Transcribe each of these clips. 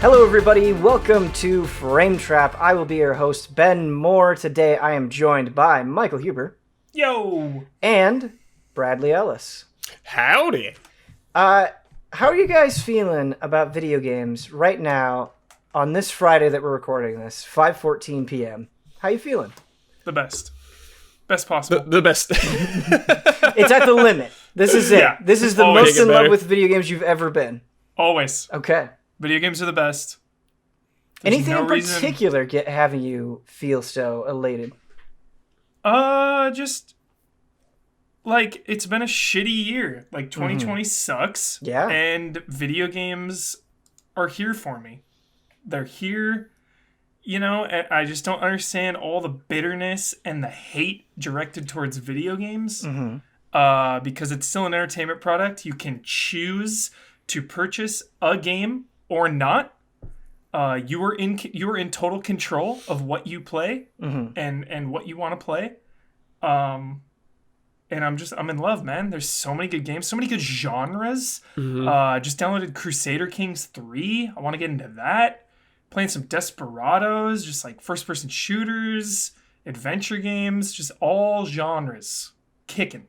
Hello everybody, welcome to Frame Trap. I will be your host, Ben Moore. Today I am joined by Michael Huber. Yo! And Bradley Ellis. Howdy! How are you guys feeling about video games right now on this Friday that we're recording this, 5:14 p.m.? How you feeling? The best. Best possible. The best. It's at the limit. This is it. Yeah, this is the always most in better. love with video games you've ever been. Always. Okay. Video games are the best. There's Anything no in particular having you feel so elated? Just like it's been a shitty year. Like 2020 sucks. Yeah. And video games are here for me. They're here. You know, and I just don't understand all the bitterness and the hate directed towards video games. Because it's still an entertainment product. You can choose to purchase a game or not. You are in total control of what you play and what you want to play. And I'm in love, man. There's so many good games, so many good genres. Just downloaded Crusader Kings 3. I want to get into that. Playing some Desperados, just like first-person shooters, adventure games, just all genres. Kicking.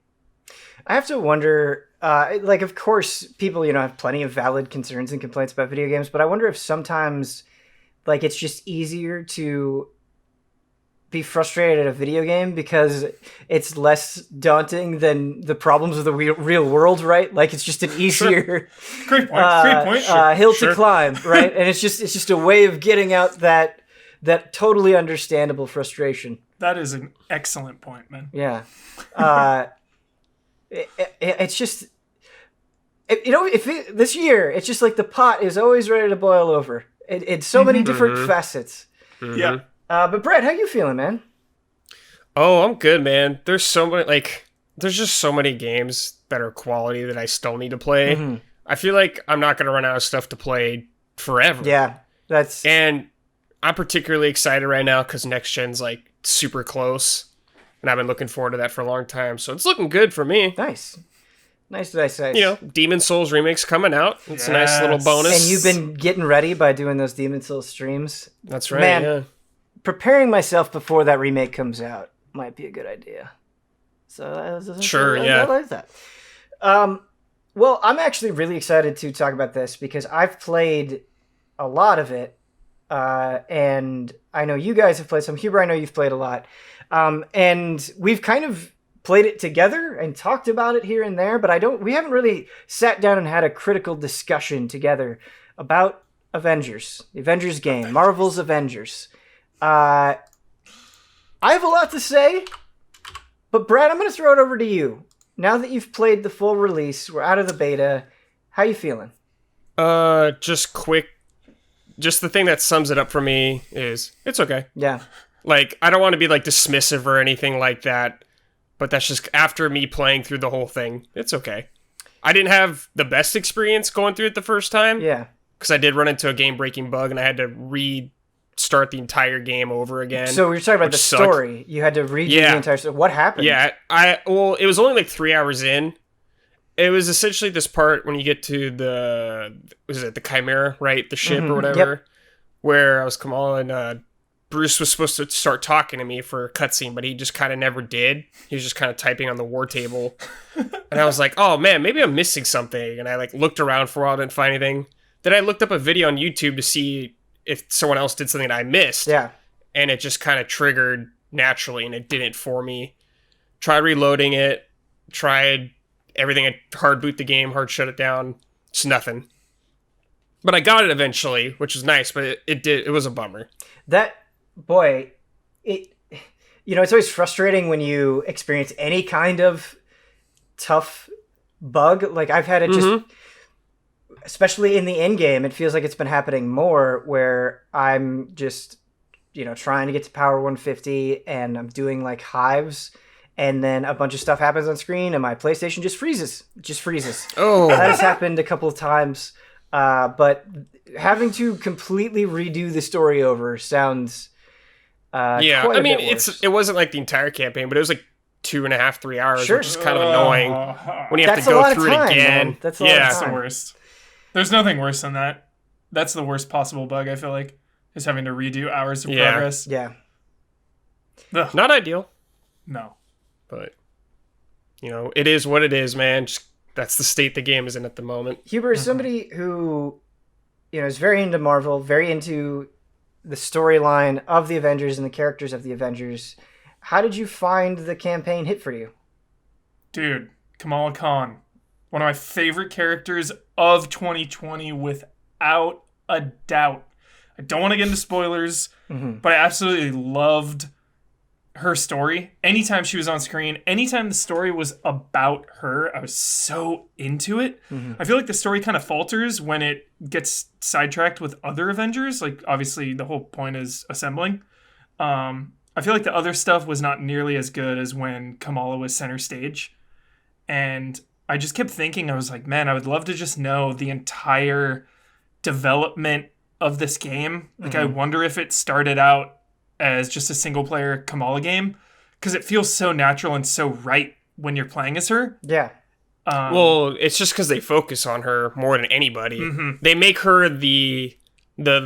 I have to wonder, of course, people, have plenty of valid concerns and complaints about video games, but I wonder if sometimes, it's just easier to be frustrated at a video game because it's less daunting than the problems of the real world, right? Like, it's just an easier Great point. Sure. Hill to climb, right? And it's just a way of getting out that totally understandable frustration. That is an excellent point, man. Yeah. It's just, this year, it's just like the pot is always ready to boil over. It's so many different facets. Yeah. But Brett, how you feeling, man? Oh, I'm good, man. There's so many, there's just so many games that are quality that I still need to play. I feel like I'm not going to run out of stuff to play forever. Yeah, And I'm particularly excited right now because next gen's, super close. And I've been looking forward to that for a long time. So it's looking good for me. Nice. Demon Souls remix coming out. It's a nice little bonus. And you've been getting ready by doing those Demon Souls streams. That's right, Man, yeah. Preparing myself before that remake comes out might be a good idea. So Sure, I yeah. like that. Well, I'm actually really excited to talk about this because I've played a lot of it, and I know you guys have played some. Huber, I know you've played a lot, and we've kind of played it together and talked about it here and there, but we haven't really sat down and had a critical discussion together about Avengers, the Avengers game, Marvel's Avengers. I have a lot to say, but Brad, I'm going to throw it over to you. Now that you've played the full release, we're out of the beta, how you feeling? Just quick. Just the thing that sums it up for me is, it's okay. Yeah. I don't want to be, dismissive or anything like that, but that's just after me playing through the whole thing, it's okay. I didn't have the best experience going through it the first time. Yeah. Because I did run into a game-breaking bug, and I had to restart the entire game over again. So we were talking about the sucked. story. You had to redo the entire story. What happened? Yeah, it was only 3 hours in. It was essentially this part when you get to the Chimera, right? The ship or whatever, where I was and Bruce was supposed to start talking to me for a cutscene, but he just kind of never did. He was just kind of typing on the war table. And I was like, oh man, maybe I'm missing something. And I looked around for a while, didn't find anything. Then I looked up a video on YouTube to see if someone else did something that I missed. Yeah. And it just kind of triggered naturally, and it didn't for me. Tried reloading it, tried everything. I hard boot the game, hard shut it down. It's nothing. But I got it eventually, which was nice, but it was a bummer. It's always frustrating when you experience any kind of tough bug. I've had it just, especially in the end game, it feels like it's been happening more where I'm just, trying to get to power 150 and I'm doing hives, and then a bunch of stuff happens on screen and my PlayStation just freezes. Oh, that has happened a couple of times. But having to completely redo the story over sounds it wasn't the entire campaign, but it was 2.5, 3 hours, sure. which is kind of annoying when you have That's to a lot go of through time, it again. Man. That's a lot of That's time. the worst. There's nothing worse than that. That's the worst possible bug, I feel like, is having to redo hours of Yeah. progress. Yeah. Ugh, Not ideal, no. but it is what it is, man. Just, that's the state the game is in at the moment. Huber is somebody who, is very into Marvel, very into the storyline of the Avengers and the characters of the Avengers. How did you find the campaign hit for you? Dude, Kamala Khan. One of my favorite characters of 2020 without a doubt. I don't want to get into spoilers, but I absolutely loved her story. Anytime she was on screen, anytime the story was about her, I was so into it. I feel like the story kind of falters when it gets sidetracked with other Avengers. Like, obviously, the whole point is assembling. I feel like the other stuff was not nearly as good as when Kamala was center stage. And I just kept thinking, I was like, man, I would love to just know the entire development of this game. Like, I wonder if it started out as just a single player Kamala game, because it feels so natural and so right when you're playing as her. Yeah. Well, it's just because they focus on her more than anybody. They make her the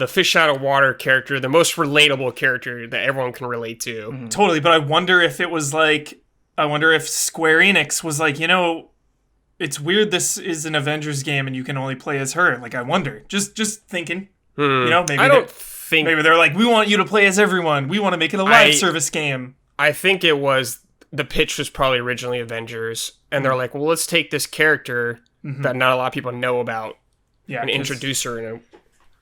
fish out of water character, the most relatable character that everyone can relate to. Totally, but I wonder if it was like, I wonder if Square Enix was like, it's weird this is an Avengers game and you can only play as her. Like, I wonder. Just thinking. Maybe I don't think... Maybe they're like, we want you to play as everyone. We want to make it a live service game. I think it was... The pitch was probably originally Avengers, and they're like, well, let's take this character that not a lot of people know about and introduce her in a...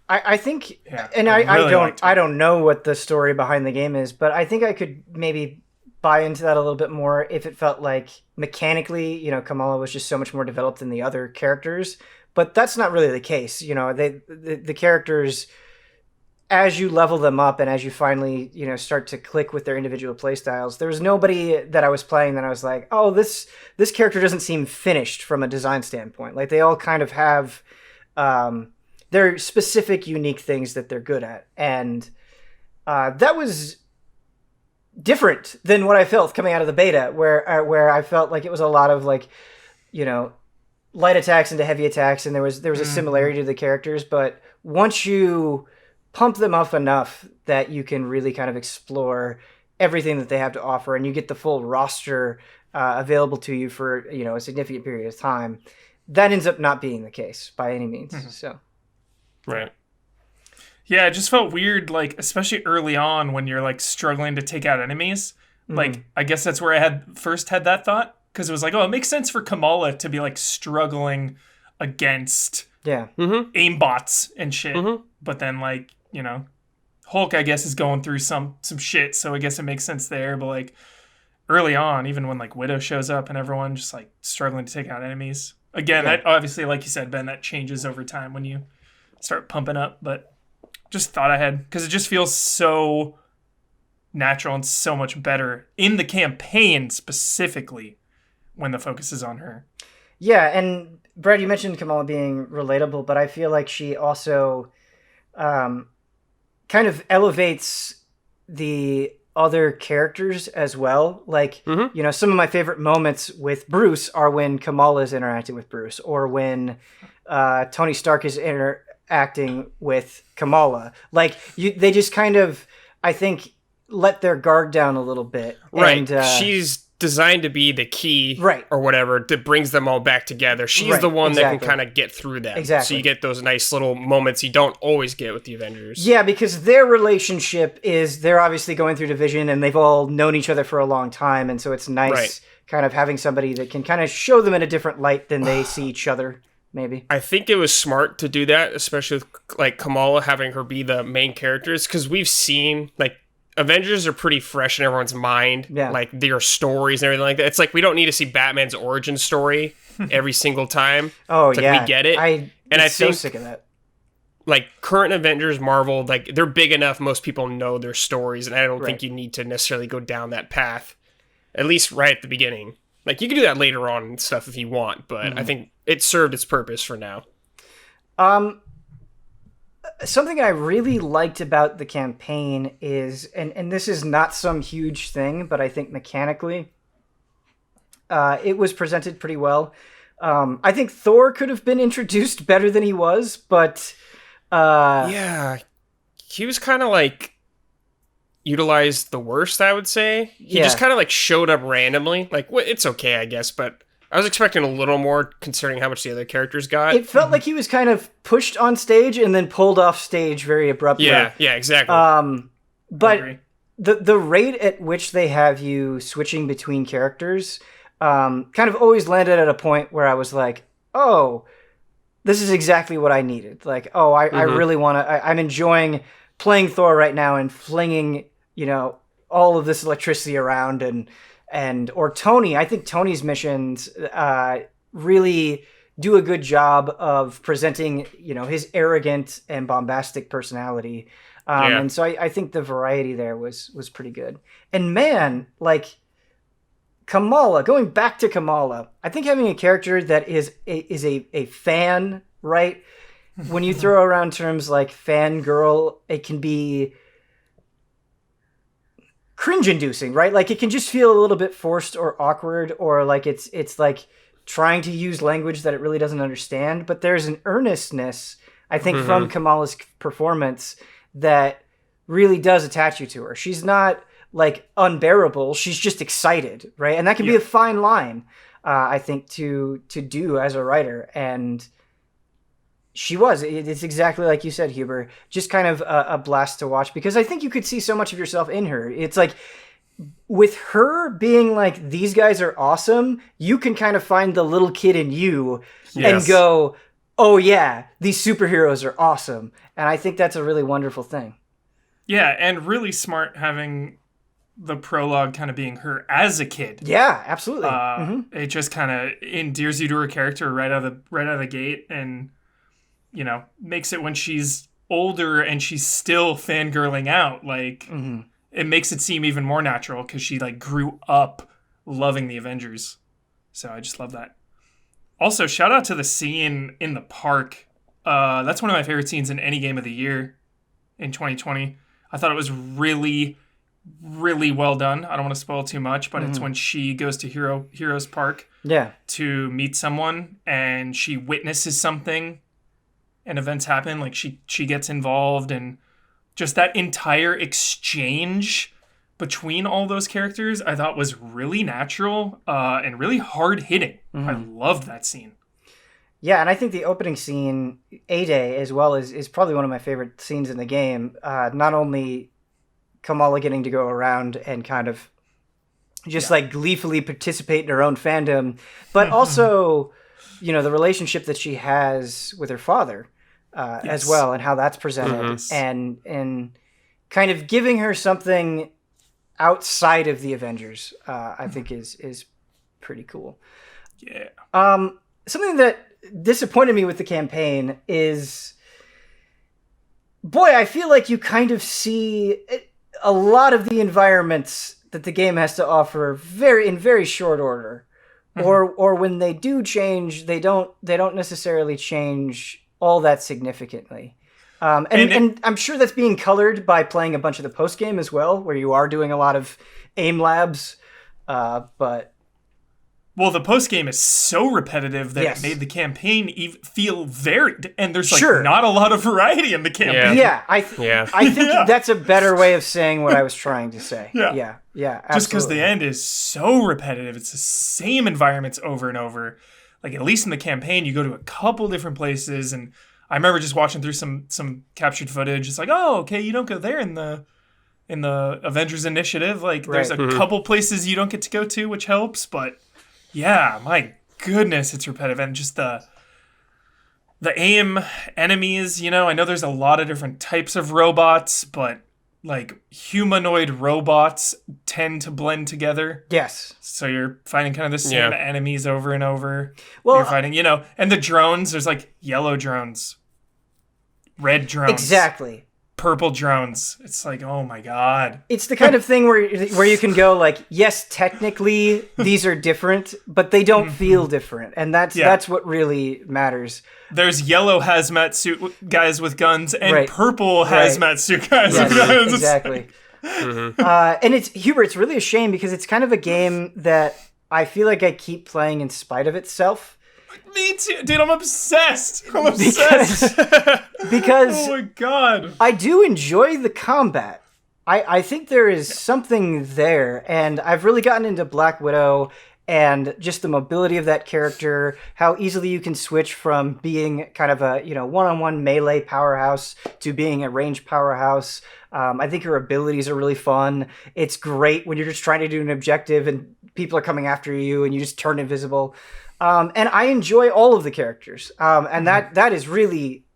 I think, Yeah, and I I really liked her. I don't know what the story behind the game is, but I think I could maybe buy into that a little bit more if it felt like mechanically, Kamala was just so much more developed than the other characters. But that's not really the case. The characters, as you level them up and as you finally, start to click with their individual playstyles, there was nobody that I was playing that I was like, oh, this character doesn't seem finished from a design standpoint. Like, they all kind of have their specific, unique things that they're good at. And that was different than what I felt coming out of the beta, where I felt like it was a lot of like, light attacks into heavy attacks, and there was a similarity to the characters, but once you pump them up enough that you can really kind of explore everything that they have to offer, and you get the full roster available to you for a significant period of time, that ends up not being the case by any means. So, Right. Yeah, it just felt weird, like, especially early on when you're like struggling to take out enemies. Like, I guess that's where I had that thought, because it was like, oh, it makes sense for Kamala to be like struggling against aimbots and shit. But then, like, Hulk, I guess, is going through some shit, so I guess it makes sense there. But like early on, even when like Widow shows up and everyone just like struggling to take out enemies. Again, that obviously, like you said, Ben, that changes over time when you start pumping up. But just thought I had, because it just feels so natural and so much better in the campaign specifically when the focus is on her. Yeah, and Brad, you mentioned Kamala being relatable, but I feel like she also kind of elevates the other characters as well. Like, some of my favorite moments with Bruce are when Kamala is interacting with Bruce, or when Tony Stark is interacting with Kamala. Like, they just kind of, I think, let their guard down a little bit. Right. And, she's designed to be the key, right, or whatever, that brings them all back together. She's the one that can kind of get through that. Exactly. So you get those nice little moments you don't always get with the Avengers. Yeah, because their relationship is, they're obviously going through division, and they've all known each other for a long time, and so it's nice kind of having somebody that can kind of show them in a different light than they see each other, maybe. I think it was smart to do that, especially with like Kamala, having her be the main characters, because we've seen, like, Avengers are pretty fresh in everyone's mind, like their stories and everything like that. It's like, we don't need to see Batman's origin story every single time. Oh, it's like, yeah. we get it. I'm so sick of that. Like, current Avengers, Marvel, like, they're big enough, most people know their stories, and I don't think you need to necessarily go down that path, at least right at the beginning. Like, you can do that later on and stuff if you want, but I think it served its purpose for now. Something I really liked about the campaign is, and this is not some huge thing, but I think mechanically, it was presented pretty well. I think Thor could have been introduced better than he was, but Yeah, he was kind of like utilized the worst, I would say. He just kind of like showed up randomly. Like, it's okay, I guess, but I was expecting a little more considering how much the other characters got. It felt like he was kind of pushed on stage and then pulled off stage very abruptly. Yeah, exactly. But the rate at which they have you switching between characters kind of always landed at a point where I was like, oh, this is exactly what I needed. Like, oh, I really want to... I'm enjoying playing Thor right now and flinging, all of this electricity around or Tony. I think Tony's missions really do a good job of presenting, his arrogant and bombastic personality. And so I think the variety there was pretty good. And man, like Kamala, going back to Kamala, I think having a character that is a fan, right? When you throw around terms like fangirl, it can be cringe-inducing, right? Like it can just feel a little bit forced or awkward, or like it's like trying to use language that it really doesn't understand. But there's an earnestness, I think, from Kamala's performance that really does attach you to her. She's not like unbearable. She's just excited, right? And that can be a fine line, I think, to do as a writer. And she was. It's exactly like you said, Huber. Just kind of a blast to watch, because I think you could see so much of yourself in her. It's like with her being like, these guys are awesome, you can kind of find the little kid in you and go, oh yeah, these superheroes are awesome. And I think that's a really wonderful thing. Yeah, and really smart having the prologue kind of being her as a kid. Yeah, absolutely. It just kind of endears you to her character right out of the gate, and makes it when she's older and she's still fangirling out, like it makes it seem even more natural because she like grew up loving the Avengers. So I just love that. Also, shout out to the scene in the park. That's one of my favorite scenes in any game of the year in 2020. I thought it was really, really well done. I don't want to spoil too much, but it's when she goes to Heroes Park to meet someone, and she witnesses something and events happen. Like she gets involved, and just that entire exchange between all those characters I thought was really natural and really hard hitting. I loved that scene. Yeah, and I think the opening scene, A-Day, as well, is probably one of my favorite scenes in the game. Not only Kamala getting to go around and kind of just like gleefully participate in her own fandom, but also, the relationship that she has with her father as well, and how that's presented, and kind of giving her something outside of the Avengers, I think is pretty cool. Yeah. Something that disappointed me with the campaign is, boy, I feel like you kind of see a lot of the environments that the game has to offer in very short order, or when they do change, they don't necessarily change all that significally. And I'm sure that's being colored by playing a bunch of the post game as well, where you are doing a lot of aim labs, but. Well, the post game is so repetitive that it made the campaign feel varied, and there's not a lot of variety in the campaign. Yeah, I think that's a better way of saying what I was trying to say. Yeah, absolutely. Just because the end is so repetitive, it's the same environments over and over. Like, at least in the campaign, you go to a couple different places, and I remember just watching through some captured footage. It's like, oh, okay, you don't go there in the Avengers Initiative. Like, there's a couple places you don't get to go to, which helps, but. Yeah, my goodness, it's repetitive. And just the aim enemies, I know there's a lot of different types of robots, but like humanoid robots tend to blend together. Yes. So you're fighting kind of the same enemies over and over. Well, you're fighting, and the drones, there's like yellow drones, red drones. Exactly. Purple drones. It's like, oh my god. It's the kind of thing where you can go like, yes, technically these are different, but they don't feel different, and that's what really matters. There's yellow hazmat suit guys with guns and purple hazmat suit guys with guns. Exactly. And it's really a shame, because it's kind of a game that I feel like I keep playing in spite of itself. Me too, dude. I'm obsessed. I'm obsessed. Because oh my god, I do enjoy the combat. I think there is something there, and I've really gotten into Black Widow and just the mobility of that character, how easily you can switch from being kind of a one-on-one melee powerhouse to being a ranged powerhouse. I think her abilities are really fun. It's great when you're just trying to do an objective and people are coming after you and you just turn invisible. And I enjoy all of the characters, and that is really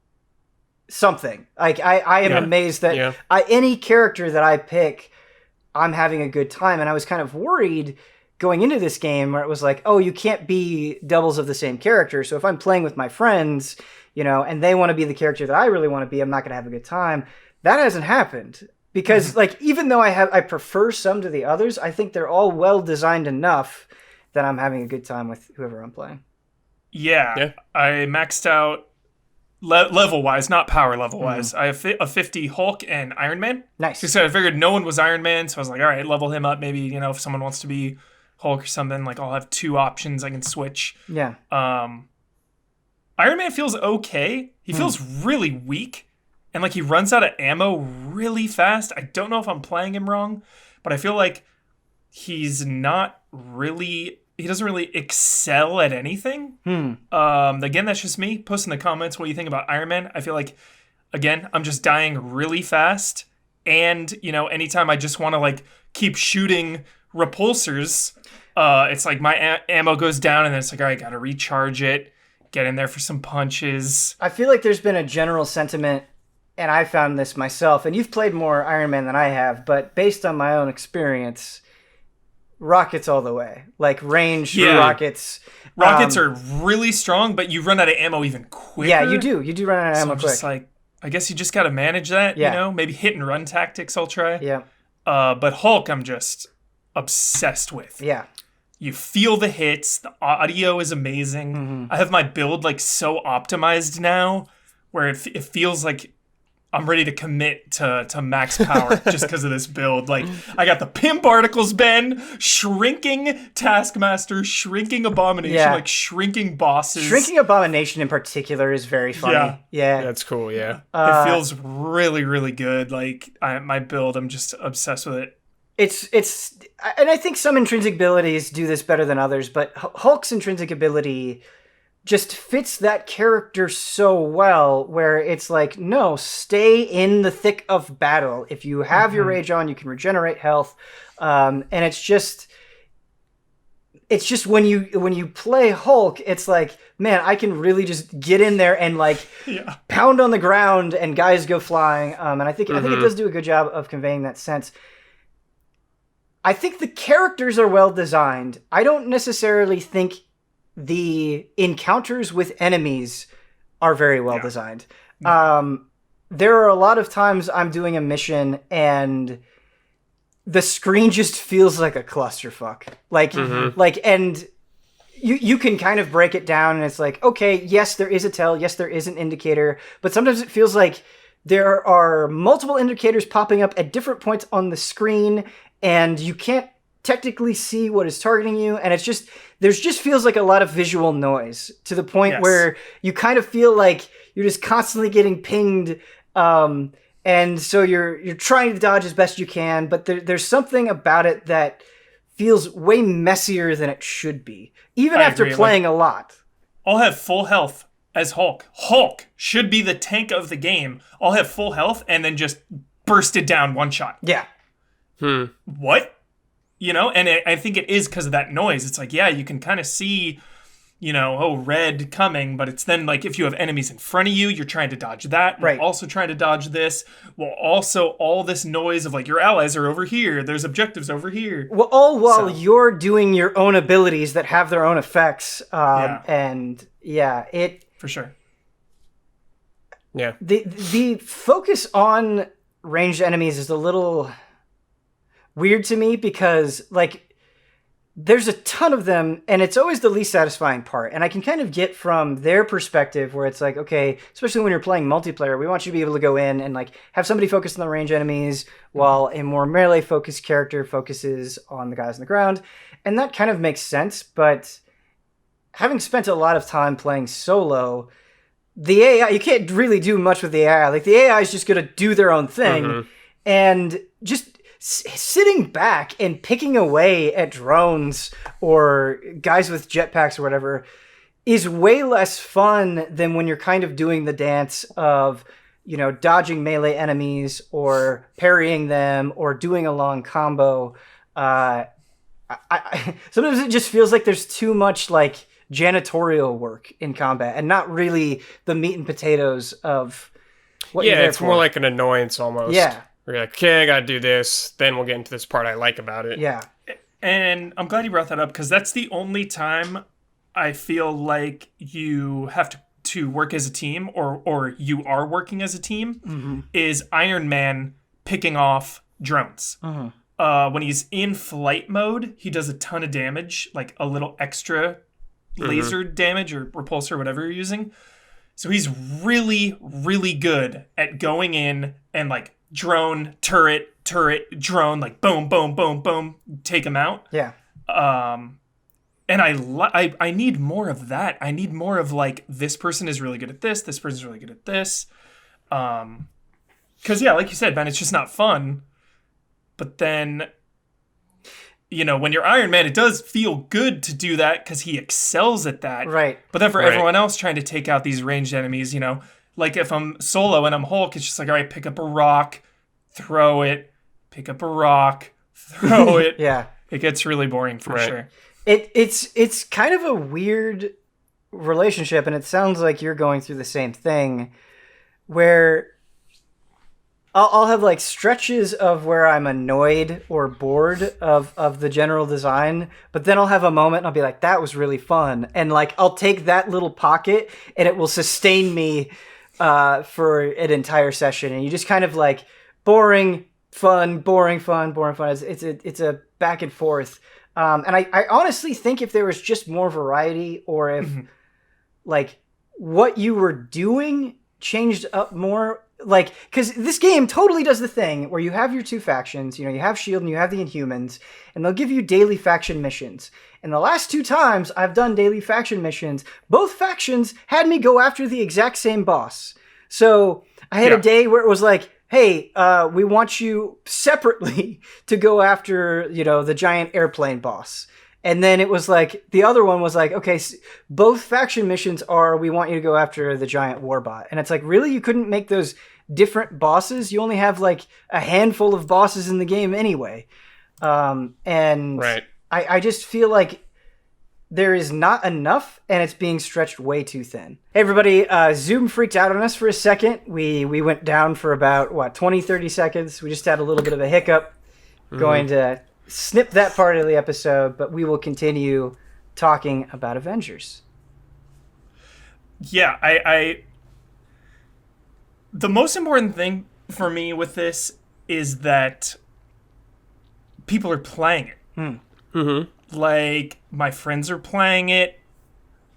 something. Like I am amazed that any character that I pick, I'm having a good time. And I was kind of worried going into this game where it was like, oh, you can't be doubles of the same character. So if I'm playing with my friends, and they want to be the character that I really want to be, I'm not going to have a good time. That hasn't happened because like, even though I prefer some to the others, I think they're all well designed enough that I'm having a good time with whoever I'm playing. Yeah. I maxed out level-wise, not power level-wise. I have a 50 Hulk and Iron Man. Nice. So I figured no one was Iron Man, so I was like, all right, level him up. Maybe, if someone wants to be Hulk or something, like I'll have 2 options I can switch. Yeah. Iron Man feels okay. He feels really weak, and like he runs out of ammo really fast. I don't know if I'm playing him wrong, but I feel like he doesn't really excel at anything. Again, that's just me. Post in the comments what you think about Iron Man. I feel like, again, I'm just dying really fast. And, anytime I just want to like keep shooting repulsors, it's like my ammo goes down and then it's like, all right, got to recharge it, get in there for some punches. I feel like there's been a general sentiment, and I found this myself, and you've played more Iron Man than I have, but based on my own experience, rockets all the way. Like range rockets. Rockets are really strong, but you run out of ammo even quicker. Yeah, you do. You do run out of ammo quick. Just like, I guess you just got to manage that, Maybe hit and run tactics I'll try. Yeah. But Hulk I'm just obsessed with. Yeah. You feel the hits. The audio is amazing. I have my build like so optimized now where it feels like I'm ready to commit to max power just because of this build. Like, I got the pimp articles, Ben, shrinking Taskmaster, shrinking Abomination, like shrinking bosses. Shrinking Abomination in particular is very funny. Yeah. That's cool, yeah. It feels really, really good. Like, my build, I'm just obsessed with it. It's and I think some intrinsic abilities do this better than others, but Hulk's intrinsic ability just fits that character so well where it's like, no, stay in the thick of battle. If you have your rage on, you can regenerate health. And it's just when you play Hulk, it's like, man, I can really just get in there and like pound on the ground and guys go flying. And I think it does do a good job of conveying that sense. I think the characters are well designed. I don't necessarily think the encounters with enemies are very well designed. There are a lot of times I'm doing a mission and the screen just feels like a clusterfuck. And you can kind of break it down and it's like, okay, yes, there is a tell. Yes, there is an indicator. But sometimes it feels like there are multiple indicators popping up at different points on the screen and you can't technically see what is targeting you, and there's just feels like a lot of visual noise to the point where you kind of feel like you're just constantly getting pinged, and so you're trying to dodge as best you can, but there's something about it that feels way messier than it should be, even after playing a lot. I'll have full health as Hulk. Hulk should be the tank of the game. I'll have full health and then just burst it down one shot. Yeah. What? And I think it is because of that noise. It's like, you can kind of see, red coming, but it's then like if you have enemies in front of you, you're trying to dodge that. Right. You're also trying to dodge this. Well, also all this noise of like your allies are over here. There's objectives over here. Well, all while you're doing your own abilities that have their own effects. And for sure. Yeah. The focus on ranged enemies is a little weird to me because like there's a ton of them and it's always the least satisfying part, and I can kind of get from their perspective where it's like, okay, especially when you're playing multiplayer, we want you to be able to go in and like have somebody focus on the range enemies while a more melee focused character focuses on the guys on the ground, and that kind of makes sense. But having spent a lot of time playing solo, the AI, you can't really do much with the AI. Like, the AI is just going to do their own thing. And just sitting back and picking away at drones or guys with jetpacks or whatever is way less fun than when you're kind of doing the dance of, dodging melee enemies or parrying them or doing a long combo. I sometimes it just feels like there's too much like janitorial work in combat and not really the meat and potatoes of what you're there it's for. more like an annoyance almost. Yeah. Where you're like, okay, I gotta do this, then we'll get into this part I like about it. Yeah. And I'm glad you brought that up, because that's the only time I feel like you have to work as a team, or you are working as a team, is Iron Man picking off drones. When he's in flight mode, he does a ton of damage, like a little extra laser damage or repulsor, whatever you're using. So he's really, really good at going in and like drone, turret, drone, like boom, boom, boom, boom, take him out. Yeah. And I need more of that. I need more of like, this person is really good at this person's really good at this. Because yeah, like you said, man, it's just not fun. But then, when you're Iron Man, it does feel good to do that because he excels at that. Right. But then for everyone else trying to take out these ranged enemies, like if I'm solo and I'm Hulk, it's just like, all right, pick up a rock, throw it, pick up a rock, throw it. Yeah. It gets really boring for sure. It's kind of a weird relationship, and it sounds like you're going through the same thing, where I'll have like stretches of where I'm annoyed or bored of the general design, but then I'll have a moment and I'll be like, that was really fun. And like, I'll take that little pocket and it will sustain me for an entire session. And you just kind of like boring, fun, boring, fun, boring, fun. It's a back and forth. And I honestly think if there was just more variety, or if like what you were doing changed up more, like, because this game totally does the thing where you have your two factions, you have S.H.I.E.L.D. and you have the Inhumans, and they'll give you daily faction missions. And the last 2 times I've done daily faction missions, both factions had me go after the exact same boss. So I had a day where it was like, hey, we want you separately to go after, the giant airplane boss. And then it was like, the other one was like, okay, both faction missions are, we want you to go after the giant warbot. And it's like, really? You couldn't make those different bosses? You only have like a handful of bosses in the game anyway. And I just feel like there is not enough, and it's being stretched way too thin. Hey everybody, Zoom freaked out on us for a second. We went down for about, 20, 30 seconds. We just had a little bit of a hiccup. Going to snip that part of the episode, but we will continue talking about Avengers. Yeah, I the most important thing for me with this is that people are playing it. Like, my friends are playing it.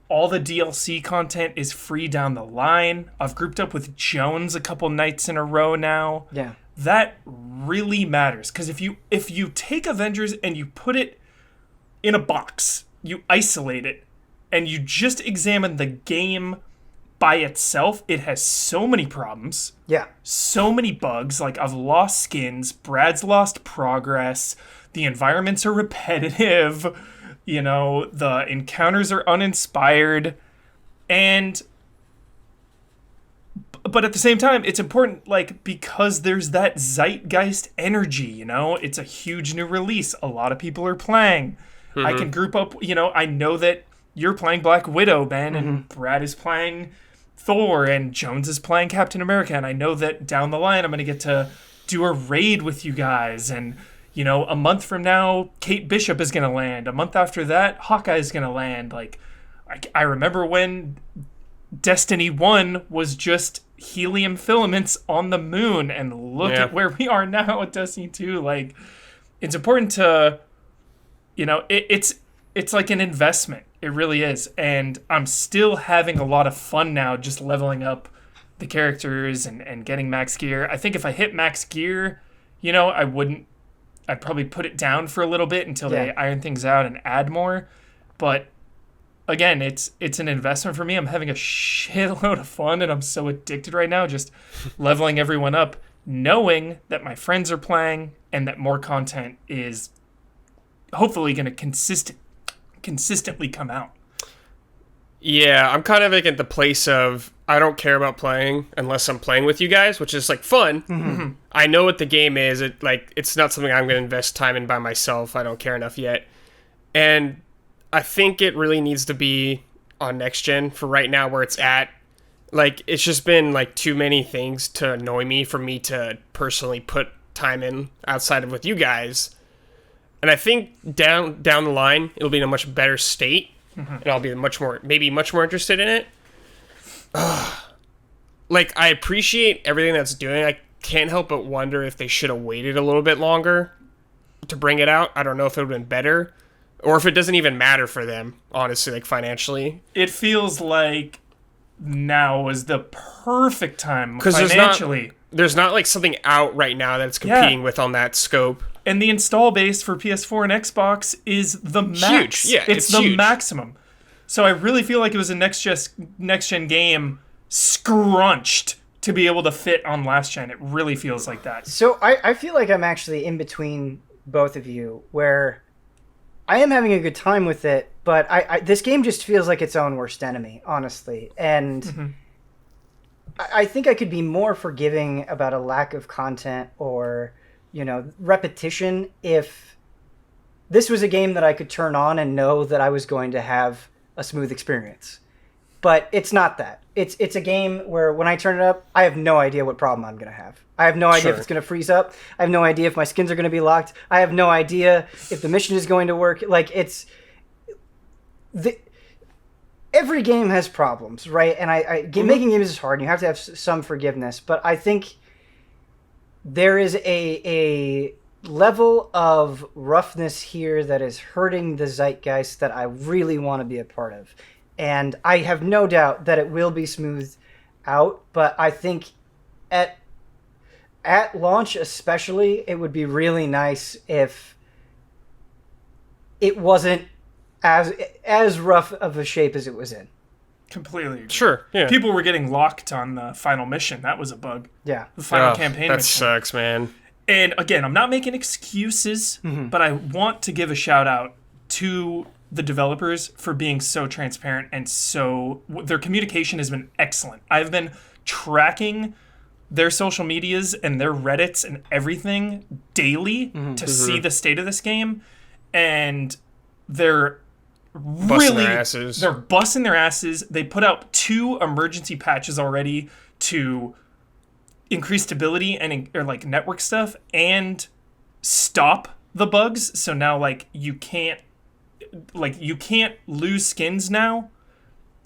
All the DLC content is free down the line. I've grouped up with Jones a couple nights in a row now. Yeah. That really matters, because if you take Avengers and you put it in a box, you isolate it, and you just examine the game by itself, it has so many problems. Yeah. So many bugs. Like, I've lost skins, Brad's lost progress, the environments are repetitive, the encounters are uninspired, but at the same time, it's important, like, because there's that zeitgeist energy, it's a huge new release. A lot of people are playing. I can group up, I know that you're playing Black Widow, Ben, and Brad is playing Thor, and Jones is playing Captain America, and I know that down the line I'm going to get to do a raid with you guys, and, a month from now, Kate Bishop is going to land. A month after that, Hawkeye is going to land. Like, I remember when Destiny 1 was just helium filaments on the moon, and look at where we are now with Destiny 2. Like, it's important to, it's like an investment. It really is. And I'm still having a lot of fun now just leveling up the characters and getting max gear. I think if I hit max gear, I'd probably put it down for a little bit until they iron things out and add more. But again, it's an investment for me. I'm having a shitload of fun, and I'm so addicted right now, just leveling everyone up, knowing that my friends are playing and that more content is hopefully going to consistently come out. Yeah, I'm kind of like at the place of I don't care about playing unless I'm playing with you guys, which is like fun. Mm-hmm. I know what the game is. It's not something I'm going to invest time in by myself. I don't care enough yet. And I think it really needs to be on next gen for right now where it's at. Like, it's just been like too many things to annoy me for me to personally put time in outside of with you guys. And I think down the line it'll be in a much better state, and I'll be much more interested in it. Like, I appreciate everything that's doing. I can't help but wonder if they should have waited a little bit longer to bring it out. I don't know if it would have been better, or if it doesn't even matter for them, honestly, like financially. It feels like now is the perfect time financially. There's not like something out right now that it's competing with on that scope. And the install base for PS4 and Xbox is the max. Huge. Yeah, it's the huge. maximum. So I really feel like it was a next gen game scrunched to be able to fit on last gen. It really feels like that. So I feel like I'm actually in between both of you, where I am having a good time with it, but this game just feels like its own worst enemy, honestly. And I think I could be more forgiving about a lack of content or, repetition if this was a game that I could turn on and know that I was going to have a smooth experience. But it's not that. It's a game where when I turn it up, I have no idea what problem I'm going to have. I have no idea if it's going to freeze up. I have no idea if my skins are going to be locked. I have no idea if the mission is going to work. Like, every game has problems, right? And making games is hard, and you have to have some forgiveness. But I think there is a level of roughness here that is hurting the zeitgeist that I really want to be a part of. And I have no doubt that it will be smoothed out, but I think at launch especially, it would be really nice if it wasn't as rough of a shape as it was in. Completely agree. Sure, yeah. People were getting locked on the final mission. That was a bug. Yeah. The final campaign that mission. sucks, man. And again, I'm not making excuses, but I want to give a shout out to the developers for being so transparent and their communication has been excellent. I've been tracking their social medias and their Reddits and everything daily to see the state of this game, and they're busting their asses. They're busting their asses. They put out 2 emergency patches already to increase stability and or like network stuff and stop the bugs. So now you can't lose skins now.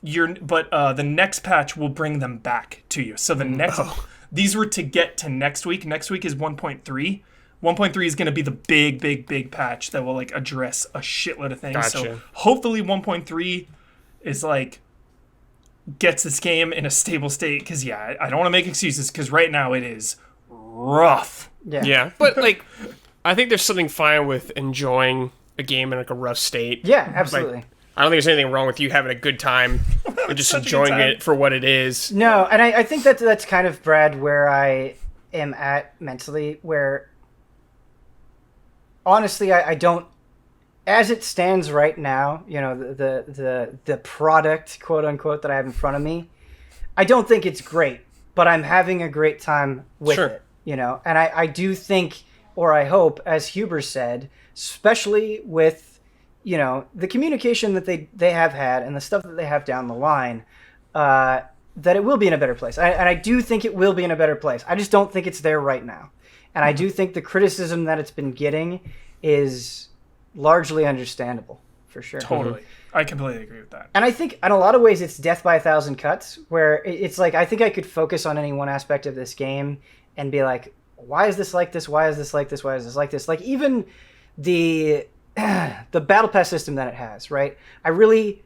But the next patch will bring them back to you. So these were to get to next week. Next week is 1.3. 1.3 is going to be the big patch that will address a shitload of things. Gotcha. So hopefully 1.3 is gets this game in a stable state, because I don't want to make excuses, because right now it is rough. Yeah, but I think there's something fine with enjoying a game in a rough state. Yeah, absolutely. I don't think there's anything wrong with you having a good time and just enjoying it for what it is. No, and I think that's kind of, Brad, where I am at mentally, where honestly I don't, as it stands right now, the product, quote unquote, that I have in front of me, I don't think it's great, but I'm having a great time with it, and I do think, or I hope, as Huber said, especially with, the communication that they have had and the stuff that they have down the line, that it will be in a better place. And I do think it will be in a better place. I just don't think it's there right now. And I do think the criticism that it's been getting is largely understandable, for sure. Totally. I completely agree with that. And I think in a lot of ways it's death by 1,000 cuts, where it's I think I could focus on any one aspect of this game and be like, why is this like this? Why is this like this? Why is this like this? Even the battle pass system that it has, right? I really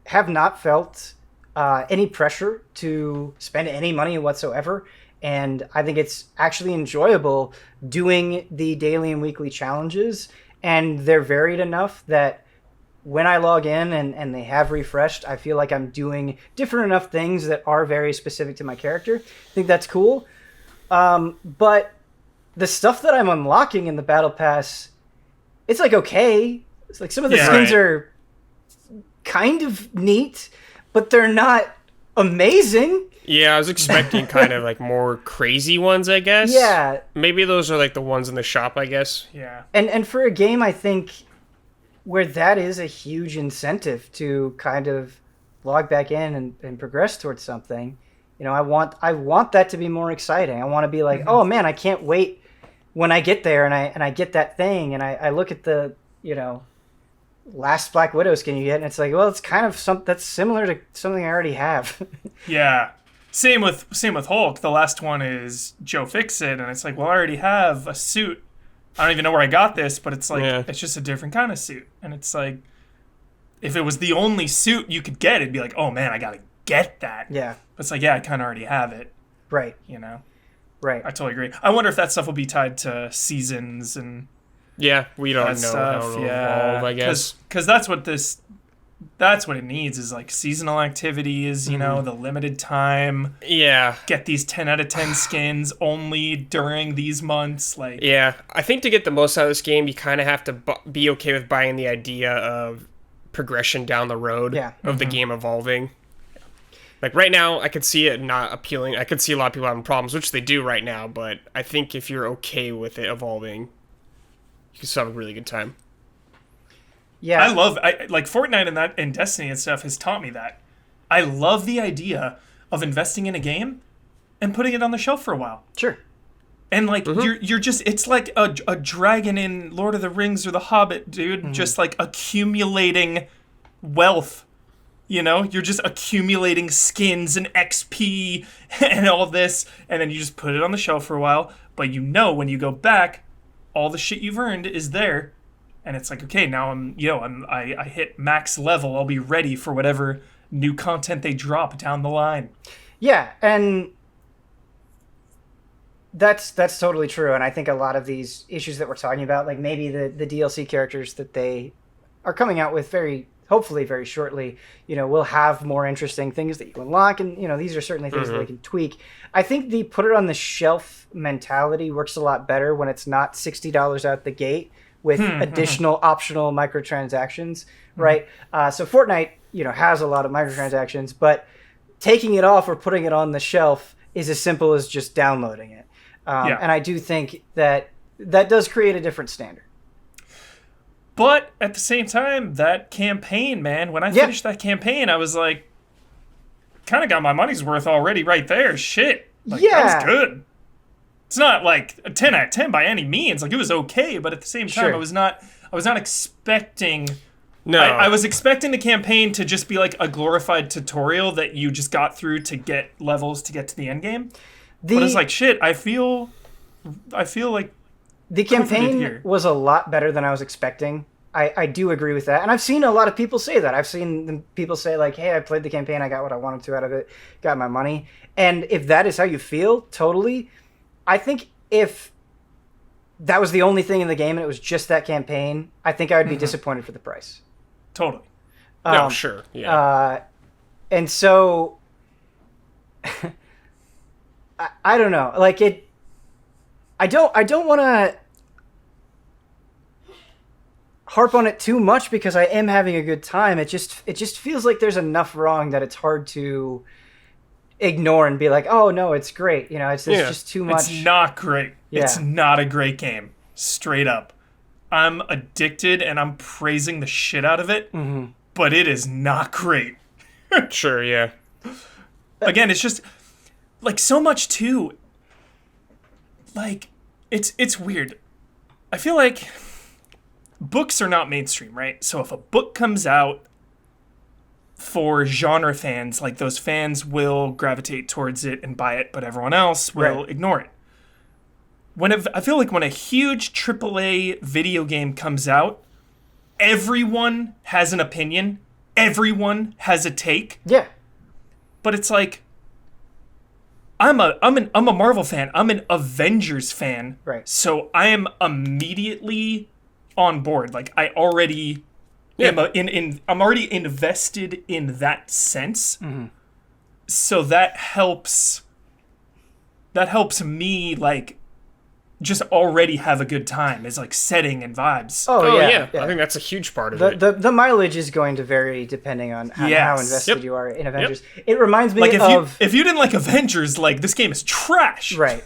have not felt any pressure to spend any money whatsoever. And I think it's actually enjoyable doing the daily and weekly challenges. And they're varied enough that when I log in and they have refreshed, I feel like I'm doing different enough things that are very specific to my character. I think that's cool. But the stuff that I'm unlocking in the Battle Pass, it's like okay. It's like some of the skins are kind of neat, but they're not amazing. Yeah, I was expecting kind of like more crazy ones, I guess. Yeah. Maybe those are like the ones in the shop, I guess. Yeah. And for a game, I think, where that is a huge incentive to kind of log back in and progress towards something, you know, I want that to be more exciting. I want to be like, oh man, I can't wait when I get there and I get that thing and I look at the, you know, last Black Widow skin you get, and it's like, well, it's kind of that's similar to something I already have. Yeah. Same with Hulk. The last one is Joe Fixit, and it's like, well, I already have a suit. I don't even know where I got this, but it's like, it's just a different kind of suit. And it's like, if it was the only suit you could get, it'd be like, oh man, I gotta get that. Yeah. But it's like, yeah, I kind of already have it. Right. You know? Right. I totally agree. I wonder if that stuff will be tied to seasons and yeah, we don't know stuff. how it'll evolve, I guess. Because that's what it needs is like seasonal activities, you know, the limited time. Yeah. Get these 10 out of 10 skins only during these months. Like, yeah, I think to get the most out of this game, you kind of have to be okay with buying the idea of progression down the road of the game evolving. Like right now, I could see it not appealing. I could see a lot of people having problems, which they do right now, but I think if you're okay with it evolving, you can still have a really good time. Yeah, I love like Fortnite and Destiny and stuff has taught me that. I love the idea of investing in a game and putting it on the shelf for a while. Sure. And like you're just, it's like a dragon in Lord of the Rings or The Hobbit, dude, just like accumulating wealth. You know, you're just accumulating skins and XP and all this, and then you just put it on the shelf for a while. But you know, when you go back, all the shit you've earned is there. And it's like, okay, now I hit max level. I'll be ready for whatever new content they drop down the line. Yeah, and that's totally true. And I think a lot of these issues that we're talking about, like maybe the DLC characters that they are coming out with hopefully very shortly, you know, will have more interesting things that you unlock. And, you know, these are certainly things that they can tweak. I think the put it on the shelf mentality works a lot better when it's not $60 out the gate with additional optional microtransactions, right? So Fortnite, you know, has a lot of microtransactions, but taking it off or putting it on the shelf is as simple as just downloading it. And I do think that does create a different standard. But at the same time, that campaign, man, when I finished that campaign, I was like, kind of got my money's worth already right there. Shit. Like, that was good. It's not like a 10 out of 10 by any means. Like, it was okay, but at the same time, I was not expecting... No. I was expecting the campaign to just be like a glorified tutorial that you just got through to get levels to get to the end game. But it's like, shit, I feel like... The campaign was a lot better than I was expecting. I do agree with that. And I've seen a lot of people say that. I've seen people say, like, hey, I played the campaign, I got what I wanted to out of it, got my money. And if that is how you feel, totally... I think if that was the only thing in the game and it was just that campaign, I think I would be disappointed for the price. Totally. No, sure. Yeah. And so I don't know. Like I don't want to harp on it too much because I am having a good time. It just feels like there's enough wrong that it's hard to ignore and be like, oh no, it's great. You know, it's just too much. It's not great. Yeah. It's not a great game. Straight up. I'm addicted and I'm praising the shit out of it, but it is not great. Sure, yeah. Again, it's just like so much too. Like it's weird. I feel like books are not mainstream, right? So if a book comes out for genre fans, like those fans will gravitate towards it and buy it, but everyone else will ignore it. I feel like when a huge AAA video game comes out, everyone has an opinion, everyone has a take. Yeah. But it's like I'm a Marvel fan. I'm an Avengers fan. Right. So I am immediately on board. Like I already I'm already invested in that sense. So that helps me like just already have a good time. It's like setting and vibes. Oh yeah. I think that's a huge part of it. The mileage is going to vary depending on how invested you are in Avengers. It reminds me like of if you didn't like Avengers, like this game is trash. Right.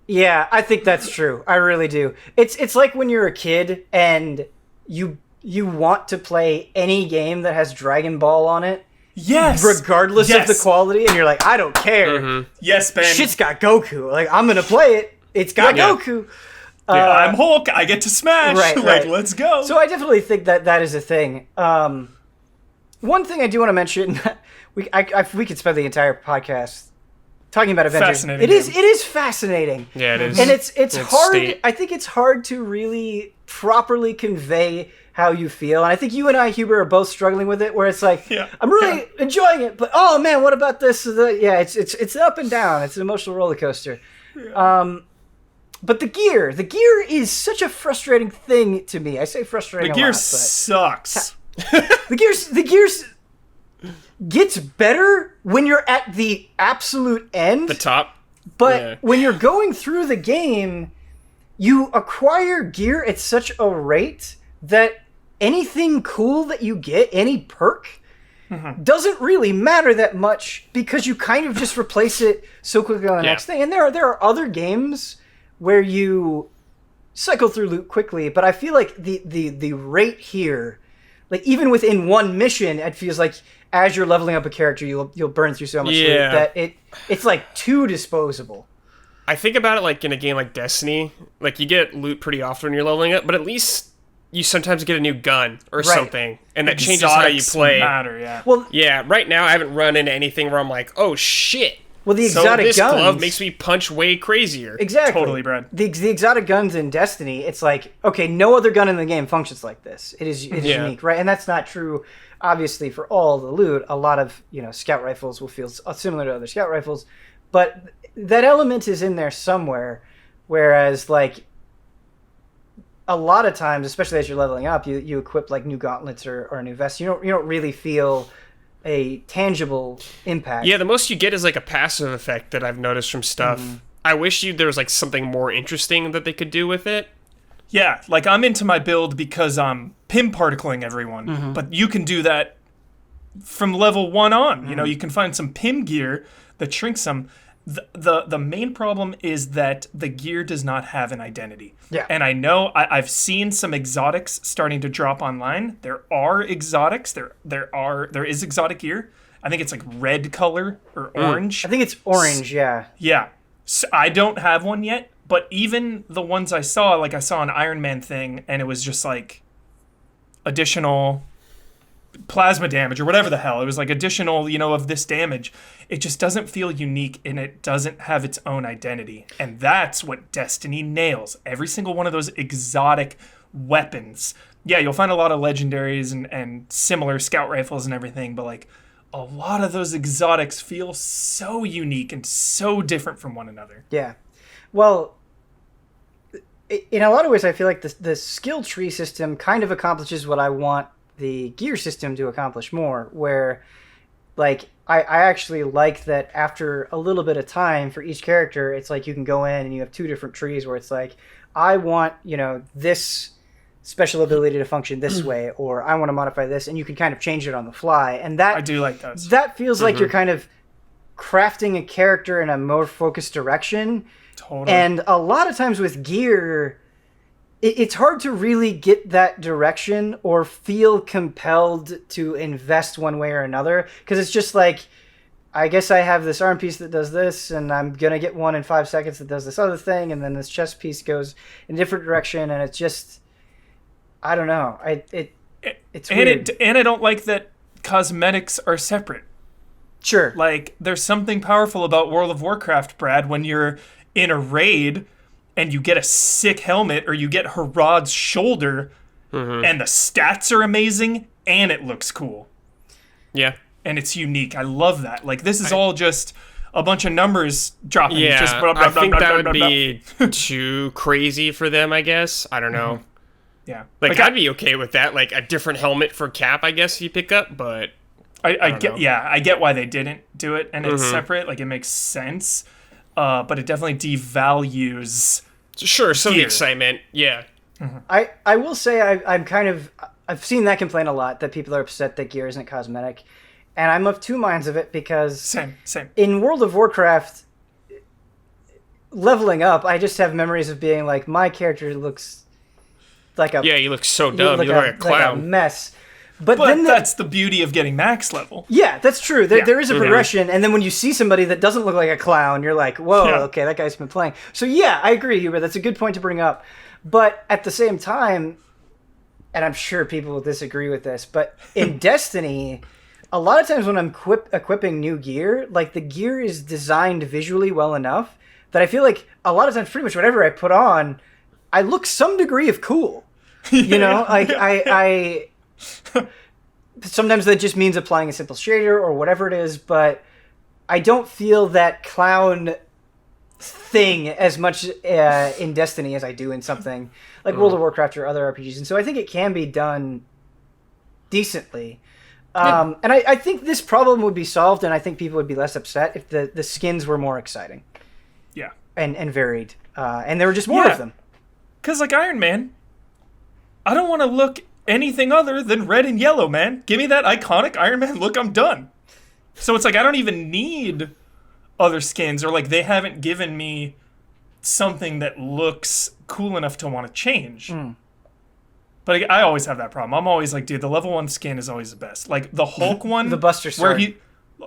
Yeah, I think that's true. I really do. It's like when you're a kid and you want to play any game that has Dragon Ball on it. Yes. Regardless of the quality, and you're like, I don't care. Yes, Ben. Shit's got Goku. Like, I'm gonna play it. It's got Goku. I'm Hulk. I get to smash. Right. Let's go. So I definitely think that is a thing. One thing I do want to mention, we could spend the entire podcast talking about Avengers. Fascinating. It is fascinating. Yeah, it is. And it's hard. state. I think it's hard to really properly convey how you feel, and I think you and I, Huber, are both struggling with it. Where it's like, I'm really enjoying it, but oh man, what about this? It's up and down. It's an emotional roller coaster. Yeah. But the gear is such a frustrating thing to me. I say frustrating. The gear a lot, sucks. The gears gets better when you're at the absolute end. The top. But when you're going through the game, you acquire gear at such a rate that anything cool that you get, any perk, doesn't really matter that much because you kind of just replace it so quickly on the next thing. And there are other games where you cycle through loot quickly, but I feel like the rate here, like even within one mission, it feels like as you're leveling up a character, you'll burn through so much loot that it's like too disposable. I think about it like in a game like Destiny, like you get loot pretty often when you're leveling up, but at least you sometimes get a new gun or something, and that changes how you play. Matter, Well, right now I haven't run into anything where I'm like, oh shit. Well, the exotic this guns glove makes me punch way crazier. Exactly. Totally, Brad. The exotic guns in Destiny, it's like, okay, no other gun in the game functions like this. It is unique, right? And that's not true, obviously, for all the loot. A lot of scout rifles will feel similar to other scout rifles, but that element is in there somewhere. Whereas, like, a lot of times, especially as you're leveling up, you equip like new gauntlets or a new vest. You don't really feel a tangible impact. Yeah, the most you get is like a passive effect that I've noticed from stuff. I wish there was like something more interesting that they could do with it. Yeah, like I'm into my build because I'm pim particling everyone, but you can do that from level 1 on. You can find some pim gear that shrinks them. The main problem is that the gear does not have an identity. Yeah. And I know I've seen some exotics starting to drop online. There are exotics. There is exotic gear. I think it's like red color or orange. I think it's orange, yeah. Yeah. So I don't have one yet, but even the ones I saw, like I saw an Iron Man thing and it was just like additional plasma damage or whatever the hell. It was like additional, of this damage. It just doesn't feel unique and it doesn't have its own identity. And that's what Destiny nails. Every single one of those exotic weapons. Yeah, you'll find a lot of legendaries and similar scout rifles and everything, but like a lot of those exotics feel so unique and so different from one another. Yeah. Well, in a lot of ways, I feel like the skill tree system kind of accomplishes what I want the gear system to accomplish more, where like I actually like that after a little bit of time for each character, it's like you can go in and you have 2 different trees where it's like, I want, this special ability to function this way, or I want to modify this, and you can kind of change it on the fly. And that I do like those. That feels like you're kind of crafting a character in a more focused direction. Totally. And a lot of times with gear, it's hard to really get that direction or feel compelled to invest one way or another, because it's just like, I guess I have this arm piece that does this, and I'm going to get one in 5 seconds that does this other thing, and then this chest piece goes in a different direction, and it's just, I don't know. It's weird. And I don't like that cosmetics are separate. Sure. Like, there's something powerful about World of Warcraft, Brad, when you're in a raid and you get a sick helmet, or you get Harad's shoulder, and the stats are amazing, and it looks cool. Yeah. And it's unique. I love that. Like, this is all just a bunch of numbers dropping. Yeah, Just blah, blah, I blah, think blah, that blah, would blah, be too crazy for them, I guess. I don't know. Yeah. Like I'd be okay with that. Like a different helmet for Cap, I guess you pick up, but I get I get why they didn't do it and it's separate. Like it makes sense, but it definitely devalues. Sure, some of the gear. excitement. Yeah. I will say I've seen that complaint a lot, that people are upset that gear isn't cosmetic, and I'm of two minds of it because Same. in World of Warcraft, leveling up, I just have memories of being like, my character looks like a You look so dumb. You look like a clown. like a mess. But then that's the beauty of getting max level. yeah, that's true. There is a Mm-hmm. progression, and then when you see somebody that doesn't look like a clown, you're like, whoa, Yeah. okay, that guy's been playing. So yeah, I agree, Hubert. That's a good point to bring up. But at the same time, and I'm sure people will disagree with this, but in Destiny, a lot of times when I'm equipping new gear, like the gear is designed visually well enough that I feel like a lot of times pretty much whatever I put on, I look some degree of cool. You know, like I sometimes that just means applying a simple shader or whatever it is, but I don't feel that clown thing as much in Destiny as I do in something like World of Warcraft or other RPGs. And so I think it can be done decently. And I think this problem would be solved, and I think people would be less upset if the skins were more exciting. Yeah. And varied. And there were just more of them. Because, like, Iron Man, I don't want to look anything other than red and yellow, man. Give me that iconic Iron Man look, I'm done. So it's like, I don't even need other skins, or, like, they haven't given me something that looks cool enough to want to change. But I always have that problem. I'm always like, dude, the level 1 skin is always the best. Like, the Hulk one... The Buster Sword.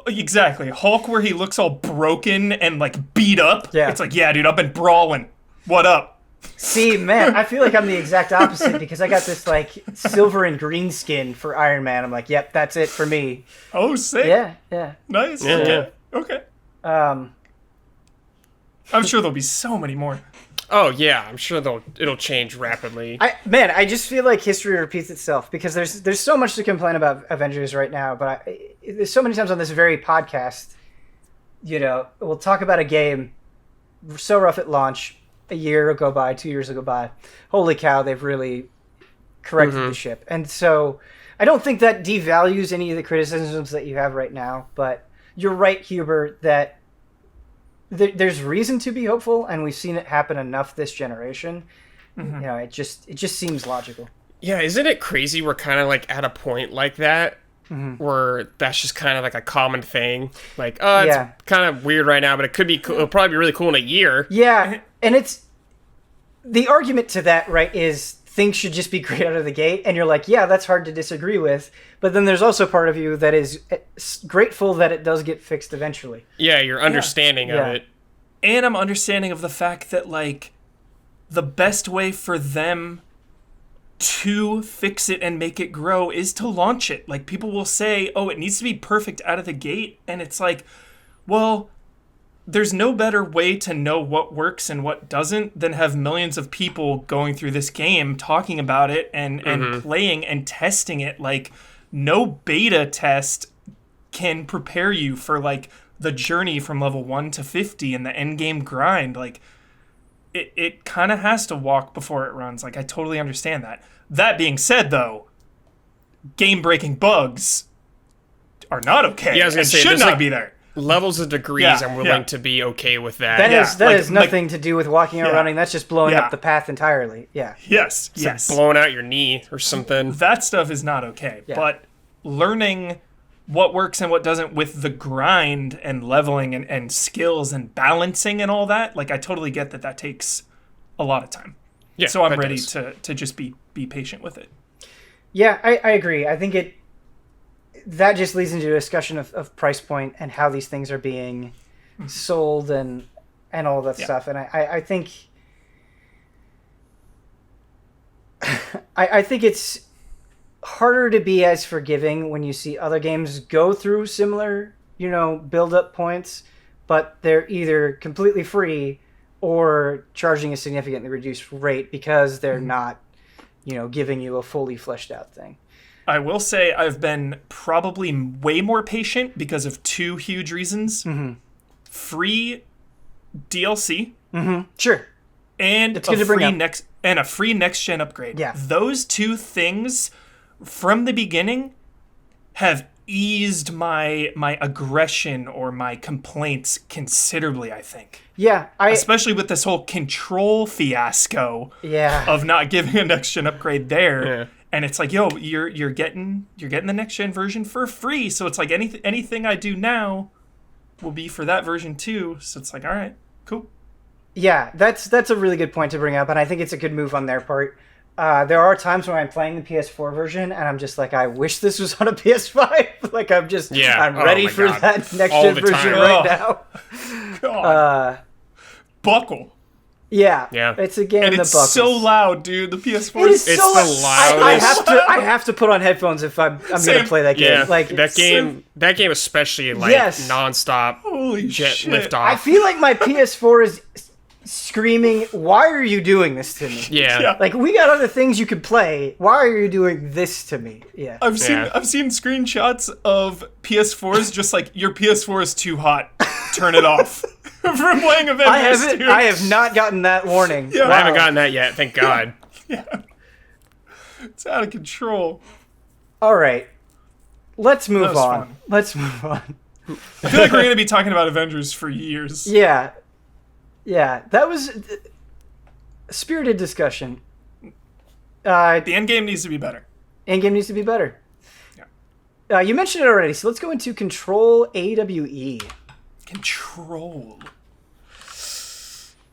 Exactly. Hulk where he looks all broken and, like, beat up. Yeah. It's like, yeah, dude, I've been brawling. What up? See, man, I feel like I'm the exact opposite because I got this, like, silver and green skin for Iron Man. I'm like, yep, that's it for me. Oh, sick. Yeah. Nice. Yeah. Okay. Um, I'm sure there'll be so many more. Oh yeah, I'm sure it'll change rapidly. I just feel like history repeats itself because there's so much to complain about Avengers right now, but there's so many times on this very podcast, you know, we'll talk about a game so rough at launch, a year will go by, 2 years will go by. Holy cow, they've really corrected the ship. And so I don't think that devalues any of the criticisms that you have right now, but you're right, Hubert, that there's reason to be hopeful, and we've seen it happen enough this generation. You know, it just seems logical. Yeah, isn't it crazy we're kind of like at a point like that where that's just kind of like a common thing? Like, it's kind of weird right now, but it could be cool. It'll probably be really cool in a year. Yeah, and it's the argument to that, right, is things should just be great out of the gate, and you're like, yeah, that's hard to disagree with, but then there's also part of you that is grateful that it does get fixed eventually. Yeah, your understanding of it. And I'm understanding of the fact that, like, the best way for them to fix it and make it grow is to launch it. Like, people will say, oh, it needs to be perfect out of the gate, and it's like, well, there's no better way to know what works and what doesn't than have millions of people going through this game, talking about it and playing and testing it. Like, no beta test can prepare you for, like, the journey from level 1 to 50 and the end game grind. Like, it kind of has to walk before it runs. Like, I totally understand that. That being said, though, game-breaking bugs are not okay. Yeah, I was gonna and say, should there's, not like, be there. Levels of degrees I'm willing to be okay with that. That like, has nothing to do with walking or running. That's just blowing Yeah. up the path entirely. Yeah. Yes. It's like blowing out your knee or something. That stuff is not okay. Yeah. But learning what works and what doesn't with the grind and leveling and skills and balancing and all that, like, I totally get that takes a lot of time. Yeah, so I'm that ready does. to just be patient with it. Yeah, I agree. I think that just leads into a discussion of price point and how these things are being sold and all that stuff. And I think I think it's harder to be as forgiving when you see other games go through similar, you know, build-up points, but they're either completely free or charging a significantly reduced rate because they're not, you know, giving you a fully fleshed out thing. I will say I've been probably way more patient because of two huge reasons. Free DLC Sure. and It's good to bring up. and a free next-gen upgrade. Yeah. Those two things from the beginning have eased my aggression or my complaints considerably, I think. Yeah, Especially with this whole control fiasco of not giving a next-gen upgrade there. Yeah. And it's like, yo, you're getting the next-gen version for free. So it's like anything I do now will be for that version too. So it's like, all right, cool. Yeah, that's a really good point to bring up, and I think it's a good move on their part. There are times when I'm playing the PS4 version, and I'm just like, I wish this was on a PS5. Like, I'm ready for that next-gen version right now. God. Buckle. Yeah, Yeah. it's a game And that it's buckles. so loud, dude. The PS4 It is It's so the loudest. loudest. I have to put on headphones if I'm going Same. to play that game. Yeah, Like that game especially, like, Yes. nonstop Holy jet shit. lift I off. feel like my PS4 is screaming, "Why are you doing this to me?" Yeah. Like, we got other things you could play. Why are you doing this to me? Yeah. I've seen Yeah. screenshots of PS4s just like, your PS4 is too hot. Turn it off. From playing Avengers. dude. I have not gotten that warning. Yeah. I haven't gotten that yet, thank God. It's out of control. All right. Let's move was on. fun. Let's move on. I feel like we're going to be talking about Avengers for years. Yeah. Yeah. That was a spirited discussion. The end game needs to be better. Endgame needs to be better. Yeah. You mentioned it already, so let's go into Control AWE. Control.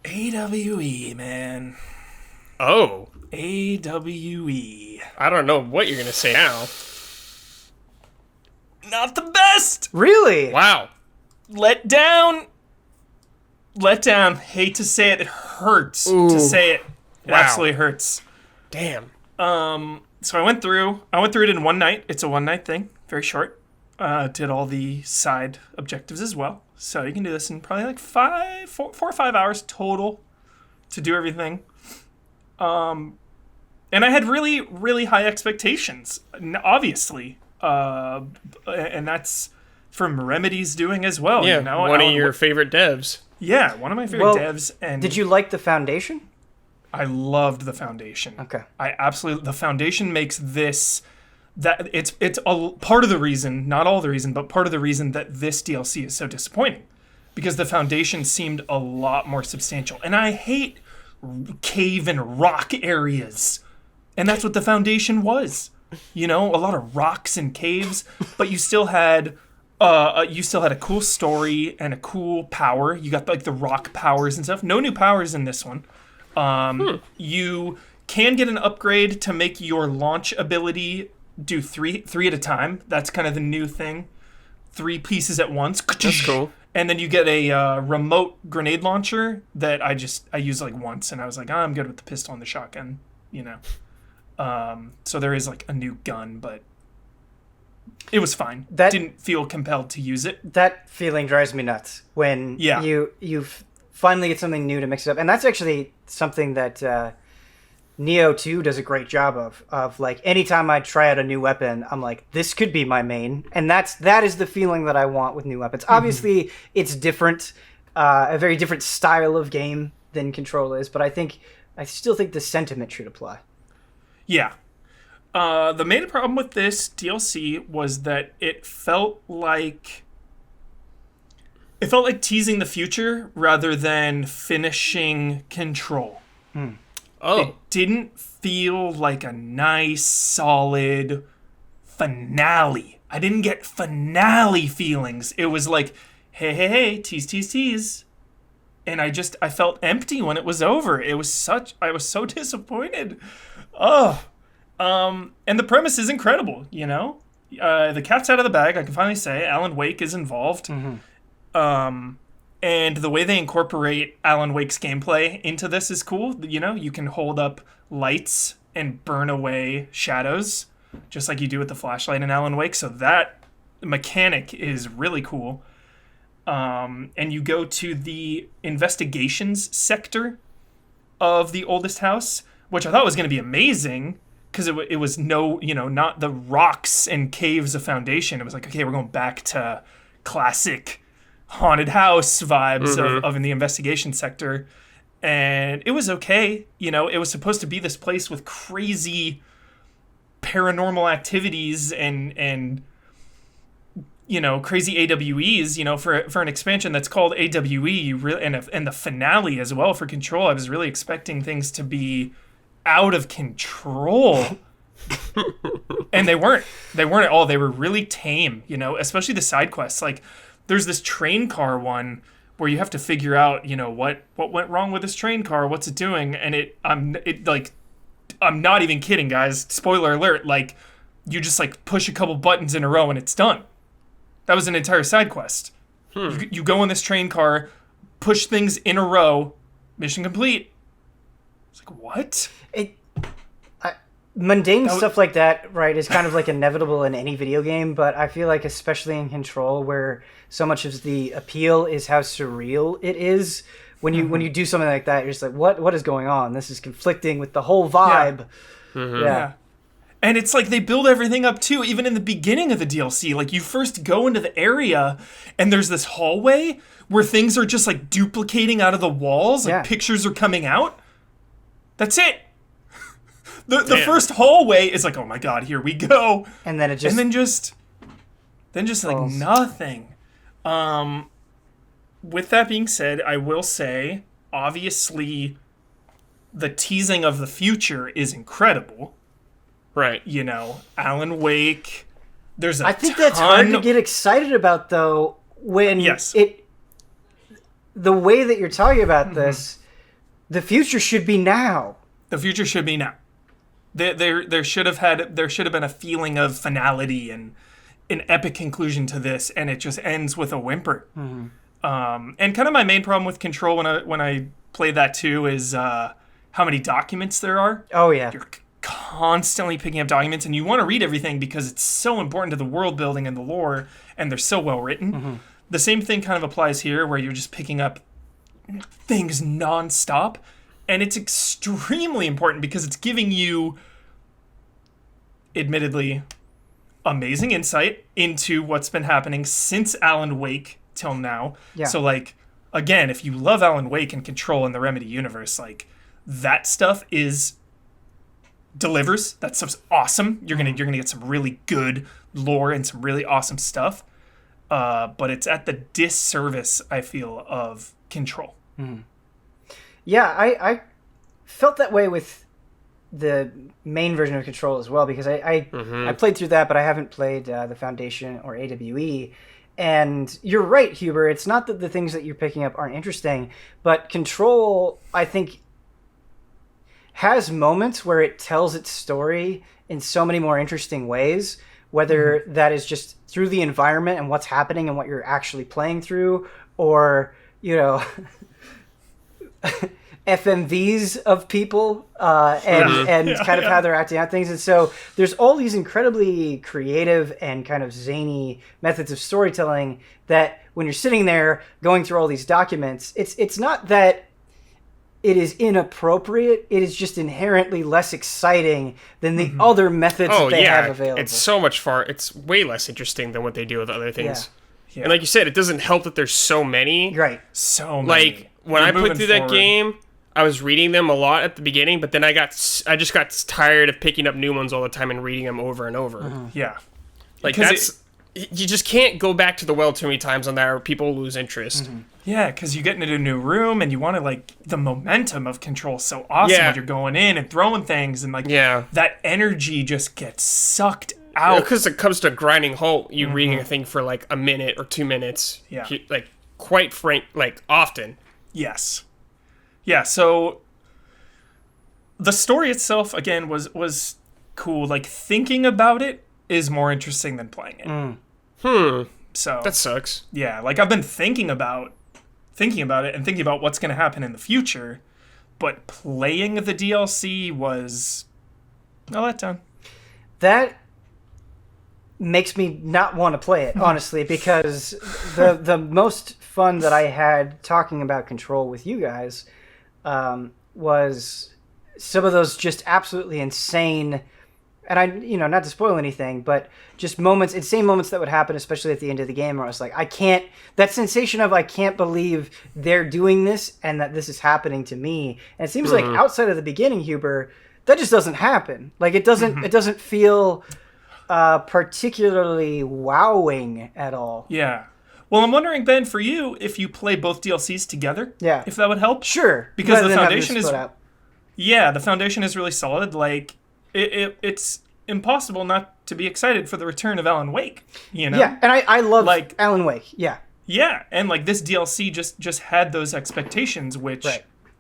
AWE, man. Oh, AWE. I don't know what you're going to say now. Not the best. Really? Wow. Let down. Hate to say it. It hurts to say it. It Wow. absolutely hurts. Damn. So I went through it in one night. It's a one-night thing. Very short. Did all the side objectives as well. So you can do this in probably like 4 or 5 hours total to do everything. And I had really, really high expectations, obviously. And that's from Remedy's doing as well. Yeah, you know? one of Alan your favorite devs. Yeah, one of my favorite devs. And Did you like the Foundation? I loved the Foundation. Okay. The Foundation makes this, that it's a part of the reason, not all the reason, but part of the reason that this DLC is so disappointing, because the Foundation seemed a lot more substantial, and I hate cave and rock areas, and that's what the Foundation was. You know, a lot of rocks and caves, but you still had a cool story and a cool power. You got like the rock powers and stuff. No new powers in this one. You can get an upgrade to make your launch ability do three at a time. That's kind of the new thing. 3 pieces at once. That's cool. And then you get a remote grenade launcher that I used like once, and I was like, I'm good with the pistol and the shotgun, you know. So there is like a new gun, but it was fine. Didn't feel compelled to use it. That feeling drives me nuts when you finally get something new to mix it up. And that's actually something that Neo 2 does a great job of like, anytime I try out a new weapon, I'm like, this could be my main. And that is the feeling that I want with new weapons. Obviously, it's different, a very different style of game than Control is, but I still think the sentiment should apply. Yeah. The main problem with this DLC was that it felt like teasing the future rather than finishing Control. Oh. It didn't feel like a nice, solid finale. I didn't get finale feelings. It was like, hey, tease. And I felt empty when it was over. I was so disappointed. And the premise is incredible, you know? The cat's out of the bag, I can finally say. Alan Wake is involved. Mm-hmm. And the way they incorporate Alan Wake's gameplay into this is cool. You know, you can hold up lights and burn away shadows, just like you do with the flashlight in Alan Wake. So that mechanic is really cool. And you go to the investigations sector of the oldest house, which I thought was going to be amazing, because it was not the rocks and caves of Foundation. It was like, okay, we're going back to classic haunted house vibes of in the investigation sector. and it was okay. You know, it was supposed to be this place with crazy paranormal activities and you know, crazy AWEs, you know, for an expansion that's called AWE, you really, and the finale as well for Control, I was really expecting things to be out of control. And they weren't at all. They were really tame, you know, especially the side quests. Like, there's this train car one where you have to figure out, you know, what went wrong with this train car, what's it doing, and I'm not even kidding, guys. Spoiler alert, like, you just like push a couple buttons in a row and it's done. That was an entire side quest. You go in this train car, push things in a row, mission complete. It's like, what? Mundane stuff like that, right, is kind of like inevitable in any video game, but I feel like especially in Control, where so much of the appeal is how surreal it is, when you do something like that, you're just like, what is going on? This is conflicting with the whole vibe. Yeah. And it's like they build everything up too, even in the beginning of the DLC. Like, you first go into the area and there's this hallway where things are just like duplicating out of the walls, like pictures are coming out. That's it. The first hallway is like, oh my god, here we go. And then just like nothing. With that being said, I will say, obviously, the teasing of the future is incredible. Right. You know, Alan Wake. I think that's hard to get excited about, though, when the way that you're talking about this, the future should be now. The future should be now. There should have been a feeling of finality and an epic conclusion to this, and it just ends with a whimper. And kind of my main problem with Control when I play that too is how many documents there are. Oh yeah, you're constantly picking up documents, and you want to read everything because it's so important to the world building and the lore, and they're so well written. The same thing kind of applies here, where you're just picking up things nonstop. And it's extremely important because it's giving you, admittedly, amazing insight into what's been happening since Alan Wake till now. Yeah. So, like, again, if you love Alan Wake and Control in the Remedy universe, like, that stuff delivers. That stuff's awesome. You're gonna get some really good lore and some really awesome stuff. But it's at the disservice, I feel, of Control. Yeah, I felt that way with the main version of Control as well, because I played through that, but I haven't played the Foundation or AWE. And you're right, Huber. It's not that the things that you're picking up aren't interesting, but Control, I think, has moments where it tells its story in so many more interesting ways, whether that is just through the environment and what's happening and what you're actually playing through, or, you know, FMVs of people and kind of how they're acting out things. And so there's all these incredibly creative and kind of zany methods of storytelling that when you're sitting there going through all these documents, it's not that it is inappropriate, it is just inherently less exciting than the other methods they have available. It's way less interesting than what they do with other things. Yeah. And like you said, it doesn't help that there's so many. Right. So many. Like, when I put through that game, I was reading them a lot at the beginning, but then I just got tired of picking up new ones all the time and reading them over and over. Yeah. Like, you just can't go back to the well too many times on that, or people lose interest. Yeah, because you get into a new room and you want to, like, the momentum of Control is so awesome when you're going in and throwing things, and, like, that energy just gets sucked out. Because it comes to a grinding halt, you reading a thing for, like, a minute or 2 minutes. Yeah. Like, quite often. Yes. Yeah, so the story itself, again, was cool. Like, thinking about it is more interesting than playing it. So that sucks. Yeah, like, I've been thinking about it and thinking about what's going to happen in the future, but playing the DLC was a letdown. That makes me not want to play it, honestly, because the most fun that I had talking about Control with you guys was some of those just absolutely insane and I, not to spoil anything, but just moments, insane moments that would happen, especially at the end of the game, where I was like, that sensation of I can't believe they're doing this and that this is happening to me. And it seems like outside of the beginning, Huber, that just doesn't happen. Like it doesn't feel particularly wowing at all. Yeah. Well, I'm wondering, Ben, for you, if you play both DLCs together, if that would help. Sure, because the foundation is the foundation is really solid. Like it's impossible not to be excited for the return of Alan Wake. Yeah, and I love Alan Wake. Yeah, and like this DLC just had those expectations, which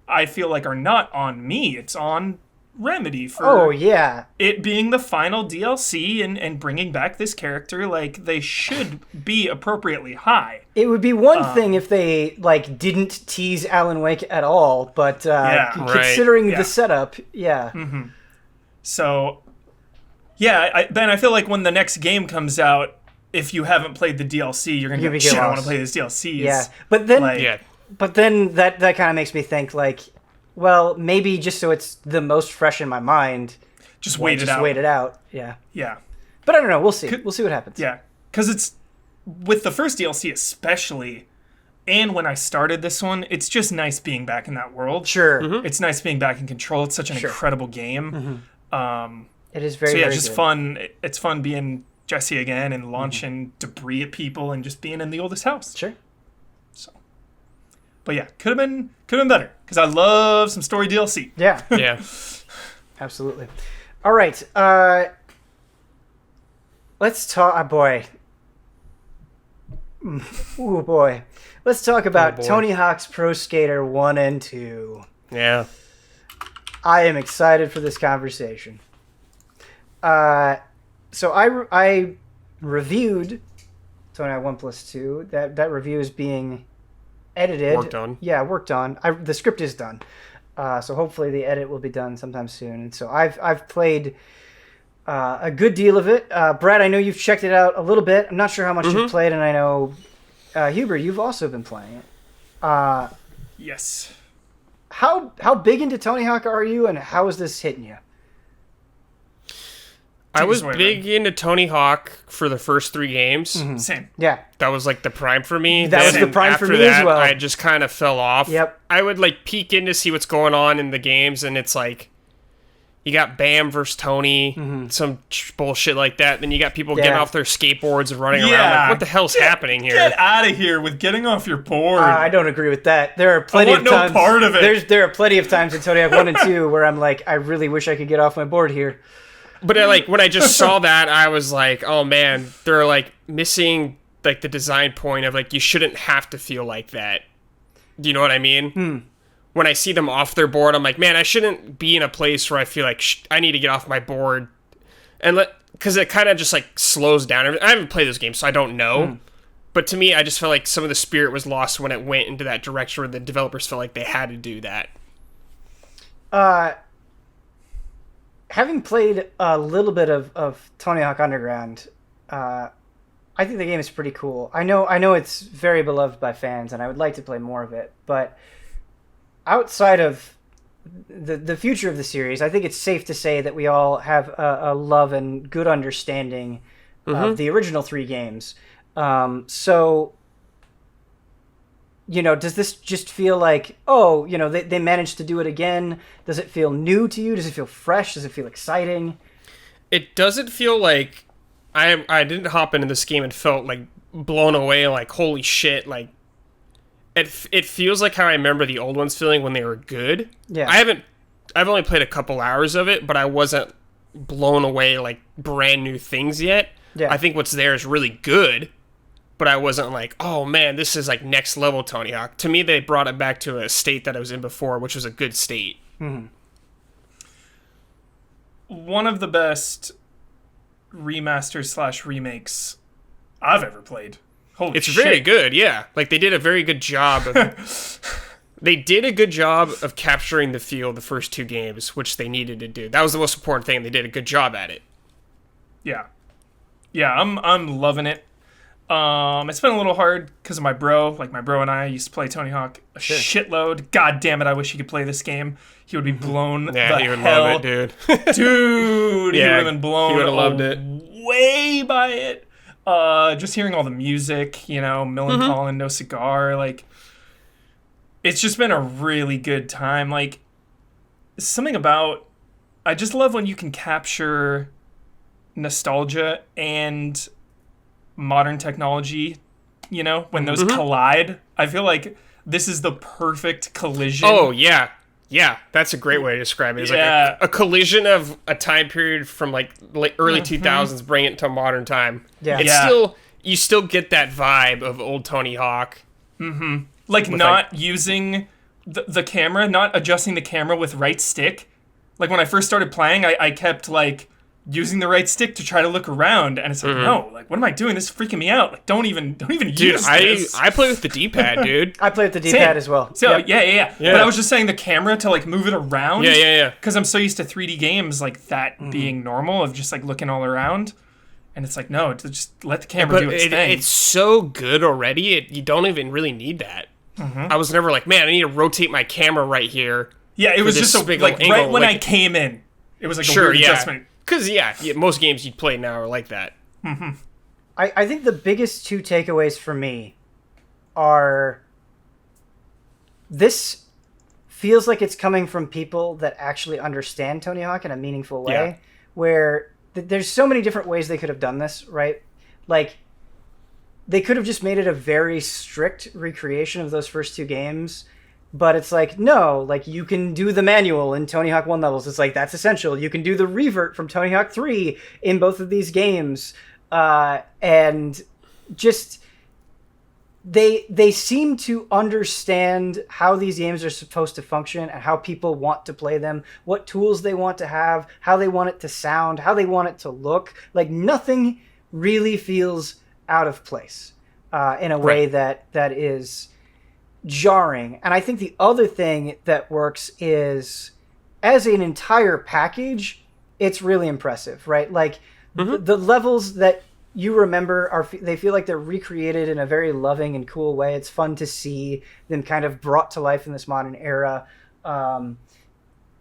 I feel like are not on me. It's on Remedy for it being the final DLC and bringing back this character. Like they should be appropriately high. It would be one thing if they didn't tease Alan Wake at all, but considering the setup, So Ben, I feel like when the next game comes out, if you haven't played the DLC, you're gonna be shit. I want to play this DLC. Yeah, but then that kind of makes me think well, maybe just so it's the most fresh in my mind, just wait it out. Yeah. Yeah. But I don't know. We'll see. We'll see what happens. Yeah, because it's with the first DLC especially, and when I started this one, it's just nice being back in that world. Sure. Mm-hmm. It's nice being back in Control. It's such an incredible game. Mm-hmm. It is very. So very just good. fun. It's fun being Jesse again and launching debris at people and just being in the oldest house. Sure. So, but yeah, could have been better because I love some story DLC. Yeah. Yeah. Absolutely. All right. Let's talk. Boy. Ooh boy. Let's talk about Tony Hawk's Pro Skater 1 and 2. Yeah. I am excited for this conversation. So I reviewed Tony Hawk 1+2. That review is being edited. Worked on. Yeah, worked on. The script is done. So hopefully the edit will be done sometime soon. And so I've played a good deal of it. Brad, I know you've checked it out a little bit. I'm not sure how much you've played, and I know Huber, you've also been playing it. Yes. How big into Tony Hawk are you, and how is this hitting you? I was big into Tony Hawk for the first 3 games. Mm-hmm. Same. Yeah. That was the prime for me. That was the prime for me as well. I just kind of fell off. Yep. I would peek in to see what's going on in the games, and it's you got Bam versus Tony, some bullshit like that. Then you got people getting off their skateboards and running around. What the hell's happening here? Get out of here with getting off your board. I don't agree with that. There are plenty of times. no part of it. There are plenty of times in Tony Hawk 1 and 2 where I'm I really wish I could get off my board here. But when I just saw that, I was like, oh man, they're missing the design point of you shouldn't have to feel like that. Do you know what I mean? When I see them off their board, I'm like, man, I shouldn't be in a place where I feel I need to get off my board, and because it kind of just slows down. I haven't played those games, so I don't know. But to me, I just felt like some of the spirit was lost when it went into that direction where the developers felt like they had to do that. Having played a little bit of Tony Hawk Underground, I think the game is pretty cool. I know it's very beloved by fans, and I would like to play more of it. But outside of the future of the series, I think it's safe to say that we all have a love and good understanding of the original 3 games. So, does this just feel they managed to do it again? Does it feel new to you? Does it feel fresh? Does it feel exciting? It doesn't feel like I didn't hop into this game and felt blown away, holy shit, it feels like how I remember the old ones feeling when they were good. Yeah. I've only played a couple hours of it, but I wasn't blown away brand new things yet. Yeah. I think what's there is really good, but I wasn't oh man, this is next level Tony Hawk. To me, they brought it back to a state that I was in before, which was a good state. Mm-hmm. One of the best remasters / remakes I've ever played. Holy it's shit. very good, yeah. They did a very good job of they did a good job of capturing the feel of the first 2 games, which they needed to do. That was the most important thing. They did a good job at it. Yeah. Yeah, I'm loving it. It's been a little hard because of my bro. Like, my bro and I used to play Tony Hawk a shitload. God damn it, I wish he could play this game. He would be blown the he would hell. love it, dude. Dude, he Yeah, would have been blown he would have loved it. way by it. Just hearing all the music, you know, Millencolin, No Cigar, like, it's just been a really good time. Like, something about, I just love when you can capture nostalgia and modern technology, you know, when those collide. I feel like this is the perfect collision. Oh, yeah. Yeah, that's a great way to describe it. It's like a collision of a time period from like early 2000s, bring it to modern time. Yeah. It's still, you still get that vibe of old Tony Hawk. Like, not using the camera, not adjusting the camera with right stick. Like, when I first started playing, I kept, like, using the right stick to try to look around, and it's like, no, like, what am I doing? This is freaking me out. Like, don't even use this. I play with the D-pad, dude. I play with the D-pad as well. So, yeah. But I was just saying the camera to, like, move it around. Yeah. Because I'm so used to 3D games, like, that being normal, of just, like, looking all around. And it's like, no, just let the camera do its thing. It's so good already, you don't even really need that. I was never like, man, I need to rotate my camera right here. Yeah, it was just like angle. right when I came in, it was like a weird adjustment. Because, most games you play now are like that. I think the biggest two takeaways for me are, this feels like it's coming from people that actually understand Tony Hawk in a meaningful way, where there's so many different ways they could have done this, right? Like, they could have just made it a very strict recreation of those first two games, but it's like, no, like, you can do the manual in Tony Hawk 1 levels. It's like, that's essential. You can do the revert from Tony Hawk 3 in both of these games. And just, they seem to understand how these games are supposed to function and how people want to play them, what tools they want to have, how they want it to sound, how they want it to look. Like, nothing really feels out of place in a way that is jarring. And I think the other thing that works is, as an entire package, it's really impressive, right? Like, the levels that you remember they feel like they're recreated in a very loving and cool way. It's fun to see them kind of brought to life in this modern era.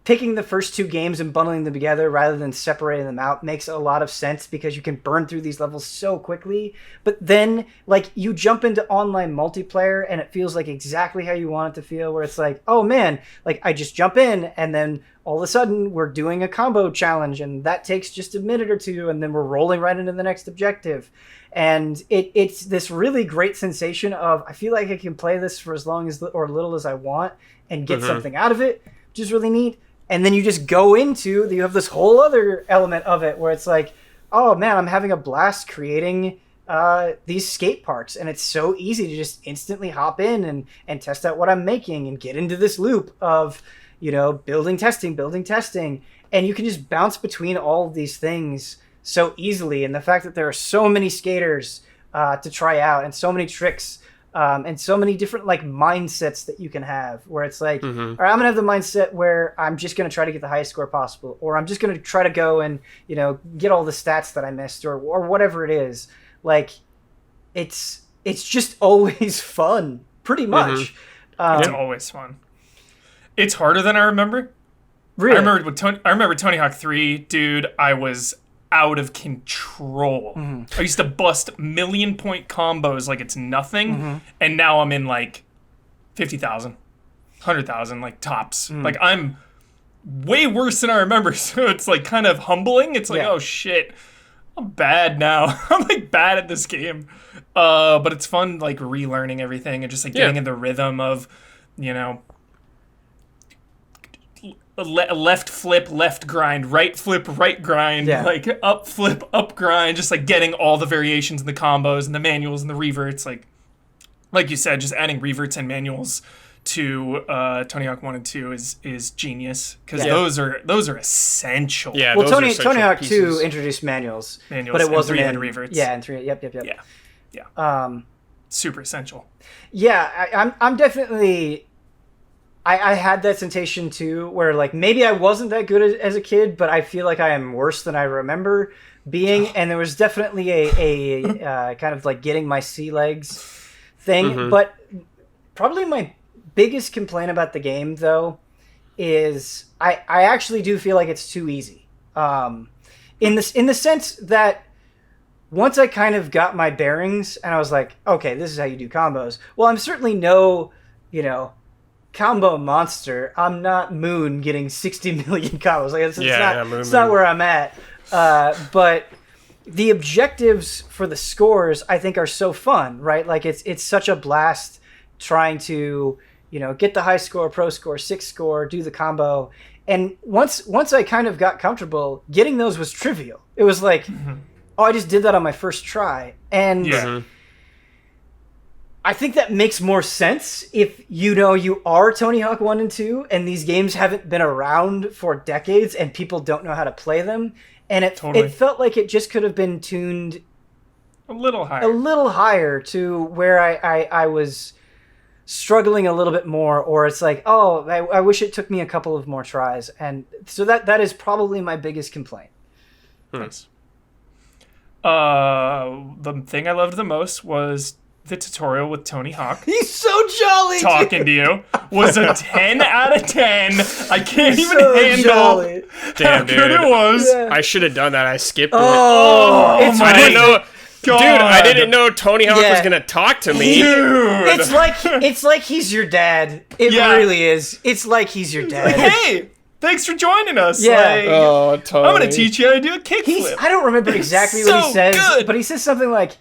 Picking the first two games and bundling them together rather than separating them out makes a lot of sense, because you can burn through these levels so quickly. But then, like, you jump into online multiplayer and it feels like exactly how you want it to feel, where it's like, oh man, like, I just jump in and then all of a sudden we're doing a combo challenge and that takes just a minute or two and then we're rolling right into the next objective. And it's this really great sensation of, I feel like I can play this for as long as or little as I want and get something out of it, which is really neat. And then you just go into, you have this whole other element of it where it's like, oh man, I'm having a blast creating these skate parks. And it's so easy to just instantly hop in and test out what I'm making and get into this loop of, you know, building, testing. And you can just bounce between all of these things so easily. And the fact that there are so many skaters to try out and so many tricks and so many different, like, mindsets that you can have, where it's like, all right, I'm gonna have the mindset where I'm just gonna try to get the highest score possible, or I'm just gonna try to go and, you know, get all the stats that I missed, or whatever it is. Like, it's just always fun, pretty much. It's always fun. It's harder than I remember. Really? I remember Tony Hawk 3, dude. I was out of control. I used to bust million-point combos like it's nothing, and now I'm in, like, 50,000, 100,000, like, tops. Like, I'm way worse than I remember, so it's, like, kind of humbling. It's like, oh, shit, I'm bad now. I'm, like, bad at this game. But it's fun, like, relearning everything and just, like, getting in the rhythm of, you know, left flip, left grind, right flip, right grind, like up flip, up grind, just like getting all the variations and the combos and the manuals and the reverts. Like you said, just adding reverts and manuals to Tony Hawk 1 and 2 is genius, because those are essential. Yeah, well, those Tony Hawk pieces. 2 introduced manuals, but it wasn't in reverts. Yeah, and 3. Yep. Yeah. Super essential. Yeah, I'm definitely I had that sensation too, where like maybe I wasn't that good as a kid, but I feel like I am worse than I remember being. And there was definitely a kind of like getting my sea legs thing. But probably my biggest complaint about the game, though, is I actually do feel like it's too easy. In the sense that once I kind of got my bearings and I was like, okay, this is how you do combos. Well, I'm certainly no, combo monster. I'm not Moon getting 60 million combos. Like it's not where I'm at. But the objectives for the scores, I think, are so fun, right? Like it's such a blast trying to, get the high score, pro score, 6 score, do the combo. And once I kind of got comfortable, getting those was trivial. It was like, oh, I just did that on my first try. And I think that makes more sense if you are Tony Hawk 1 and 2 and these games haven't been around for decades and people don't know how to play them. And it felt like it just could have been tuned a little higher to where I was struggling a little bit more, or it's like, oh, I wish it took me a couple of more tries. And so that is probably my biggest complaint. Nice. The thing I loved the most was the tutorial with Tony Hawk. He's so jolly. Talking to you was a 10 out of 10. I can't even handle Damn, how good it was. Yeah. I should have done that. I skipped it. I didn't know. God. Dude, I didn't know Tony Hawk was gonna talk to me. Dude. It's like he's your dad. It really is. It's like he's your dad. Hey, thanks for joining us. Yeah. Totally. I'm gonna teach you how to do a kickflip. I don't remember exactly what he says, but he says something like,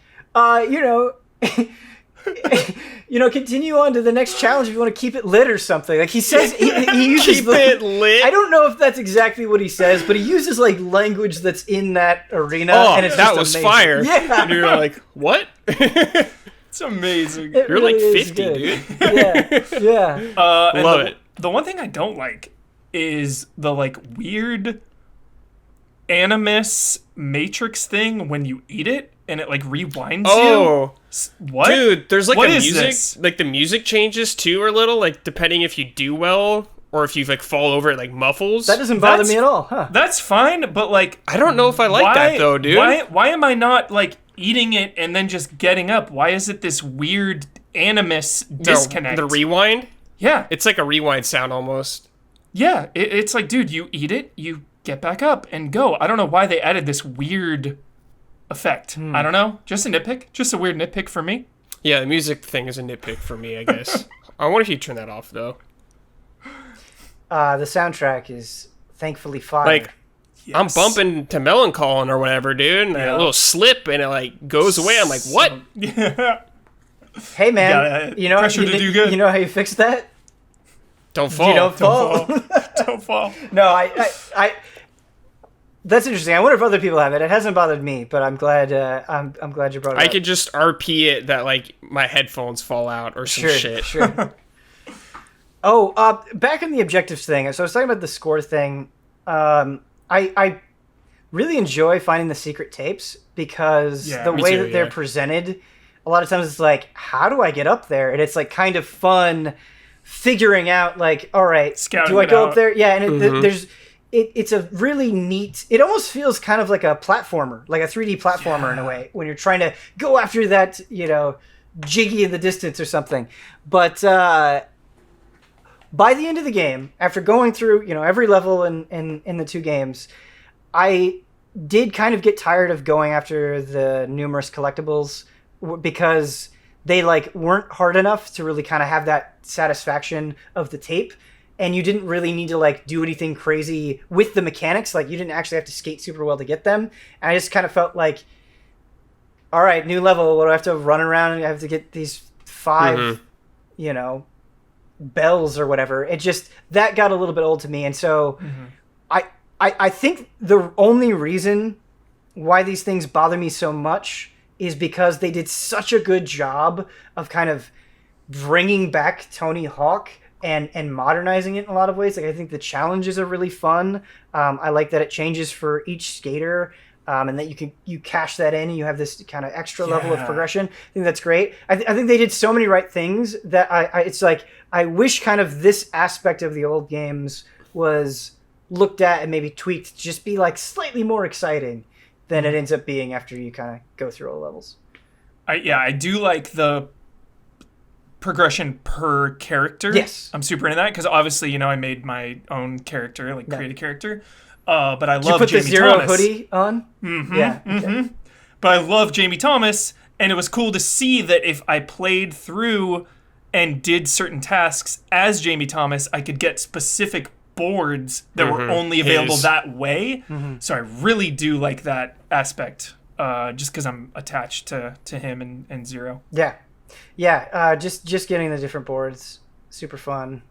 continue on to the next challenge if you want to keep it lit or something. Like he says, he uses keep it lit. I don't know if that's exactly what he says, but he uses like language that's in that arena. Oh, and it's that just was amazing. fire! Yeah, and you're like, what? It's amazing. It You're really like is 50, good. dude. Yeah. Love it. The one thing I don't like is the like weird animus matrix thing when you eat it and it like rewinds you. What? Dude, there's like what a is music this? like the music changes too a little, like depending if you do well or if you like fall over it like muffles. That doesn't bother me at all, huh? That's fine, but like I don't know if I like that though, dude. Why am I not like eating it and then just getting up? Why is it this weird animus disconnect? The rewind? Yeah. It's like a rewind sound almost. Yeah, it's like, dude, you eat it, you get back up and go. I don't know why they added this weird effect. I don't know. Just a nitpick. Just a weird nitpick for me. Yeah, the music thing is a nitpick for me, I guess. I wonder if you turn that off though. The soundtrack is thankfully fire. Like, Yes. I'm bumping to Melancholy or whatever, dude, and a little slip and it like goes away. I'm like, what? Yeah. Hey man, pressure to do good. You know how you fix that? Don't fall. You don't fall. Don't fall. No, I that's interesting. I wonder if other people have it. It hasn't bothered me, but I'm glad. I'm glad you brought it up. I could just RP it that like my headphones fall out or some shit. Sure. Back in the objectives thing. So I was talking about the score thing. I really enjoy finding the secret tapes because the way that they're presented, a lot of times it's like, how do I get up there? And it's like kind of fun figuring out like, all right, Scouting do I go out. up there? Yeah, and it's a really neat. It almost feels kind of like a platformer, like a 3D platformer in a way, when you're trying to go after that, jiggy in the distance or something. But by the end of the game, after going through every level in the 2 games, I did kind of get tired of going after the numerous collectibles because they like weren't hard enough to really kind of have that satisfaction of the tape. And you didn't really need to like do anything crazy with the mechanics. Like you didn't actually have to skate super well to get them. And I just kind of felt like, all right, new level. What do I have to run around and I have to get these 5, bells or whatever. It just, that got a little bit old to me. And so I think the only reason why these things bother me so much is because they did such a good job of kind of bringing back Tony Hawk and modernizing it in a lot of ways. Like I think the challenges are really fun. I like that it changes for each skater. and that you cash that in and you have this kind of extra level of progression. I think that's great. I think they did so many right things that it's like I wish kind of this aspect of the old games was looked at and maybe tweaked to just be like slightly more exciting than it ends up being after you kind of go through all the levels. I do like the progression per character. Yes. I'm super into that because obviously, I made my own character, create a character. But I love Did you put Jamie the Zero Thomas. hoodie on? Mm-hmm, yeah. Mm-hmm. But I love Jamie Thomas, and it was cool to see that if I played through and did certain tasks as Jamie Thomas, I could get specific boards that were only available that way. So I really do like that aspect, just because I'm attached to him and Zero. Yeah. Just getting the different boards, super fun.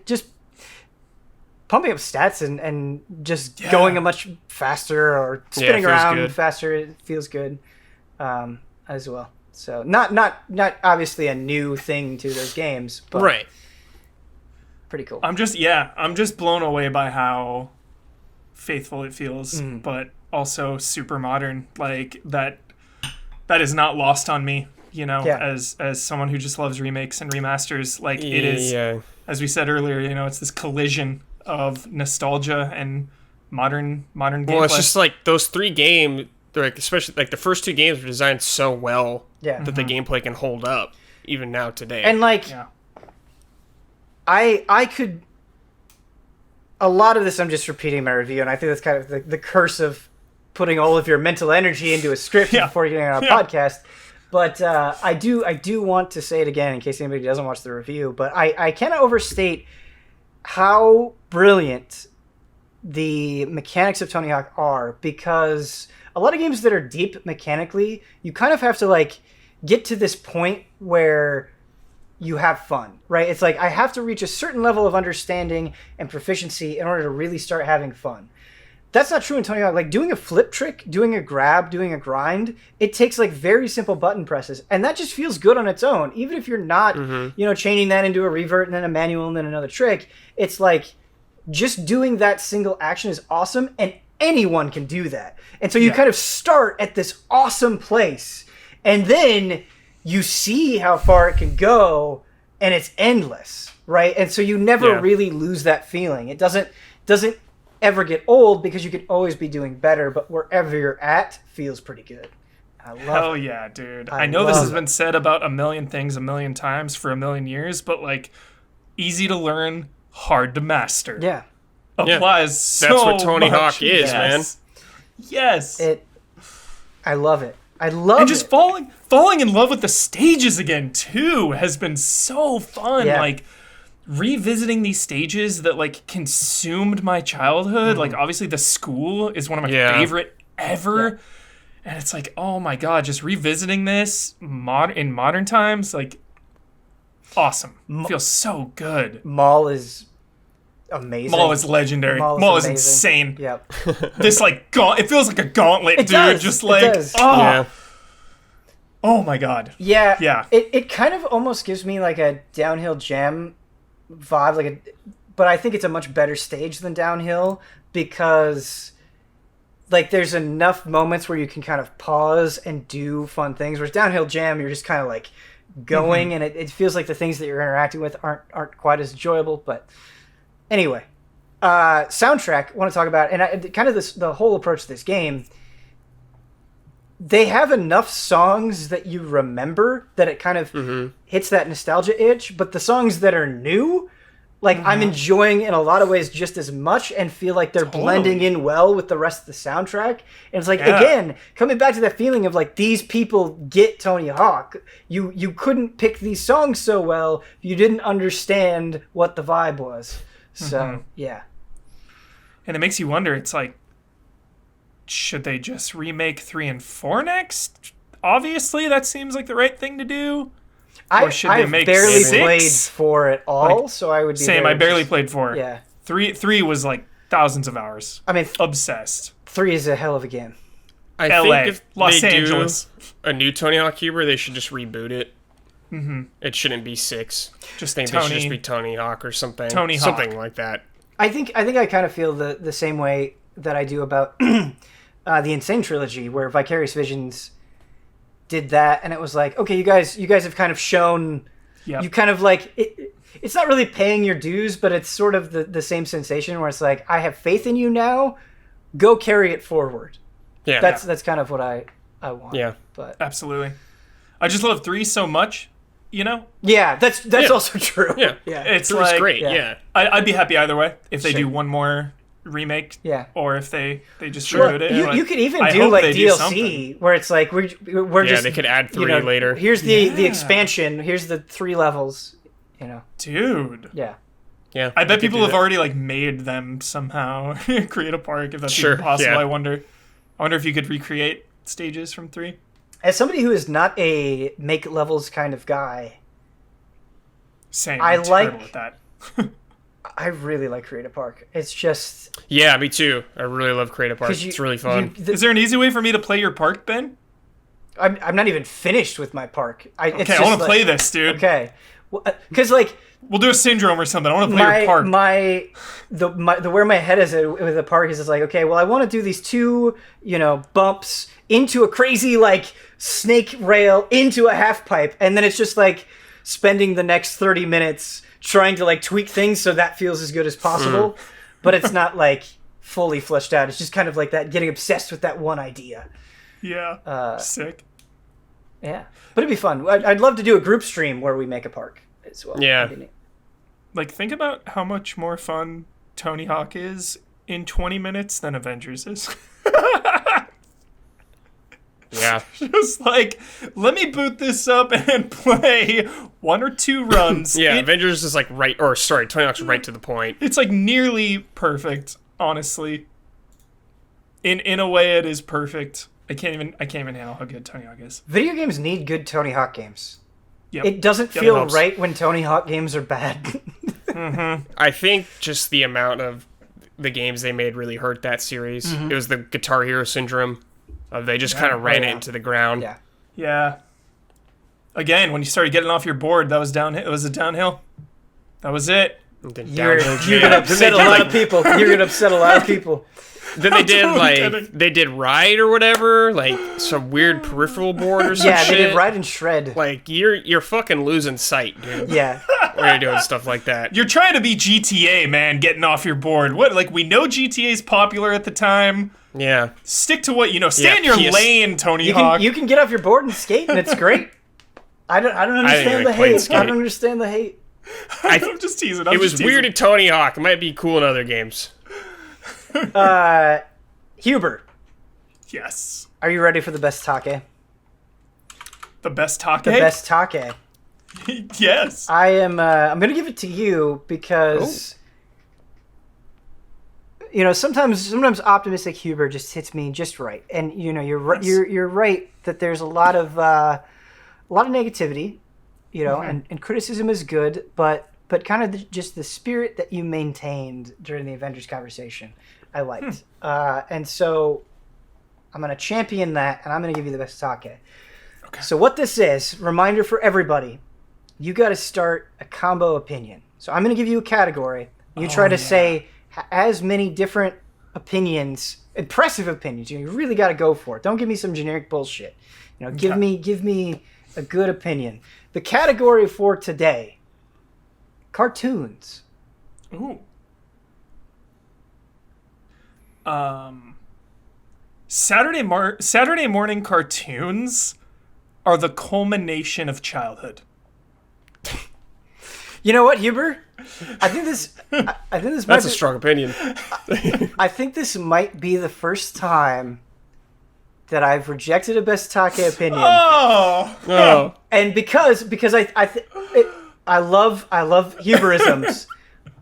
Just pumping up stats and just going a much faster or spinning around good. faster. It feels good as well. So not obviously a new thing to those games, but pretty cool. I'm just blown away by how faithful it feels, but also super modern. Like that is not lost on me, as someone who just loves remakes and remasters. Like it is, as we said earlier, it's this collision of nostalgia and modern gameplay. Well, it's just like those 3 games, especially like the first 2 games were designed so well that the gameplay can hold up even now today. And I could. A lot of this I'm just repeating my review, and I think that's kind of the curse of putting all of your mental energy into a script before getting on a podcast. But I do want to say it again in case anybody doesn't watch the review. But I cannot overstate how brilliant the mechanics of Tony Hawk are, because a lot of games that are deep mechanically, you kind of have to get to this point where you have fun, right? It's like I have to reach a certain level of understanding and proficiency in order to really start having fun. That's not true in Tony Hawk. Like doing a flip trick, doing a grab, doing a grind, it takes very simple button presses, and that just feels good on its own. Even if you're not, chaining that into a revert and then a manual and then another trick, it's like just doing that single action is awesome, and anyone can do that. And so you kind of start at this awesome place, and then you see how far it can go, and it's endless, right? And so you never really lose that feeling. It doesn't ever get old because you could always be doing better, but wherever you're at feels pretty good. I love Hell it. yeah, dude. I know this has been said about a million things a million times for a million years, but easy to learn, hard to master. Yeah. Applies so That's what Tony much. Hawk is, man. Yes. I love it. I love and just falling in love with the stages again too has been so fun. Yeah. Revisiting these stages that consumed my childhood. Obviously the school is one of my favorite ever. And it's oh my god, just revisiting this in modern times, awesome. Feels so good. Maul is amazing. Maul is legendary. Maul is insane. Yep. This it feels like a gauntlet, dude. Does. Just it does. Oh my god. Yeah. It kind of almost gives me a downhill jam vibe, but I think it's a much better stage than downhill because there's enough moments where you can kind of pause and do fun things, whereas downhill jam you're just kind of going and it feels like the things that you're interacting with aren't quite as enjoyable. But anyway, soundtrack I want to talk about, and kind of the whole approach to this game. They have enough songs that you remember that it kind of hits that nostalgia itch, but the songs that are new, I'm enjoying in a lot of ways just as much and feel like they're blending in well with the rest of the soundtrack. And it's again, coming back to that feeling of these people get Tony Hawk. You couldn't pick these songs so well if you didn't understand what the vibe was. So, yeah. And it makes you wonder, it's should they just remake 3 and 4 next? Obviously, that seems like the right thing to do. Or should they make barely 6? played 4 at all, so I would be same. I barely played 4. Yeah. 3 was thousands of hours. I mean, obsessed. 3 is a hell of a game. I LA, think if Los they Angeles. do a new Tony Hawk Cuber, they should just reboot it. It shouldn't be 6. Just think they should just be Tony Hawk or something. Tony Hawk. Something like that. I think I kind of feel the same way that I do about the Insane trilogy, where Vicarious Visions did that, and it was like, okay, you guys have kind of shown, you kind of like it's not really paying your dues, but it's sort of the same sensation where it's like, I have faith in you now, go carry it forward. Yeah, that's kind of what I want. Yeah, but absolutely. I just love 3 so much, you know? Yeah, that's also true. Yeah. It's 3's like, great. Yeah. I'd be happy either way if they Sure. do one more remake. Yeah. Or if they just Well, reboot it. you could even I do hope like they do DLC something. where it's like we're Yeah, just, they could add 3 you know, later. Here's the expansion. Here's the 3 levels. You know. Dude. Yeah. Yeah. I bet they could people do have that. already like made them somehow create a park if that's Sure, even possible. yeah. I wonder if you could recreate stages from 3. As somebody who is not a make levels kind of guy, Same. I I'm terrible like- at that. I really like Create a Park. It's just Yeah, me too. I really love Creative Park. 'cause It's really fun. Is there an easy way for me to play your park, Ben? I'm not even finished with my park. Okay, I want to play this, dude. Okay, because like We'll do a syndrome or something. I want to play your park. the where my head is at with the park is like, okay, well, I want to do these 2, bumps into a crazy like snake rail into a half pipe, and then it's just like spending the next 30 minutes trying to like tweak things so that feels as good as possible, but it's not like fully fleshed out. It's just kind of like that, getting obsessed with that one idea. Yeah. Sick. Yeah, but it'd be fun. I'd love to do a group stream where we make a park as well. Yeah. That'd be neat. Like, think about how much more fun Tony Hawk is in 20 minutes than Avengers is. Yeah. Just like, let me boot this up and play 1 or 2 runs. Yeah, Avengers is like Tony Hawk's right to the point. It's like nearly perfect, honestly. In a way, it is perfect. I can't even handle how good Tony Hawk is. Video games need good Tony Hawk games. Yep. It doesn't Yep, feel it helps. right when Tony Hawk games are bad. I think just the amount of the games they made really hurt that series. It was the Guitar Hero syndrome. They just kind of ran it into the ground. Yeah. Yeah. Again, when you started getting off your board, that was downhill. It was a downhill. That was it. And then You're downhill gonna jam. upset a lot of people. You're gonna upset a lot of people. Then they did totally kidding. they did Ride or whatever, like some weird peripheral board or some Yeah, shit. they did Ride and Shred. Like you're fucking losing sight, dude. Yeah. When you're doing stuff like that. You're trying to be GTA, man, getting off your board. What? Like, we know GTA's popular at the time. Yeah. Stick to what you know. Stay in your PS lane, Tony You Hawk. can get off your board and skate, and it's great. I don't understand the like playing hate. skate. I don't understand the hate. I'm just teasing. It was weird at Tony Hawk. It might be cool in other games. Huber, Yes. are you ready for the best take? The best take? The best take. Yes. I am. I'm gonna give it to you because sometimes optimistic Huber just hits me just right, and you're right. You're right that there's a lot of negativity, and criticism is good, but kind of just the spirit that you maintained during the Avengers conversation, I liked, and so I'm gonna champion that, and I'm gonna give you the best take. Okay. So what this is, reminder for everybody. You got to start a combo opinion. So I'm going to give you a category. You try to say as many different opinions, impressive opinions. You really got to go for it. Don't give me some generic bullshit. Give me a good opinion. The category for today: cartoons. Ooh. Saturday morning cartoons are the culmination of childhood. You know what, Huber? I think this might That's a strong opinion. I think this might be the first time that I've rejected a best take opinion. Oh. And because I love Huberisms,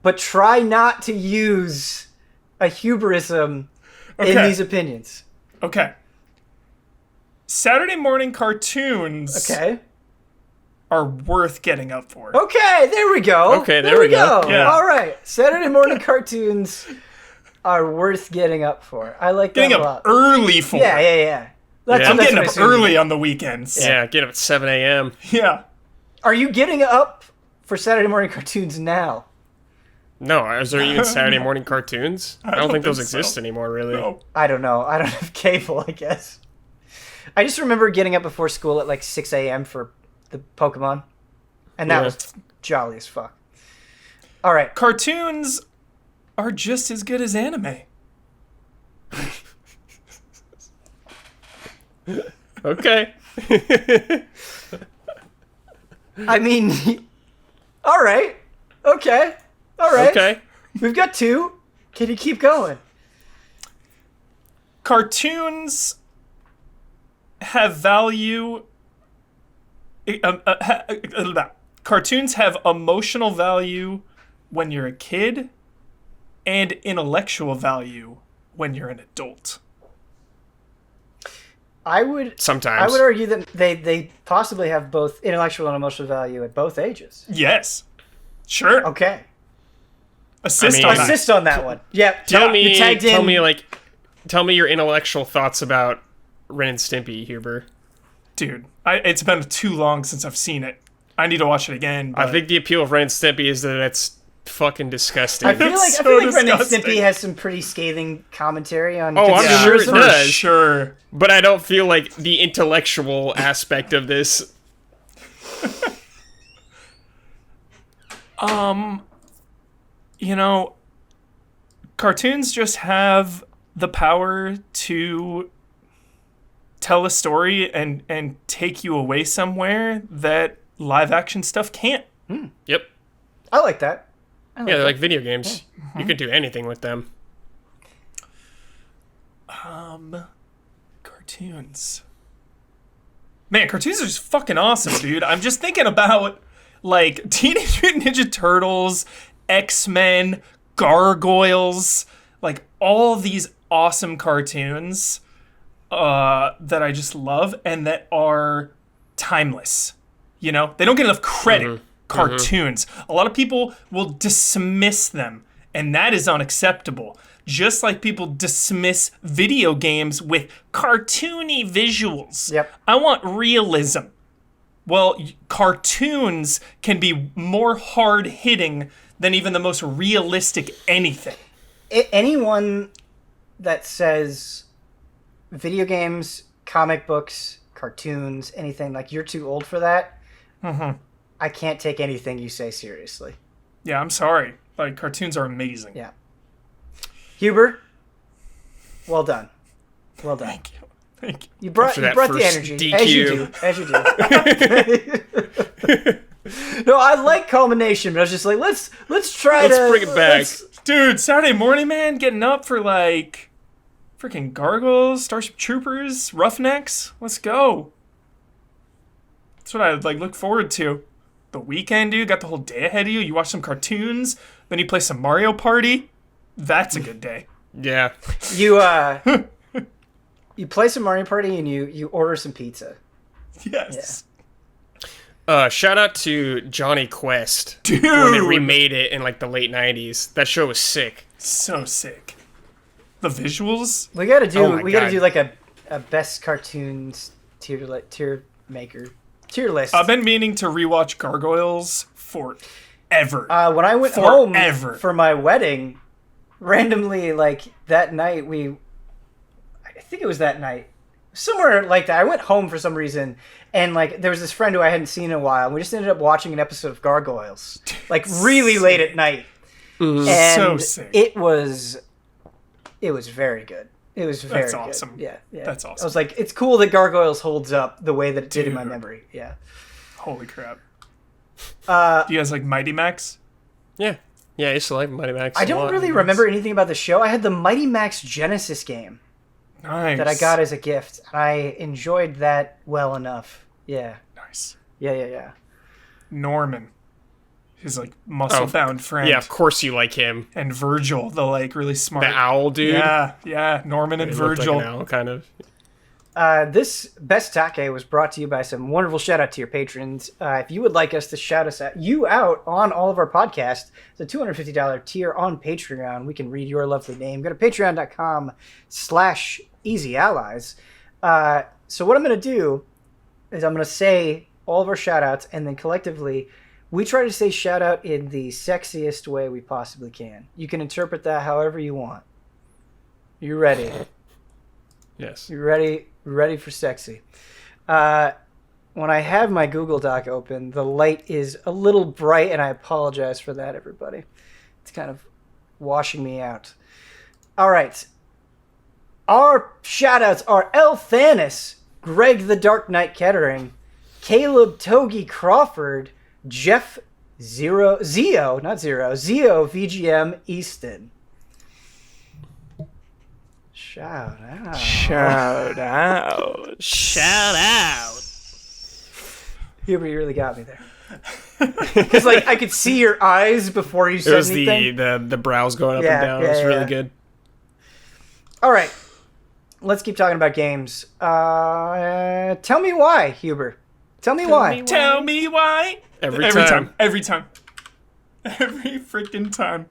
but try not to use a Huberism in these opinions. Okay. Saturday morning cartoons Okay. are worth getting up for. Okay, there we go. Okay, there we go. Yeah. All right. Saturday morning cartoons are worth getting up for. I like Getting that a up lot. early for. Yeah. I'm getting what I up assumed. early on the weekends. Yeah, get up at 7 a.m. Yeah. Are you getting up for Saturday morning cartoons now? No, is there even Saturday morning cartoons? I don't think those exist so. anymore, really. No. I don't know. I don't have cable, I guess. I just remember getting up before school at like 6 a.m. for the Pokemon. And that was jolly as fuck. All right. Cartoons are just as good as anime. Okay. I mean, all right. Okay. All right. Okay. We've got 2. Can you keep going? Cartoons have value. Cartoons have emotional value when you're a kid and intellectual value when you're an adult. I would argue that they possibly have both intellectual and emotional value at both ages. Yes. Sure. Okay. Assist on that one. Yep. Tell You tagged in. Tell me your intellectual thoughts about Ren and Stimpy, Huber. Dude, it's been too long since I've seen it. I need to watch it again. I think the appeal of Ren and Stimpy is that it's fucking disgusting. I feel like Ren and Stimpy has some pretty scathing commentary on I'm sure it does. Sure. But I don't feel like the intellectual aspect of this. Cartoons just have the power to tell a story and take you away somewhere that live action stuff can't. Yep. I like that. They're like video games. Yeah. You can do anything with them. Cartoons. Man, cartoons are just fucking awesome, dude. I'm just thinking about, like, Teenage Mutant Ninja Turtles, X-Men, Gargoyles, like, all these awesome cartoons that I just love and that are timeless. You know? They don't get enough credit. Cartoons. A lot of people will dismiss them, and that is unacceptable. Just like people dismiss video games with cartoony visuals. Yep. I want realism. Well, cartoons can be more hard-hitting than even the most realistic anything. Anyone that says video games, comic books, cartoons, anything, like you're too old for that, I can't take anything you say seriously. Yeah, I'm sorry. Like, cartoons are amazing. Yeah. Huber, well done. Well done. Thank you. You brought the energy. DQ. As you do. No, I like culmination, but I was just like, let's bring it back. Dude, Saturday morning, man, getting up for, like, freaking Gargoyles, Starship Troopers, Roughnecks. Let's go. That's what I, like, look forward to. The weekend, dude, got the whole day ahead of you. You watch some cartoons, then you play some Mario Party. That's a good day. Yeah. You you play some Mario Party and you order some pizza. Yes. Shout out to Johnny Quest. Dude. When they remade it in like the late 90s. That show was sick. So sick. The visuals? We gotta do God. like a best cartoons tier list. I've been meaning to rewatch Gargoyles forever. When I went home for my wedding, randomly, like, that night, I think it was that night, somewhere like that, I went home for some reason, and, like, there was this friend who I hadn't seen in a while, and we just ended up watching an episode of Gargoyles, like, really late at night. And so sick. It was very good. It was very That's good. awesome. Yeah. That's awesome. I was like, it's cool that Gargoyles holds up the way that it did in my memory. Yeah. Holy crap. Do you guys like Mighty Max? Yeah. Yeah, I used to like Mighty Max. I don't really remember anything about the show. I had the Mighty Max Genesis game Nice. that I got as a gift. I enjoyed that well enough. Yeah. Nice. Yeah. Norman. His, like, muscle-bound friend. Yeah, of course you like him. And Virgil, the, like, really smart... The owl dude. Yeah. Norman and He looked Virgil. like an owl, kind of. This BESTAKE was brought to you by some wonderful shout-out to your patrons. If you would like us to shout you out on all of our podcasts, the $250 tier on Patreon, we can read your lovely name. Go to patreon.com/easyallies. So what I'm going to do is I'm going to say all of our shout-outs, and then collectively We try to say shout out in the sexiest way we possibly can. You can interpret that however you want. You ready? Yes. You ready for sexy? When I have my Google Doc open, the light is a little bright, and I apologize for that, everybody. It's kind of washing me out. All right. Our shout-outs are Elthanas, Greg TheDarkKnight Kettering, Caleb Togi Crawford, Jeff ZeoVGM Easton. Shout out. Shout out. Shout out. Huber, you really got me there. Because like I could see your eyes before you said It was anything. the brows going up and down. It was really good. All right. Let's keep talking about games. Tell me why, Huber. Tell me why. Tell me why. Every time. Every freaking time.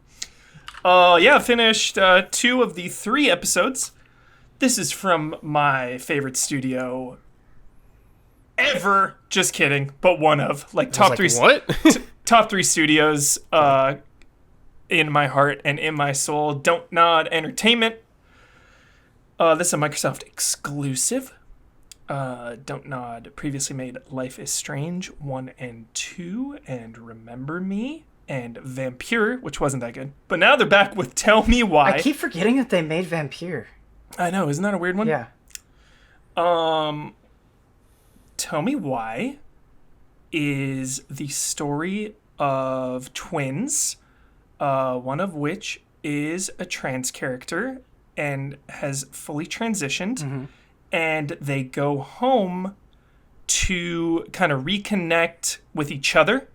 Yeah, finished 2 of the 3 episodes. This is from my favorite studio ever. Just kidding, but one of top 3. What? Top 3 studios in my heart and in my soul. Don't Nod Entertainment. This is a Microsoft exclusive. Don't Nod previously made Life is Strange 1 and 2 and Remember Me and Vampire, which wasn't that good. But now they're back with Tell Me Why. I keep forgetting that they made Vampire. I know, isn't that a weird one? Yeah. Tell Me Why is the story of twins, one of which is a trans character and has fully transitioned, and they go home to kind of reconnect with each other.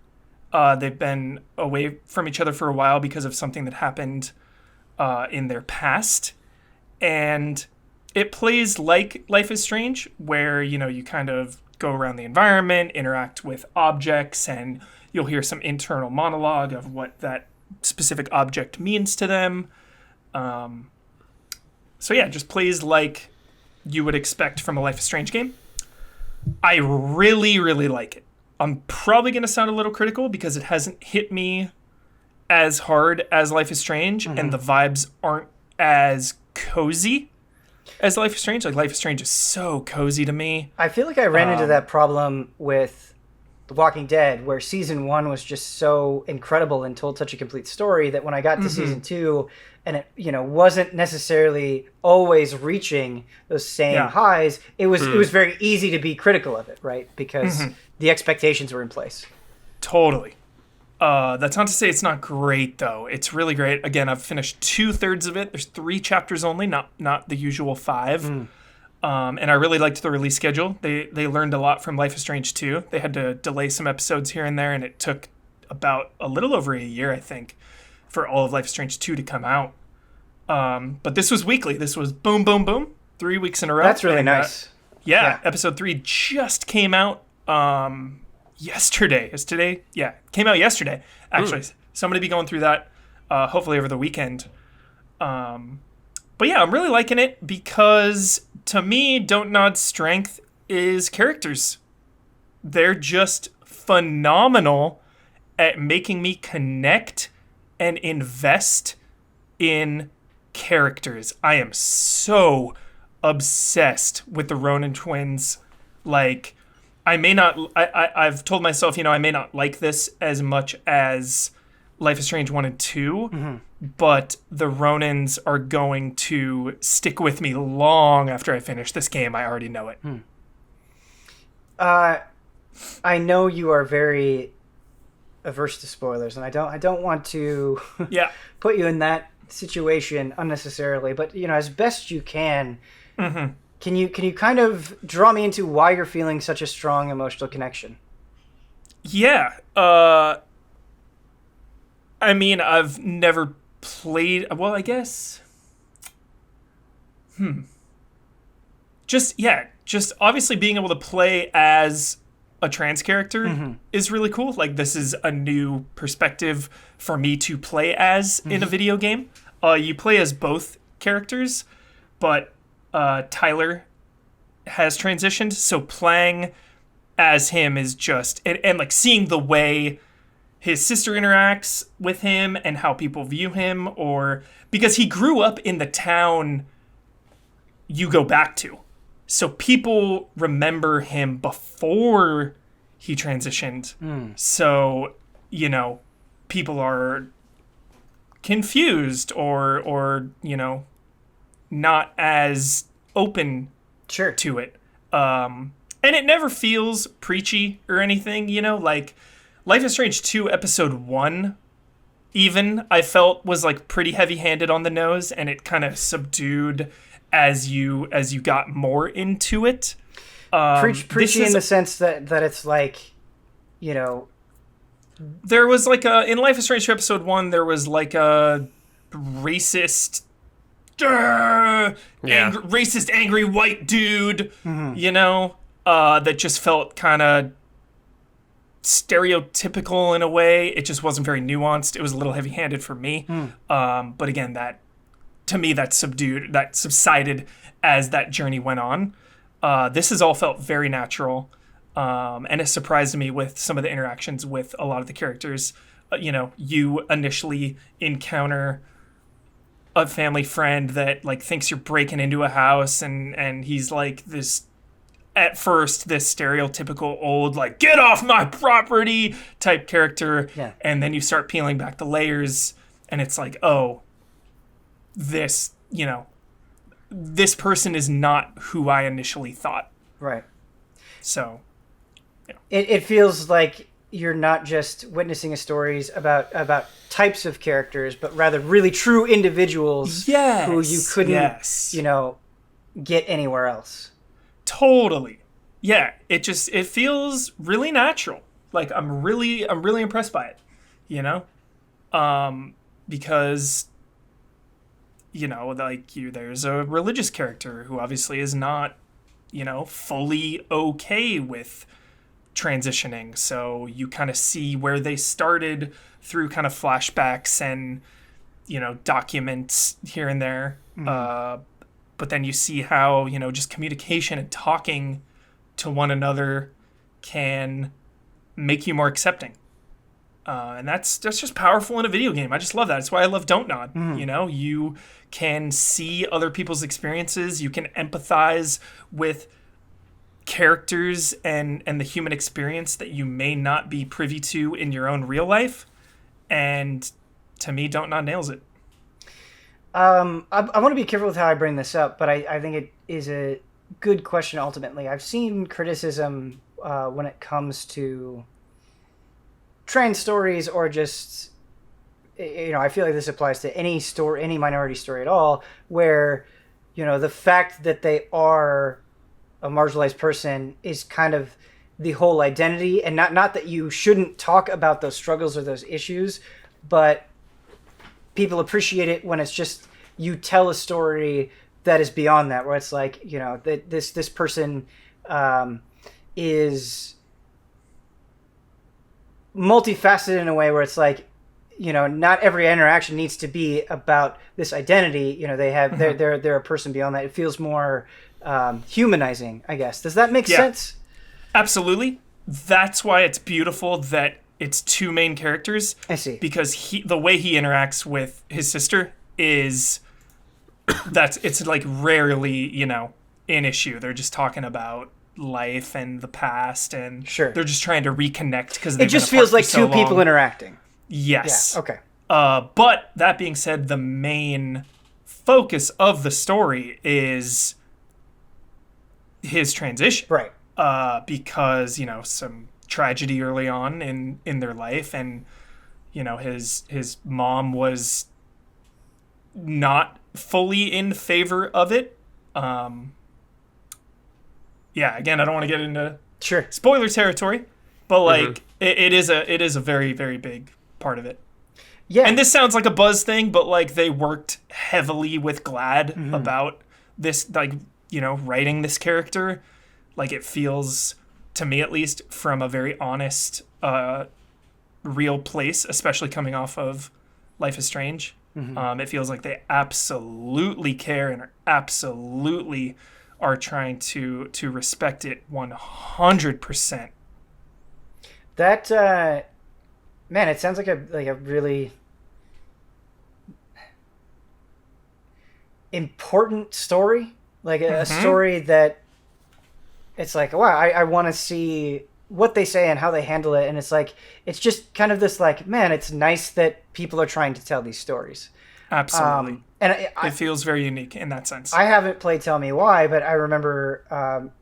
They've been away from each other for a while because of something that happened in their past, and it plays like Life is Strange, where you kind of go around the environment, interact with objects, and you'll hear some internal monologue of what that specific object means to them. So yeah, just plays like you would expect from a Life is Strange game. I really, really like it. I'm probably going to sound a little critical because it hasn't hit me as hard as Life is Strange, and the vibes aren't as cozy as Life is Strange. Like, Life is Strange is so cozy to me. I feel like I ran into that problem with The Walking Dead, where season 1 was just so incredible and told such a complete story that when I got to season 2, and it wasn't necessarily always reaching those same highs, it was very easy to be critical of it, right? Because the expectations were in place. Totally. That's not to say it's not great, though. It's really great. Again, I've finished 2/3 of it. There's 3 chapters only, not the usual 5. And I really liked the release schedule. They learned a lot from Life is Strange 2. They had to delay some episodes here and there, and it took about a little over a year, I think, for all of Life is Strange 2 to come out. But this was weekly. This was boom, boom, boom, 3 weeks in a row. That's really nice. Episode 3 just came out yesterday. Is today? Yeah, came out yesterday. Actually, so I'm going to be going through that hopefully over the weekend. But yeah, I'm really liking it because, to me, Don't Nod's strength is characters. They're just phenomenal at making me connect and invest in characters. I am so obsessed with the Ronan twins. Like, I've told myself, I may not like this as much as Life is Strange 1 and 2, but the Ronins are going to stick with me long after I finish this game. I already know it. I know you are very averse to spoilers, and I don't want to put you in that situation unnecessarily, but as best you can, can you kind of draw me into why you're feeling such a strong emotional connection? Yeah. I mean, I've never played... Well, I guess... Just obviously being able to play as a trans character is really cool. Like, this is a new perspective for me to play as in a video game. You play as both characters, but Tyler has transitioned, so playing as him is just... And like, seeing the way his sister interacts with him and how people view him, or because he grew up in the town you go back to. So people remember him before he transitioned. So, you know, people are confused or you know, not as open to it. And it never feels preachy or anything, you know, like Life is Strange 2 episode 1 even I felt was like pretty heavy-handed on the nose, and it kind of subdued as you got more into it. Preachy in the sense that it's like, you know, there was like in Life is Strange 2 episode 1 there was like a racist racist angry white dude, you know, that just felt kind of stereotypical in a way. It just wasn't very nuanced. It was a little heavy-handed for me. But again, that to me that subsided as that journey went on. This has all felt very natural, and it surprised me with some of the interactions with a lot of the characters. You know, you initially encounter a family friend that like thinks you're breaking into a house, and he's like this, at first, this stereotypical old, like, get off my property type character. Yeah. And then you start peeling back the layers, and it's like, oh, this, you know, this person is not who I initially thought. Right. So, yeah. It feels like you're not just witnessing stories about types of characters, but rather really true individuals who you couldn't, you know, get anywhere else. Totally. Yeah, it feels really natural. Like I'm really impressed by it, you know? Because you know, like there's a religious character who obviously is not, you know, fully okay with transitioning. So you kind of see where they started through kind of flashbacks and, you know, documents here and there. But then you see how, you know, just communication and talking to one another can make you more accepting. And that's just powerful in a video game. I just love that. That's why I love Don't Nod. You know, you can see other people's experiences. You can empathize with characters and the human experience that you may not be privy to in your own real life. And to me, Don't Nod nails it. I want to be careful with how I bring this up, but I think it is a good question ultimately. I've seen criticism when it comes to trans stories, or just, you know, I feel like this applies to any minority story at all, where, you know, the fact that they are a marginalized person is kind of the whole identity, and not that you shouldn't talk about those struggles or those issues, but people appreciate it when it's just you tell a story that is beyond that, where it's like, you know, that this person is multifaceted in a way where it's like, you know, not every interaction needs to be about this identity. You know, they have they're a person beyond that. It feels more humanizing, I guess. Does that make sense? Absolutely. That's why it's beautiful that it's two main characters. I see. Because the way he interacts with his sister is it's like rarely, you know, an issue. They're just talking about life and the past, and they're just trying to reconnect because it just feels like two people interacting. Yes. Yeah. Okay. But that being said, the main focus of the story is his transition, right? Because, you know, some tragedy early on in their life, and, you know, his mom was not fully in favor of it. Yeah, again, I don't want to get into spoiler territory, but like it is a very, very big part of it. Yeah. And this sounds like a Buzz thing, but like they worked heavily with GLAAD about this, like, you know, writing this character. Like, it feels, to me at least, from a very honest, real place, especially coming off of Life is Strange. It feels like they absolutely care and absolutely are trying to respect it 100%. That Man, it sounds like a really important story, like a story that it's like, wow, I want to see what they say and how they handle it, and it's like it's just kind of this like, man, it's nice that people are trying to tell these stories. Absolutely. And it feels very unique in that sense. I haven't played Tell Me Why, but I remember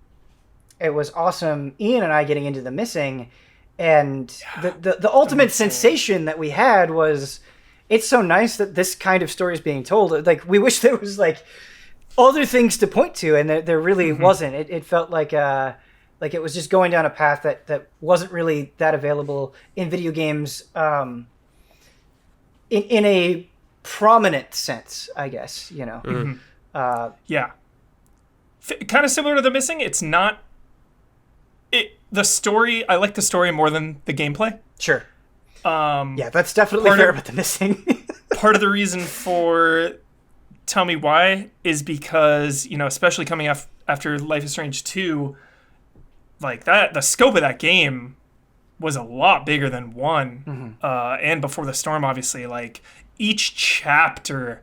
it was awesome. Ian and I getting into The Missing, and the ultimate sensation that we had was, it's so nice that this kind of story is being told. Like, we wish there was like other things to point to, and there really wasn't. It felt like it was just going down a path that wasn't really that available in video games, in a prominent sense, I guess, you know. Yeah. Kind of similar to The Missing. It's not... The story... I like the story more than the gameplay. Sure. Yeah, that's definitely fair about The Missing. Part of the reason for Tell Me Why is because, you know, especially coming after Life is Strange 2, like that, the scope of that game was a lot bigger than 1. And Before the Storm, obviously. Like, each chapter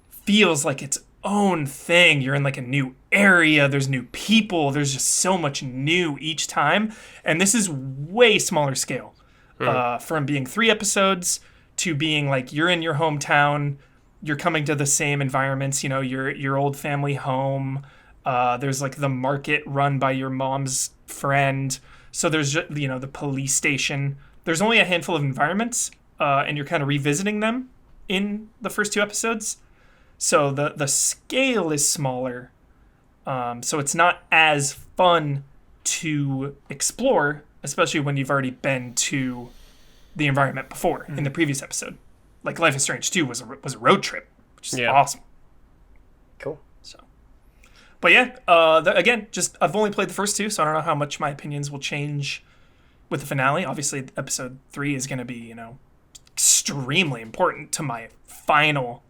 feels like its own thing. You're in like a new area, there's new people, there's just so much new each time. And this is way smaller scale. From being 3 episodes to being like, you're in your hometown, you're coming to the same environments, you know, your old family home. There's like the market run by your mom's friend. So there's, you know, the police station. There's only a handful of environments, and you're kind of revisiting them in the first 2 episodes. So the scale is smaller. So it's not as fun to explore, especially when you've already been to the environment before in the previous episode. Like Life is Strange 2 was a road trip, which is awesome. Cool. So, but yeah, again, just I've only played the first 2, so I don't know how much my opinions will change with the finale. Obviously, episode 3 is going to be, you know, extremely important to my final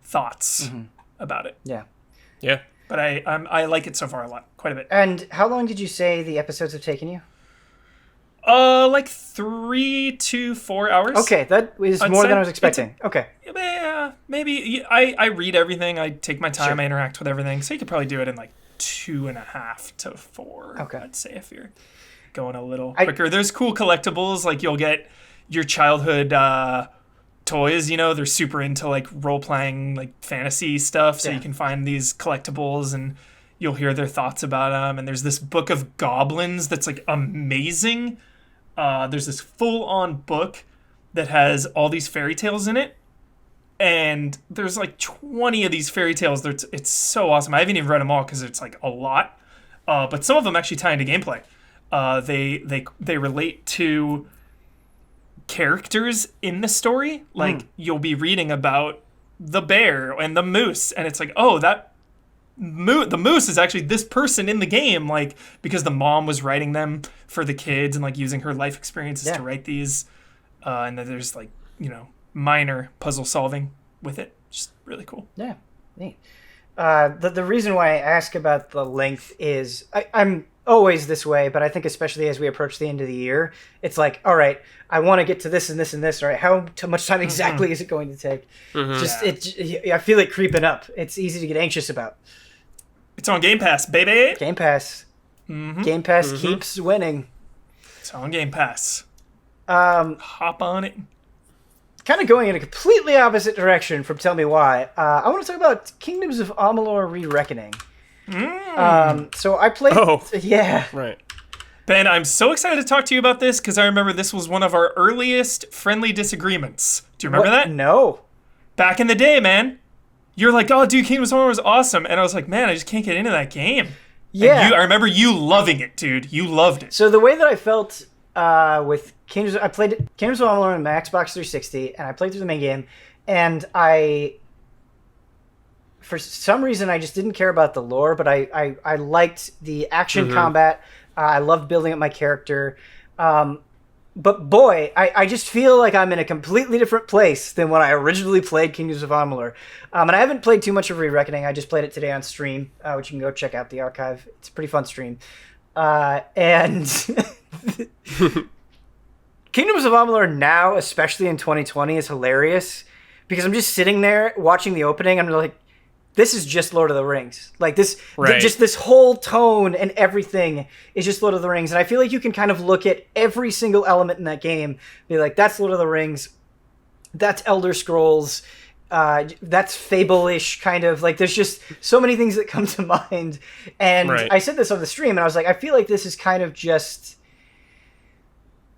thoughts about it. Yeah. Yeah. But I like it so far a lot, quite a bit. And how long did you say the episodes have taken you? Like 3 to 4 hours. Okay, that is more than I was expecting. Okay. Yeah, maybe. I read everything. I take my time. I interact with everything. So you could probably do it in like 2.5 to 4. Okay. I'd say if you're going a little quicker. There's cool collectibles. Like you'll get your childhood toys. You know, they're super into like role playing, like fantasy stuff. So you can find these collectibles and you'll hear their thoughts about them. And there's this book of goblins that's like amazing. There's this full-on book that has all these fairy tales in it, and there's like 20 of these fairy tales. It's so awesome. I haven't even read them all because it's like a lot, but some of them actually tie into gameplay. They relate to characters in the story. Like you'll be reading about the bear and the moose, and it's like, oh, the moose is actually this person in the game, like because the mom was writing them for the kids and like using her life experiences to write these, and then there's like, you know, minor puzzle solving with it. Just really cool. Yeah, neat. The reason why I ask about the length is I'm always this way, but I think especially as we approach the end of the year, it's like, all right, I want to get to this and this and this. All right, how much time exactly is it going to take? I feel it creeping up. It's easy to get anxious about. It's on Game Pass, baby. Game Pass. Game Pass keeps winning. It's on Game Pass. Hop on it. Kind of going in a completely opposite direction from Tell Me Why. I want to talk about Kingdoms of Amalur Re-Reckoning. So I played... Oh. Yeah. Right. Ben, I'm so excited to talk to you about this because I remember this was one of our earliest friendly disagreements. Do you remember that? No. Back in the day, man. You're like, oh, dude, Kingdoms of Amalur was awesome. And I was like, man, I just can't get into that game. Yeah. I remember you loving it, dude. You loved it. So the way that I felt with Kingdoms... I played Kingdoms of Amalur on my Xbox 360, and I played through the main game, and for some reason, I just didn't care about the lore, but I liked the action combat. I loved building up my character. But boy, I just feel like I'm in a completely different place than when I originally played Kingdoms of Amalur. And I haven't played too much of Re-Reckoning. I just played it today on stream, which you can go check out the archive. It's a pretty fun stream. And Kingdoms of Amalur now, especially in 2020, is hilarious because I'm just sitting there watching the opening. I'm like, this is just Lord of the Rings. Like this, just this whole tone and everything is just Lord of the Rings. And I feel like you can kind of look at every single element in that game, be like, that's Lord of the Rings, that's Elder Scrolls, that's Fable-ish kind of. Like, there's just so many things that come to mind. And I said this on the stream, and I was like, I feel like this is kind of just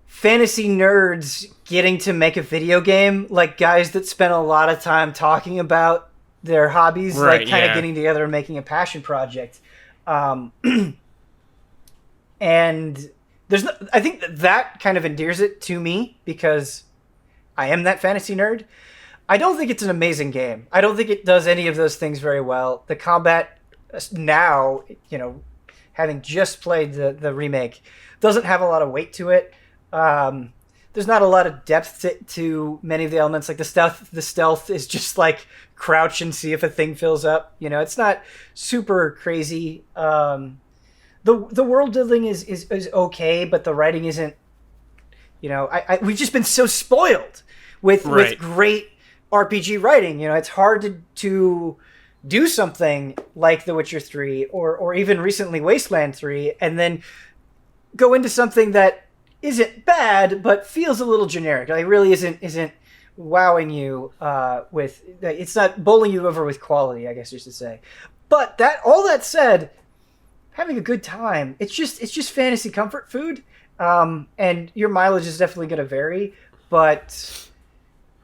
fantasy nerds getting to make a video game, like guys that spent a lot of time talking about their hobbies, like kind of getting together and making a passion project. And I think that kind of endears it to me because I am that fantasy nerd. I don't think it's an amazing game. I don't think it does any of those things very well. The combat now, having just played the remake, doesn't have a lot of weight to it. There's not a lot of depth to many of the elements. Like the stealth is just like crouch and see if a thing fills up. It's not super crazy. The world building is okay, but the writing isn't. We've just been so spoiled with great RPG writing. It's hard to do something like The Witcher 3 or even recently Wasteland 3 and then go into something that isn't bad but feels a little generic. Like really isn't wowing you with, it's not bowling you over with quality, I guess you should say. But all that said, having a good time. It's just fantasy comfort food. And your mileage is definitely going to vary, but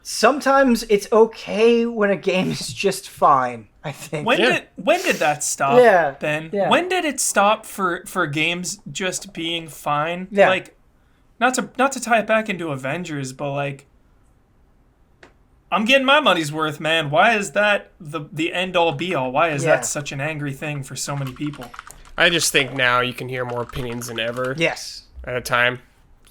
sometimes it's okay when a game is just fine, I think. When did that stop, Ben? Yeah. When did it stop for games just being fine? Yeah. Like, not to tie it back into Avengers, but like, I'm getting my money's worth, man. Why is that the end all be all? Why is that such an angry thing for so many people? I just think now you can hear more opinions than ever. Yes. At a time.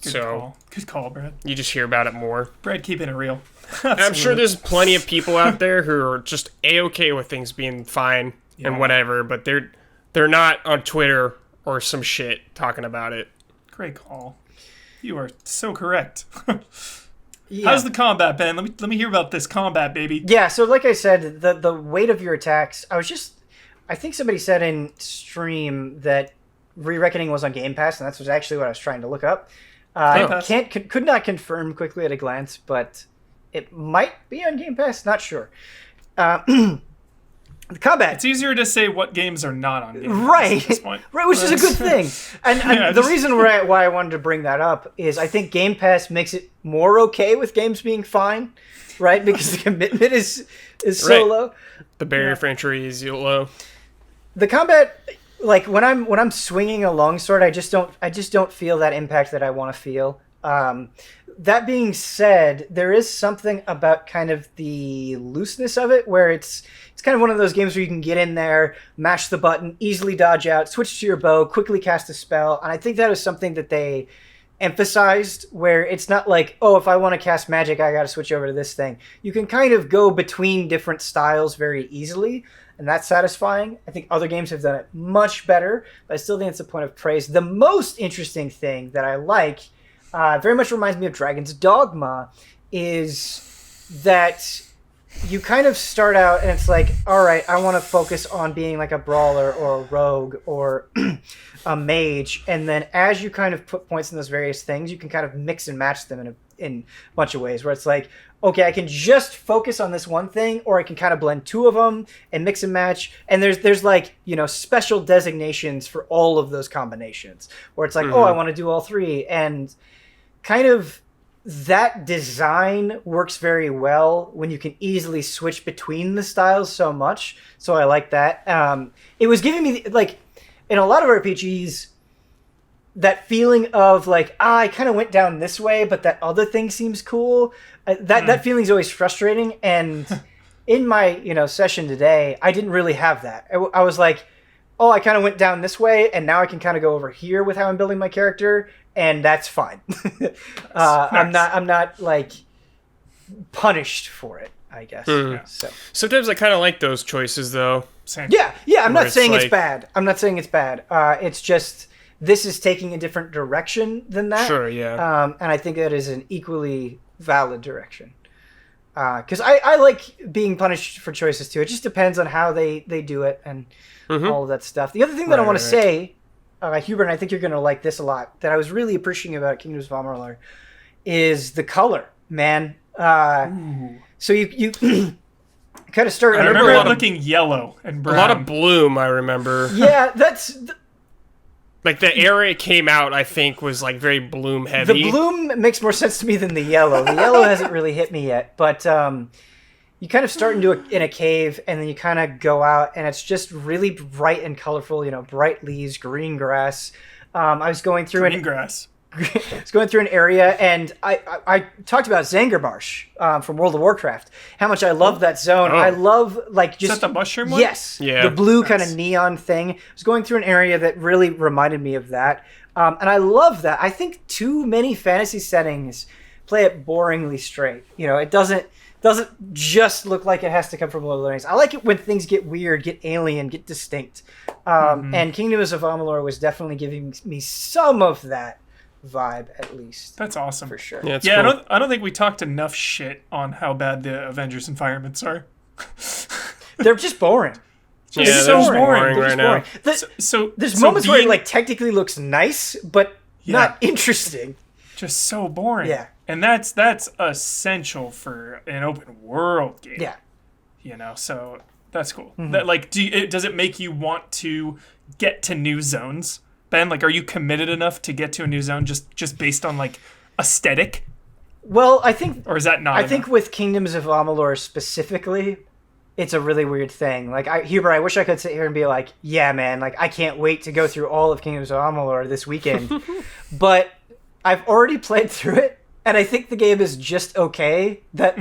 Good call, Brad. You just hear about it more. Brad, keeping it real. I'm sure there's plenty of people out there who are just A-okay with things being fine and whatever, but they're not on Twitter or some shit talking about it. Great call. You are so correct. How's the combat, Ben? Let me hear about this combat, baby. Yeah, so like I said, the weight of your attacks, I think somebody said in stream that Re-Reckoning was on Game Pass, and that's actually what I was trying to look up. Could not confirm quickly at a glance, but it might be on Game Pass. Not sure. The combat. It's easier to say what games are not on Game Pass at this point. Right, which is a good thing. And the reason why I wanted to bring that up is I think Game Pass makes it more okay with games being fine, right? Because the commitment is so low. The barrier for entry is low. The combat, like when I'm swinging a longsword, I just don't feel that impact that I want to feel. That being said, there is something about kind of the looseness of it where it's kind of one of those games where you can get in there, mash the button, easily dodge out, switch to your bow, quickly cast a spell. And I think that is something that they emphasized where it's not like, oh, if I want to cast magic, I got to switch over to this thing. You can kind of go between different styles very easily, and that's satisfying. I think other games have done it much better, but I still think it's a point of praise. The most interesting thing that I like, very much reminds me of Dragon's Dogma, is that you kind of start out and it's like, all right, I want to focus on being like a brawler or a rogue or a mage. And then as you kind of put points in those various things, you can kind of mix and match them in a bunch of ways where it's like, okay, I can just focus on this one thing, or I can kind of blend two of them and mix and match. And there's like, special designations for all of those combinations where it's like, oh, I want to do all three. And kind of that design works very well when you can easily switch between the styles so much. So I like that. It was giving me, like, in a lot of RPGs, that feeling of like, I kind of went down this way, but that other thing seems cool. That feeling is always frustrating. And in my, session today, I didn't really have that. I was like, oh, I kind of went down this way, and now I can kind of go over here with how I'm building my character, and that's fine. Nice. I'm not like punished for it, I guess. So sometimes I kind of like those choices, though. Same. Yeah. I'm not saying it's bad. I'm not saying it's bad. It's just this is taking a different direction than that. Sure, yeah. And I think that is an equally valid direction. Because I like being punished for choices too. It just depends on how they do it and all of that stuff. The other thing that I want to say, Hubert, and I think you're going to like this a lot, that I was really appreciating about Kingdoms of Amalur is the color, man. So you kind of start. I remember it looking yellow and brown. A lot of bloom, I remember. Yeah, that's... Like, the era it came out, I think, was, like, very bloom heavy. The bloom makes more sense to me than the yellow. The yellow hasn't really hit me yet, but you kind of start in a cave, and then you kind of go out, and it's just really bright and colorful, bright leaves, green grass. I was going through green grass. I was going through an area, and I talked about Zangarmarsh from World of Warcraft. How much I love that zone. I love just... Is that the mushroom one? Yes. Yeah. The blue kind of neon thing. I was going through an area that really reminded me of that. And I love that. I think too many fantasy settings play it boringly straight. It doesn't just look like it has to come from Lord of the Rings. I like it when things get weird, get alien, get distinct. And Kingdoms of Amalur was definitely giving me some of that vibe, at least. That's awesome. For sure. Yeah, cool. I don't think we talked enough shit on how bad the Avengers environments are. They're just boring. Yeah, it's so boring right now. There's moments where it technically looks nice, but not interesting. Just so boring. Yeah. And that's essential for an open world game. Yeah. So that's cool. That does it make you want to get to new zones? Ben, are you committed enough to get to a new zone just based on aesthetic? Well, I think, or is that not? I think with Kingdoms of Amalur specifically, it's a really weird thing. Hubert, I wish I could sit here and be like, yeah, man, I can't wait to go through all of Kingdoms of Amalur this weekend. But I've already played through it, and I think the game is just okay. That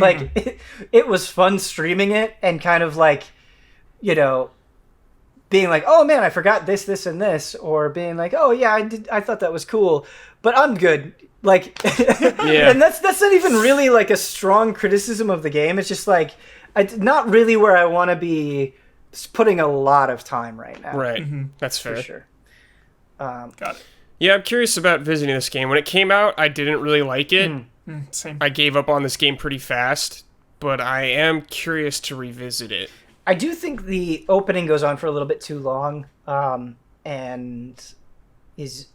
it was fun streaming it and kind of being like, oh man, I forgot this, and this, or being like, oh yeah, I thought that was cool, but I'm good. And that's not even really a strong criticism of the game. It's just not really where I want to be putting a lot of time right now. Right, that's fair. For sure. Got it. Yeah, I'm curious about visiting this game. When it came out, I didn't really like it. Same. I gave up on this game pretty fast, but I am curious to revisit it. I do think the opening goes on for a little bit too long, and is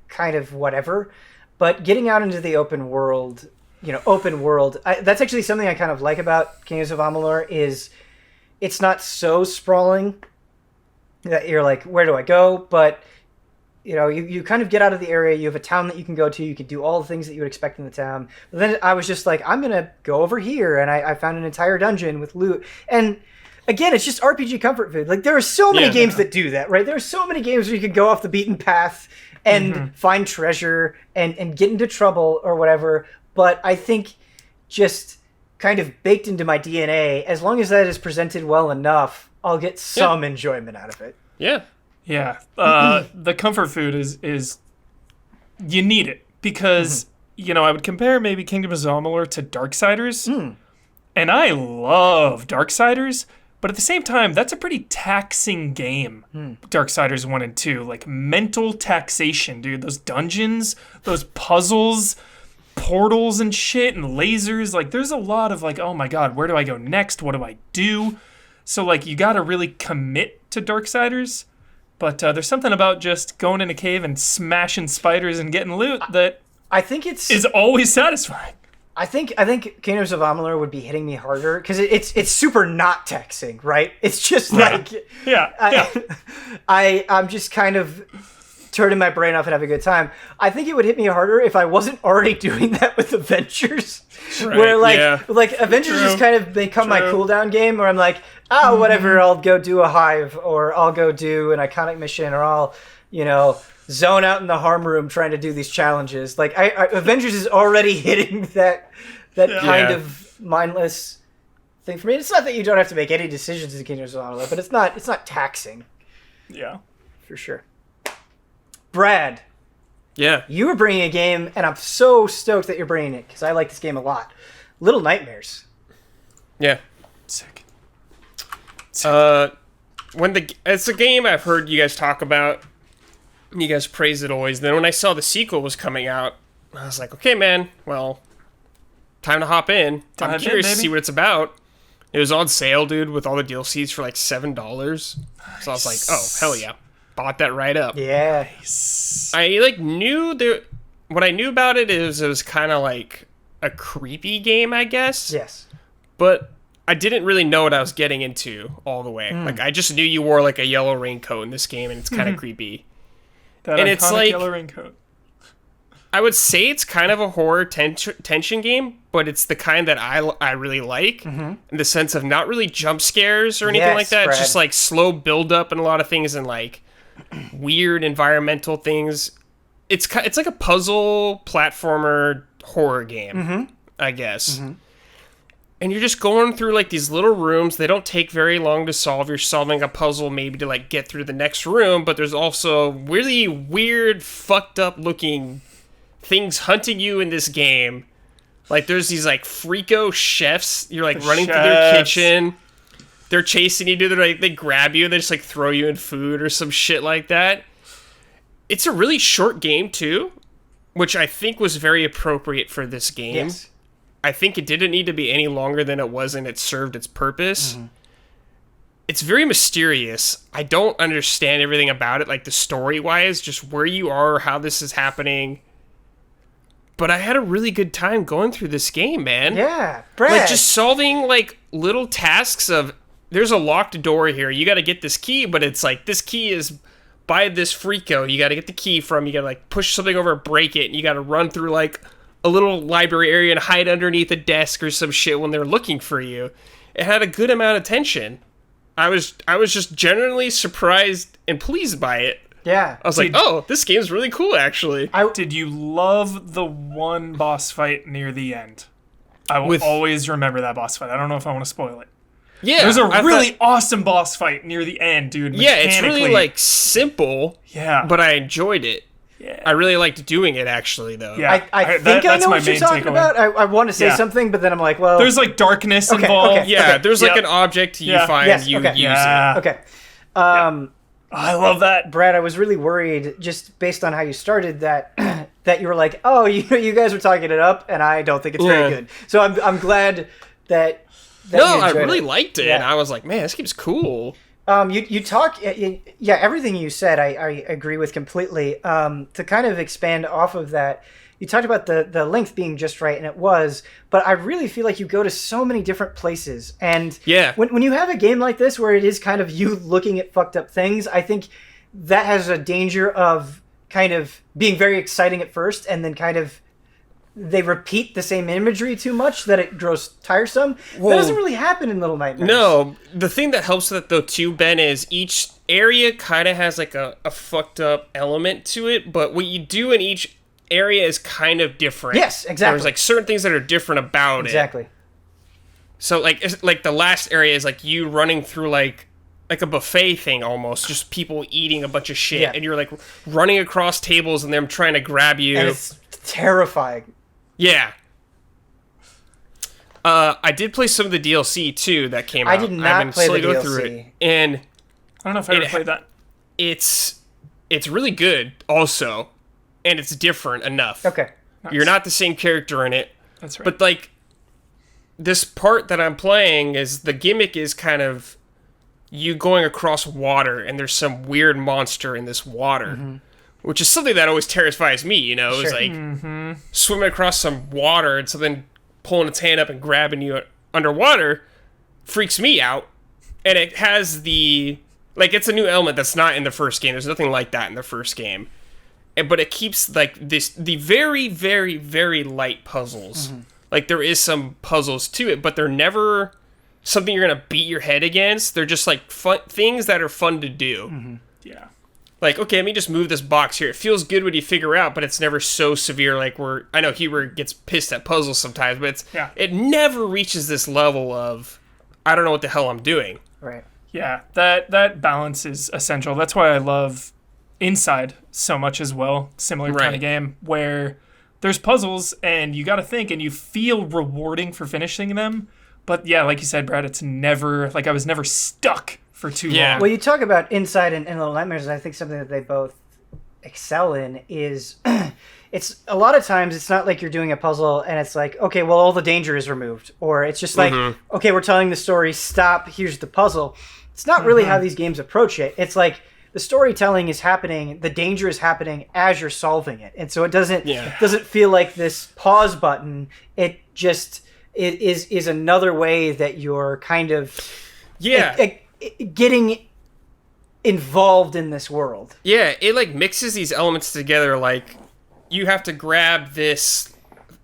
kind of whatever. But getting out into the open world, that's actually something I kind of like about Kingdoms of Amalur is it's not so sprawling that you're like, where do I go? But, you kind of get out of the area. You have a town that you can go to. You can do all the things that you would expect in the town. But then I was just like, I'm going to go over here. And I found an entire dungeon with loot. And again, it's just RPG comfort food. There are so many games that do that, right? There are so many games where you can go off the beaten path and find treasure and get into trouble or whatever. But I think just kind of baked into my DNA, as long as that is presented well enough, I'll get some enjoyment out of it. Yeah. Yeah. The comfort food is you need it because, I would compare maybe Kingdoms of Amalur to Darksiders. And I love Darksiders. But at the same time, that's a pretty taxing game, Darksiders 1 and 2. Mental taxation, dude. Those dungeons, those puzzles, portals and shit, and lasers. There's a lot of, oh my god, where do I go next? What do I do? So, you gotta really commit to Darksiders. But there's something about just going in a cave and smashing spiders and getting loot that I think is always satisfying. I think Kingdoms of Amalur would be hitting me harder because it's super not taxing, right? It's just I'm just kind of turning my brain off and having a good time. I think it would hit me harder if I wasn't already doing that with Avengers, where Avengers has kind of become my cooldown game, where I'm like, whatever, I'll go do a hive, or I'll go do an iconic mission, or I'll zone out in the harm room trying to do these challenges. Avengers is already hitting that kind of mindless thing for me. It's not that you don't have to make any decisions in Kingdoms of Amalur, but it's not taxing. Yeah, for sure. Brad, yeah, you were bringing a game, and I'm so stoked that you're bringing it because I like this game a lot. Little Nightmares. Yeah, sick. It's a game I've heard you guys talk about. You guys praise it always. Then when I saw the sequel was coming out, I was like, okay, man, well, time to hop in. I'm curious to see what it's about. It was on sale, dude, with all the DLCs for like $7. So I was like, oh, hell yeah. Bought that right up. Yeah. I like knew there. What I knew about it is it was kind of like a creepy game, I guess. Yes. But I didn't really know what I was getting into all the way. Like, I just knew you wore like a yellow raincoat in this game, and it's kind of creepy. That and iconic it's like, yellow raincoat. I would say it's kind of a horror tension game, but it's the kind that I really like, in the sense of not really jump scares or anything like that. Brad. It's just like slow build up and a lot of things and like weird environmental things. It's like a puzzle platformer horror game, I guess. And you're just going through like these little rooms. They don't take very long to solve. You're solving a puzzle maybe to like get through the next room, but there's also really weird, fucked up looking things hunting you in this game. Like there's these like freako chefs. You're like running through their kitchen. They're chasing you, dude. They grab you and they just like throw you in food or some shit like that. It's a really short game too, which I think was very appropriate for this game. Yes. I think it didn't need to be any longer than it was, and it served its purpose. It's very mysterious. I don't understand everything about it, like the story-wise, just where you are, how this is happening. But I had a really good time going through this game, man. Yeah, Brad. Like, just solving, like, little tasks of, there's a locked door here, you gotta get this key, but it's like, this key is by this freako, you gotta get the key from, you gotta, like, push something over, break it, and you gotta run through, like, a little library area and hide underneath a desk or some shit when they're looking for you. It had a good amount of tension. I was just generally surprised and pleased by it. Yeah. I was like, oh, this game's really cool, actually. Did you love the one boss fight near the end? I will always remember that boss fight. I don't know if I want to spoil it. Yeah. There's a really awesome boss fight near the end, dude. Yeah, it's really, like, simple. Yeah. But I enjoyed it. Yeah. I really liked doing it, actually, though. Yeah. I think I know what you're talking about. I want to say something, but then I'm like, well... There's, like, darkness involved. Yeah, there's, like, an object you find, you use it. Okay. I love that. Brad, I was really worried, just based on how you started, that that you were like, oh, you guys are talking it up, and I don't think it's very good. So I'm glad that no, you I enjoyed really it. liked it, and I was like, man, this game's cool. You talk, yeah, everything you said, I agree with completely. To kind of expand off of that, you talked about the length being just right, and it was, but I really feel like you go to so many different places. And when you have a game like this where it is kind of you looking at fucked up things, I think that has a danger of kind of being very exciting at first, and then kind of they repeat the same imagery too much that it grows tiresome. That doesn't really happen in Little Nightmares. No, the thing that helps with that though too, Ben, is each area kind of has like a fucked up element to it, but what you do in each area is kind of different. Yes, exactly. There's like certain things that are different about it. Exactly. So like the last area is like you running through like a buffet thing almost, just people eating a bunch of shit, and you're like running across tables and them trying to grab you. And it's terrifying. Yeah. I did play some of the DLC too that came out. I did not play the DLC. Through it, and I don't know if I ever played that. It's really good also, and it's different enough. Okay. Nice. You're not the same character in it. That's right. But like this part that I'm playing is the gimmick is kind of you going across water and there's some weird monster in this water. Which is something that always terrifies me, you know? It's like swimming across some water and something pulling its hand up and grabbing you underwater freaks me out. And it has it's a new element that's not in the first game. There's nothing like that in the first game. But it keeps the very, very, very light puzzles. Like there is some puzzles to it, but they're never something you're gonna beat your head against. They're just like fun things that are fun to do. Yeah. Like, okay, let me just move this box here. It feels good when you figure out, but it's never so severe. Like I know Hubert gets pissed at puzzles sometimes, but it never reaches this level of I don't know what the hell I'm doing. Right. Yeah, that balance is essential. That's why I love Inside so much as well. Similar kind of game where there's puzzles and you got to think and you feel rewarding for finishing them. But yeah, like you said, Brad, it's never I was never stuck for too long. Well, you talk about Inside and Little Nightmares, and I think something that they both excel in is it's a lot of times it's not like you're doing a puzzle and it's like, okay, well, all the danger is removed, or it's just like, okay, we're telling the story, stop, here's the puzzle. It's not really how these games approach it. It's like the storytelling is happening, the danger is happening as you're solving it, and so it doesn't feel like this pause button. It just is another way that you're kind of getting involved in this world. Yeah, it like mixes these elements together. Like you have to grab this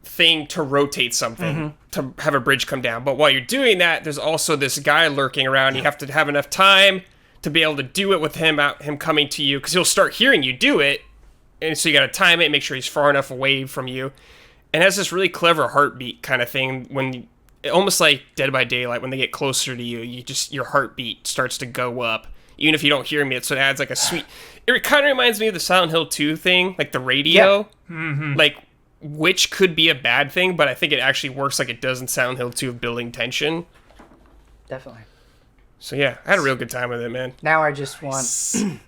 thing to rotate something to have a bridge come down, but while you're doing that, there's also this guy lurking around. You have to have enough time to be able to do it with him coming to you, because he'll start hearing you do it, and so you got to time it, make sure he's far enough away from you, and it has this really clever heartbeat kind of thing when almost like Dead by Daylight, when they get closer to you, your heartbeat starts to go up. Even if you don't hear me, so it adds like a sweet... It kind of reminds me of the Silent Hill 2 thing, like the radio. Yeah. Like, which could be a bad thing, but I think it actually works like it does in Silent Hill 2 of building tension. Definitely. So yeah, I had a real good time with it, man. Now I just want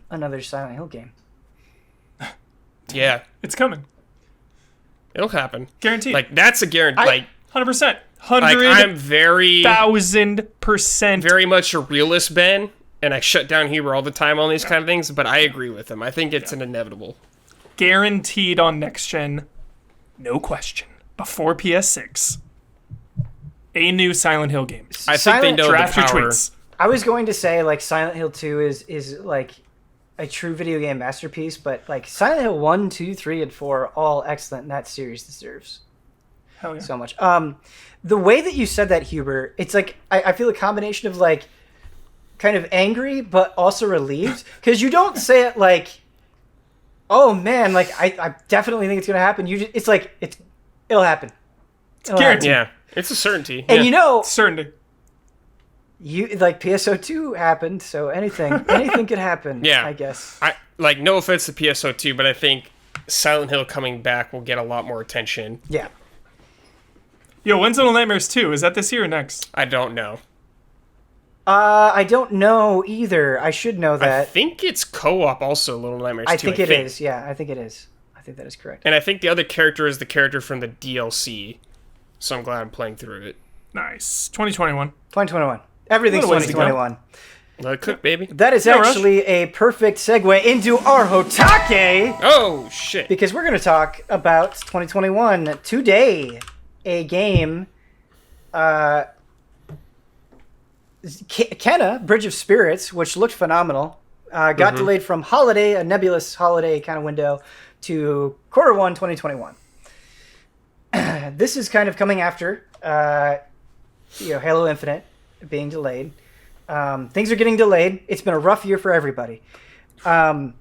another Silent Hill game. Yeah. It's coming. It'll happen. Guaranteed. Like, that's a guarantee. Like, 100%. Like, I'm very... 1,000%. Very much a realist, Ben. And I shut down Huber all the time on these kind of things, but I agree with him. I think it's an inevitable. Guaranteed on next gen, no question. Before PS6, a new Silent Hill game. I think they know Draft the your power. tweets. I was going to say like Silent Hill 2 is like a true video game masterpiece, but like Silent Hill 1, 2, 3, and 4 are all excellent, and that series deserves Hell yeah. so much. The way that you said that, Huber, it's like I feel a combination of like kind of angry but also relieved, because you don't say it like, oh man, like I definitely think it's gonna happen. It's like it'll happen. It'll guaranteed. happen. Yeah, it's a certainty. And you know, Certainty. you like PSO2 happened, so anything could happen. Yeah, I guess. I like, no offense to PSO2, but I think Silent Hill coming back will get a lot more attention. Yeah. Yo, when's Little Nightmares 2? Is that this year or next? I don't know. I don't know either. I should know that. I think it's co-op also, Little Nightmares 2. I think it is. Yeah, I think it is. I think that is correct. And I think the other character is the character from the DLC. So I'm glad I'm playing through it. Nice. 2021. 2021. Everything's Little ways to go. 2021. Let it cook, baby. That is actually a perfect segue into our HOTTAKE! Oh, shit. Because we're going to talk about 2021 today. A game... Kenna, Bridge of Spirits, which looked phenomenal, got delayed from holiday, a nebulous holiday kind of window, to Q1 2021. This is kind of coming after Halo Infinite being delayed. Things are getting delayed. It's been a rough year for everybody. I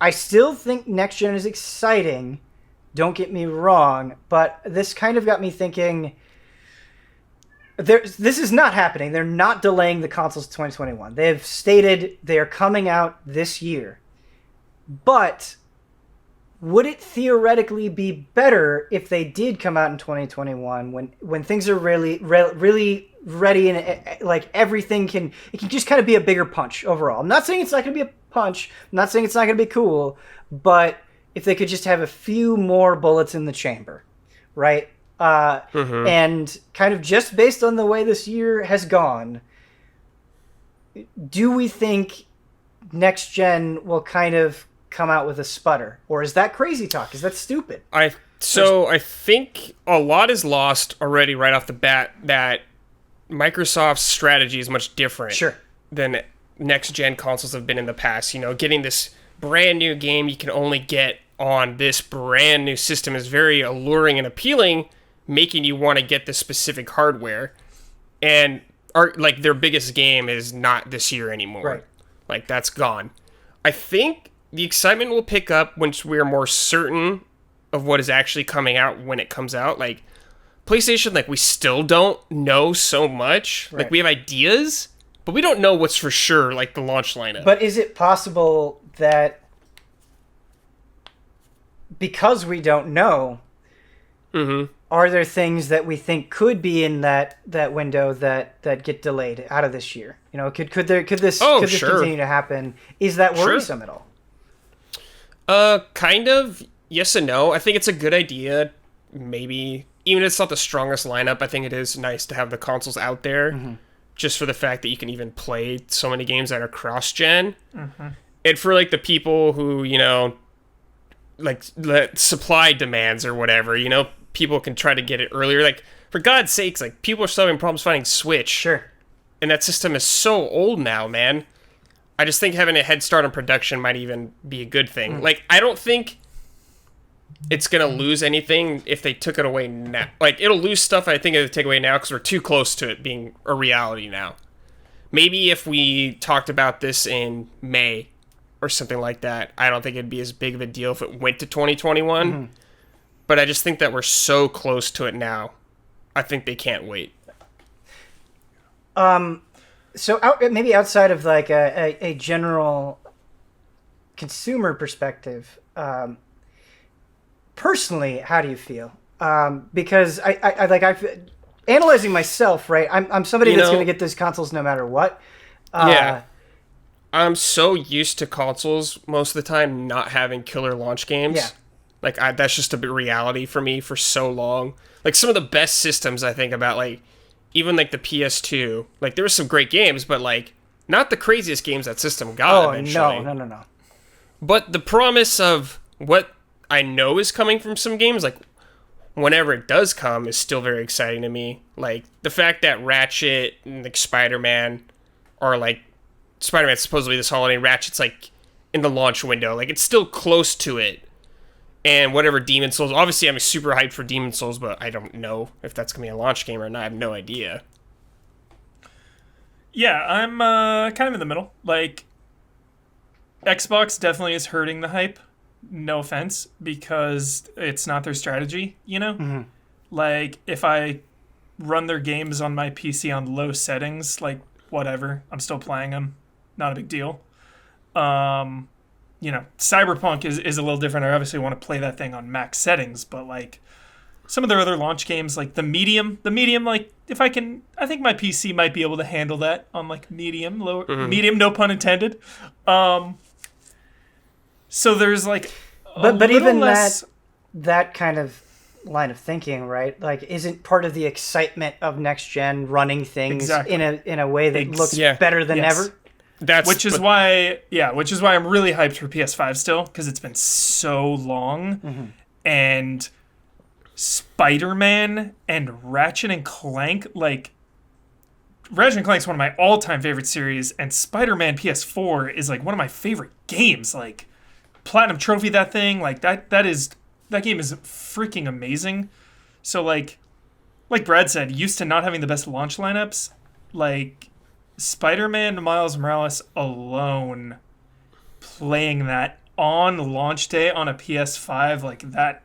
still think next gen is exciting. Don't get me wrong, but this kind of got me thinking... This is not happening. They're not delaying the consoles to 2021. They have stated they are coming out this year. But would it theoretically be better if they did come out in 2021 when things are really ready and like everything can just kind of be a bigger punch overall? I'm not saying it's not going to be a punch. I'm not saying it's not going to be cool. But if they could just have a few more bullets in the chamber, right? And kind of just based on the way this year has gone, do we think next gen will kind of come out with a sputter? Or is that crazy talk? Is that stupid? I think a lot is lost already right off the bat, that Microsoft's strategy is much different than next gen consoles have been in the past. You know, getting this brand new game you can only get on this brand new system is very alluring and appealing, making you want to get this specific hardware. And like their biggest game is not this year anymore. Right. Like that's gone. I think the excitement will pick up once we're more certain of what is actually coming out when it comes out. Like PlayStation, like we still don't know so much. Right. Like we have ideas, but we don't know what's for sure, like the launch lineup. But is it possible that because we don't know, are there things that we think could be in that window that get delayed out of this year? You know, could this sure. continue to happen? Is that worrisome at all? Kind of. Yes and no. I think it's a good idea. Maybe even if it's not the strongest lineup, I think it is nice to have the consoles out there, just for the fact that you can even play so many games that are cross-gen. And for like the people who, you know, like the supply demands or whatever, you know, people can try to get it earlier. Like, for God's sakes, like, people are still having problems finding Switch. Sure. And that system is so old now, man. I just think having a head start on production might even be a good thing. Like, I don't think it's going to lose anything if they took it away now. Like, it'll lose stuff I think it'll take away now because we're too close to it being a reality now. Maybe if we talked about this in May or something like that, I don't think it'd be as big of a deal if it went to 2021. But I just think that we're so close to it now. I think they can't wait. So maybe outside of like a general consumer perspective, personally, how do you feel? Because I've analyzing myself, right? I'm somebody that's going to get those consoles no matter what. Yeah. I'm so used to consoles most of the time not having killer launch games. Yeah. Like, that's just a bit reality for me for so long. Like, some of the best systems I think about, like, even, like, the PS2. Like, there were some great games, but, like, not the craziest games that system got eventually. No. But the promise of what I know is coming from some games, like, whenever it does come, is still very exciting to me. Like, the fact that Ratchet and, like, Spider-Man are, like, Spider-Man's supposedly this holiday, Ratchet's, like, in the launch window. Like, it's still close to it. And whatever Demon Souls, obviously I'm super hyped for Demon Souls, but I don't know if that's going to be a launch game or not. I have no idea. Yeah, I'm kind of in the middle. Like, Xbox definitely is hurting the hype. No offense, because it's not their strategy, you know? Like, if I run their games on my PC on low settings, like, whatever, I'm still playing them. Not a big deal. You know, Cyberpunk is a little different. I obviously want to play that thing on max settings, but like some of their other launch games, like the medium, like I think my PC might be able to handle that on like medium, no pun intended. So there's like, but even less... that kind of line of thinking, right? Like, isn't part of the excitement of next gen running things in a way that looks better than ever? Which is why I'm really hyped for PS5 still, because it's been so long, and Spider-Man and Ratchet and Clank, like Ratchet and Clank's one of my all-time favorite series, and Spider-Man PS4 is like one of my favorite games. Like, Platinum Trophy that thing, like that game is freaking amazing. So like Brad said, used to not having the best launch lineups, like Spider-Man Miles Morales alone, playing that on launch day on a PS5, like that,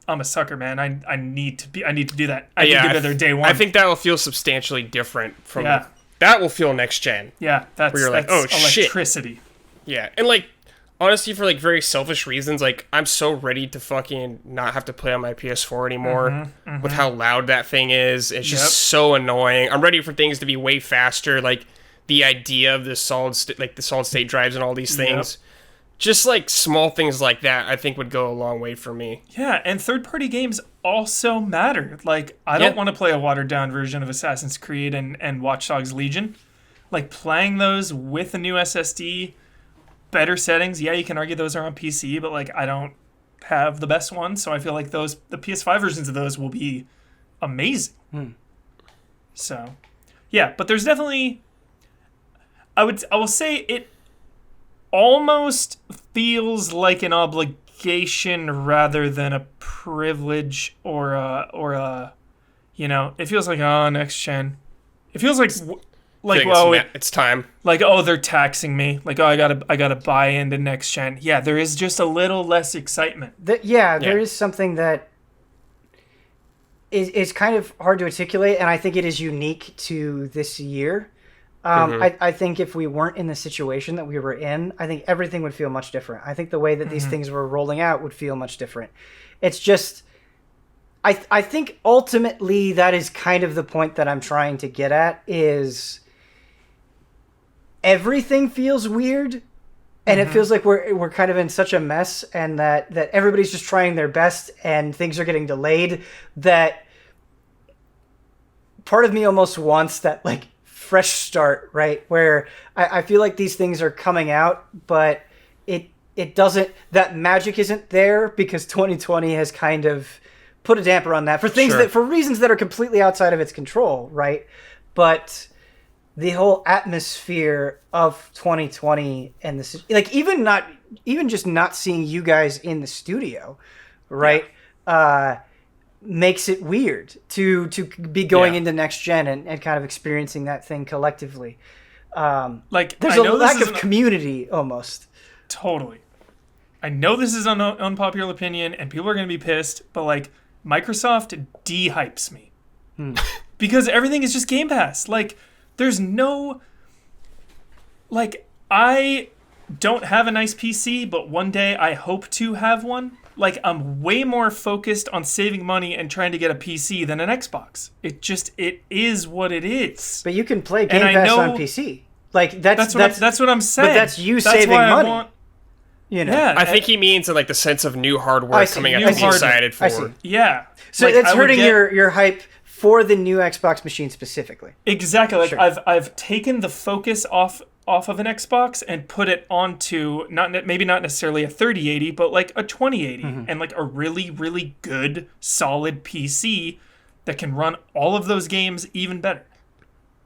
I'm a sucker, man. I need to do that. I need to be there day one. I think that will feel substantially different from that will feel next gen. Yeah, that's where you're like, oh electricity. Shit. Yeah, and like honestly, for like very selfish reasons, like I'm so ready to fucking not have to play on my PS4 anymore with how loud that thing is. It's just so annoying. I'm ready for things to be way faster. Like the idea of the solid state drives and all these things. Just like small things like that, I think would go a long way for me. Yeah, and third-party games also matter. Like, I don't want to play a watered-down version of Assassin's Creed and Watch Dogs Legion. Like, playing those with a new SSD, better settings. Yeah, you can argue those are on PC, but like I don't have the best ones, so I feel like the PS5 versions of those will be amazing. So, yeah, but there's definitely, I will say it almost feels like an obligation rather than a privilege or a you know, it feels like next gen. It feels like it's time. Like, they're taxing me. Like, I gotta buy into next gen. Yeah, there is just a little less excitement. There is something that is kind of hard to articulate, and I think it is unique to this year. I think if we weren't in the situation that we were in, I think everything would feel much different. I think the way that these things were rolling out would feel much different. It's just, I think ultimately that is kind of the point that I'm trying to get at, is everything feels weird and it feels like we're kind of in such a mess, and that everybody's just trying their best, and things are getting delayed. That part of me almost wants that like fresh start, right? Where I feel like these things are coming out, but it doesn't. That magic isn't there because 2020 has kind of put a damper on that for things that for reasons that are completely outside of its control, right? But the whole atmosphere of 2020 and this, like, even just not seeing you guys in the studio, right? Makes it weird to be going into next gen and kind of experiencing that thing collectively. Like there's a lack of community almost. Totally. I know this is an unpopular opinion and people are going to be pissed, but like Microsoft de-hypes me. Because everything is just Game Pass. Like there's no, like, I don't have a nice PC, but one day I hope to have one. Like, I'm way more focused on saving money and trying to get a PC than an Xbox. It is what it is. But you can play Game Pass on PC. Like that's what I'm saying. But that's you saving money. You know. Yeah, I think he means in like the sense of new hardware coming out that he's excited for. I see. Yeah. So like, it's hurting your hype for the new Xbox machine specifically. Exactly. Like I've taken the focus off of an Xbox and put it onto maybe not necessarily a 3080, but like a 2080 and like a really, really good solid PC that can run all of those games even better.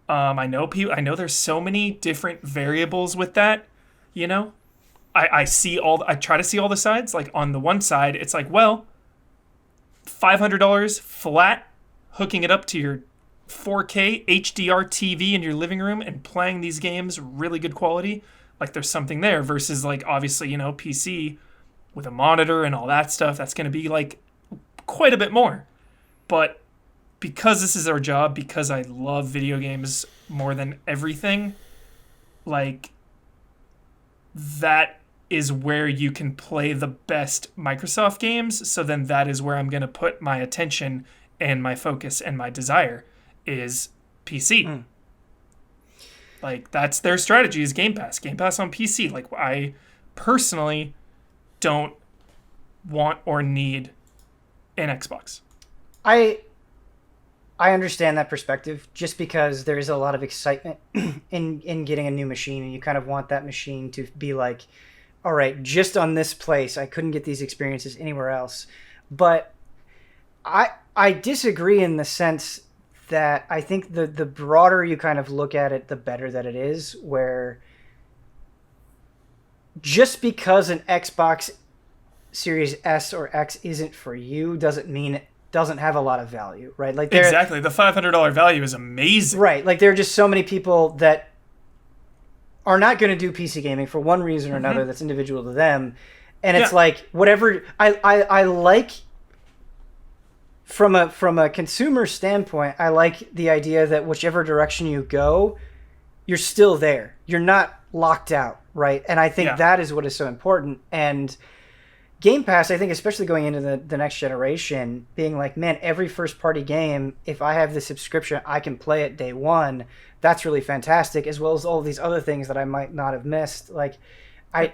I know there's so many different variables with that, you know. I try to see all the sides. Like on the one side, it's like, well, $500 flat, hooking it up to your 4K HDR TV in your living room and playing these games really good quality. Like there's something there versus like obviously, you know, PC with a monitor and all that stuff. That's going to be like quite a bit more. But because this is our job, because I love video games more than everything, like that is where you can play the best Microsoft games. So then that is where I'm going to put my attention and my focus and my desire is PC. Like that's their strategy is Game Pass on PC. Like I personally don't want or need an Xbox. I understand that perspective just because there is a lot of excitement in getting a new machine, and you kind of want that machine to be like, all right, just on this place, I couldn't get these experiences anywhere else. But I disagree in the sense that I think the broader you kind of look at it, the better that it is, where just because an Xbox Series S or X isn't for you doesn't mean it doesn't have a lot of value, right? Like exactly, the $500 value is amazing, right? Like there are just so many people that are not going to do PC gaming for one reason or another that's individual to them, and it's like whatever I like. From a consumer standpoint, I like the idea that whichever direction you go, you're still there. You're not locked out, right? And I think that is what is so important. And Game Pass, I think, especially going into the next generation, being like, man, every first-party game, if I have the subscription, I can play it day one. That's really fantastic, as well as all these other things that I might not have missed. Like, I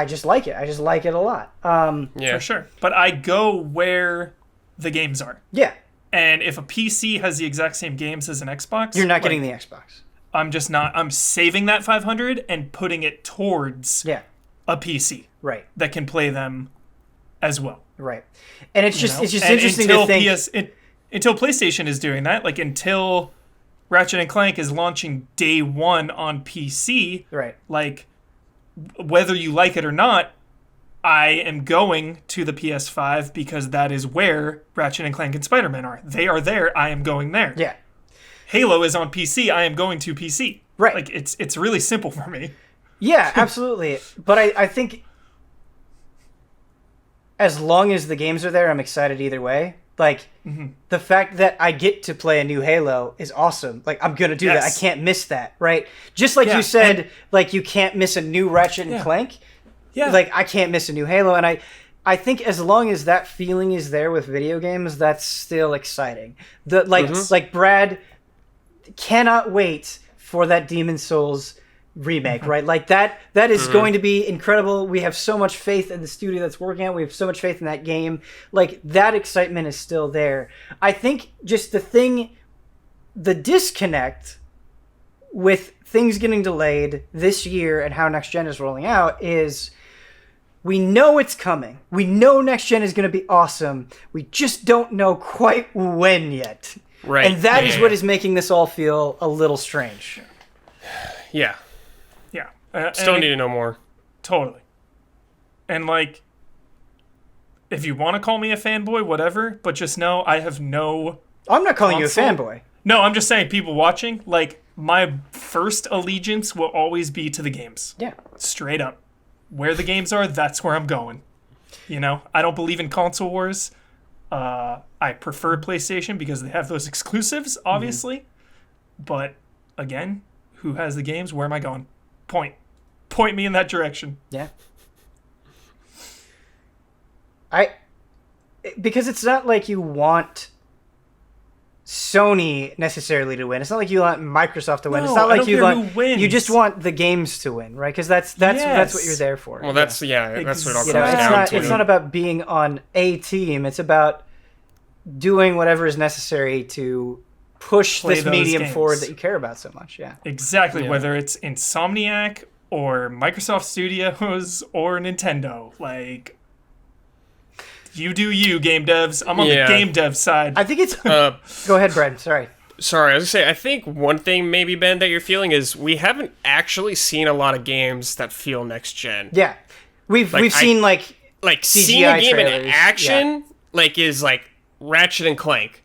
just like it. I just like it a lot. For sure. But I go where the games are. Yeah. And if a PC has the exact same games as an Xbox, you're not getting the Xbox. I'm saving that $500 and putting it towards a PC. Right. That can play them as well. Right. And it's just interesting to think until PlayStation is doing that, like until Ratchet and Clank is launching day one on PC, right. Like whether you like it or not, I am going to the PS5 because that is where Ratchet and Clank and Spider-Man are. They are there. I am going there. Yeah. Halo is on PC. I am going to PC. Right. Like it's really simple for me. Yeah, absolutely. But I think as long as the games are there, I'm excited either way. Like the fact that I get to play a new Halo is awesome. Like I'm gonna do that. I can't miss that. Right. Just like you said, like you can't miss a new Ratchet and Clank. Yeah. Like, I can't miss a new Halo, and I think as long as that feeling is there with video games, that's still exciting. Like Brad cannot wait for that Demon's Souls remake, right? Like that is going to be incredible. We have so much faith in the studio that's working on it. We have so much faith in that game. Like that excitement is still there. I think just the disconnect with things getting delayed this year and how next gen is rolling out is we know it's coming. We know next gen is going to be awesome. We just don't know quite when yet. Right. And that is what is making this all feel a little strange. Yeah. Yeah. Still need to know more. Totally. And like, if you want to call me a fanboy, whatever, but just know I have no... I'm not calling you a fanboy. No, I'm just saying, people watching, like, my first allegiance will always be to the games. Yeah. Straight up. Where the games are, that's where I'm going. You know? I don't believe in console wars. I prefer PlayStation because they have those exclusives, obviously. But, again, who has the games? Where am I going? Point me in that direction. Yeah. Because it's not like you want Sony necessarily to win. It's not like you want Microsoft to win. No, it's not I like don't you care want. who wins. You just want the games to win, right? Because that's what you're there for. Well, that's what it all comes Exactly. down to. It's not about being on a team. It's about doing whatever is necessary to push Play this those medium games. forward that you care about so much. Yeah. Exactly. Yeah. Whether it's Insomniac or Microsoft Studios or Nintendo. Like, you do you, game devs. I'm on the game dev side. I think it's. Go ahead, Brad. Sorry. Sorry, I was gonna say, I think one thing maybe, Ben, that you're feeling is we haven't actually seen a lot of games that feel next gen. Yeah. We've seen like seeing CGI a game in trailers, action is like Ratchet and Clank,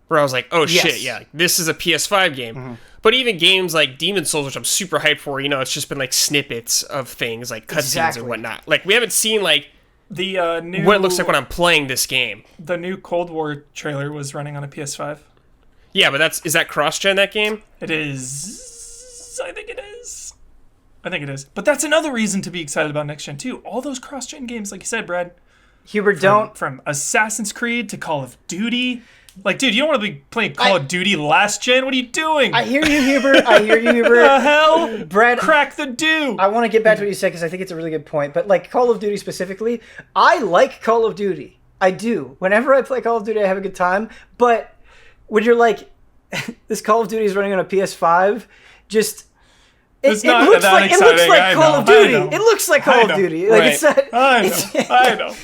where I was like, oh shit, yeah, this is a PS5 game. Mm-hmm. But even games like Demon Souls, which I'm super hyped for, it's just been like snippets of things like cutscenes and whatnot. Like we haven't seen like the new what it looks like when I'm playing this game. The new Cold War trailer was running on a PS5. Yeah, but is that cross-gen, that game? It is. I think it is. But that's another reason to be excited about next gen too. All those cross-gen games, like you said, Brad. Hubert, from Assassin's Creed to Call of Duty. Like, dude, you don't want to be playing Call of Duty last gen. What are you doing? I hear you, Hubert. The hell? Brad, crack the do. I want to get back to what you said because I think it's a really good point. But like Call of Duty specifically, I like Call of Duty. I do. Whenever I play Call of Duty, I have a good time. But when you're like, this Call of Duty is running on a PS5, just it looks like Call of Duty. It looks like Call of Duty. Like it's not. I know.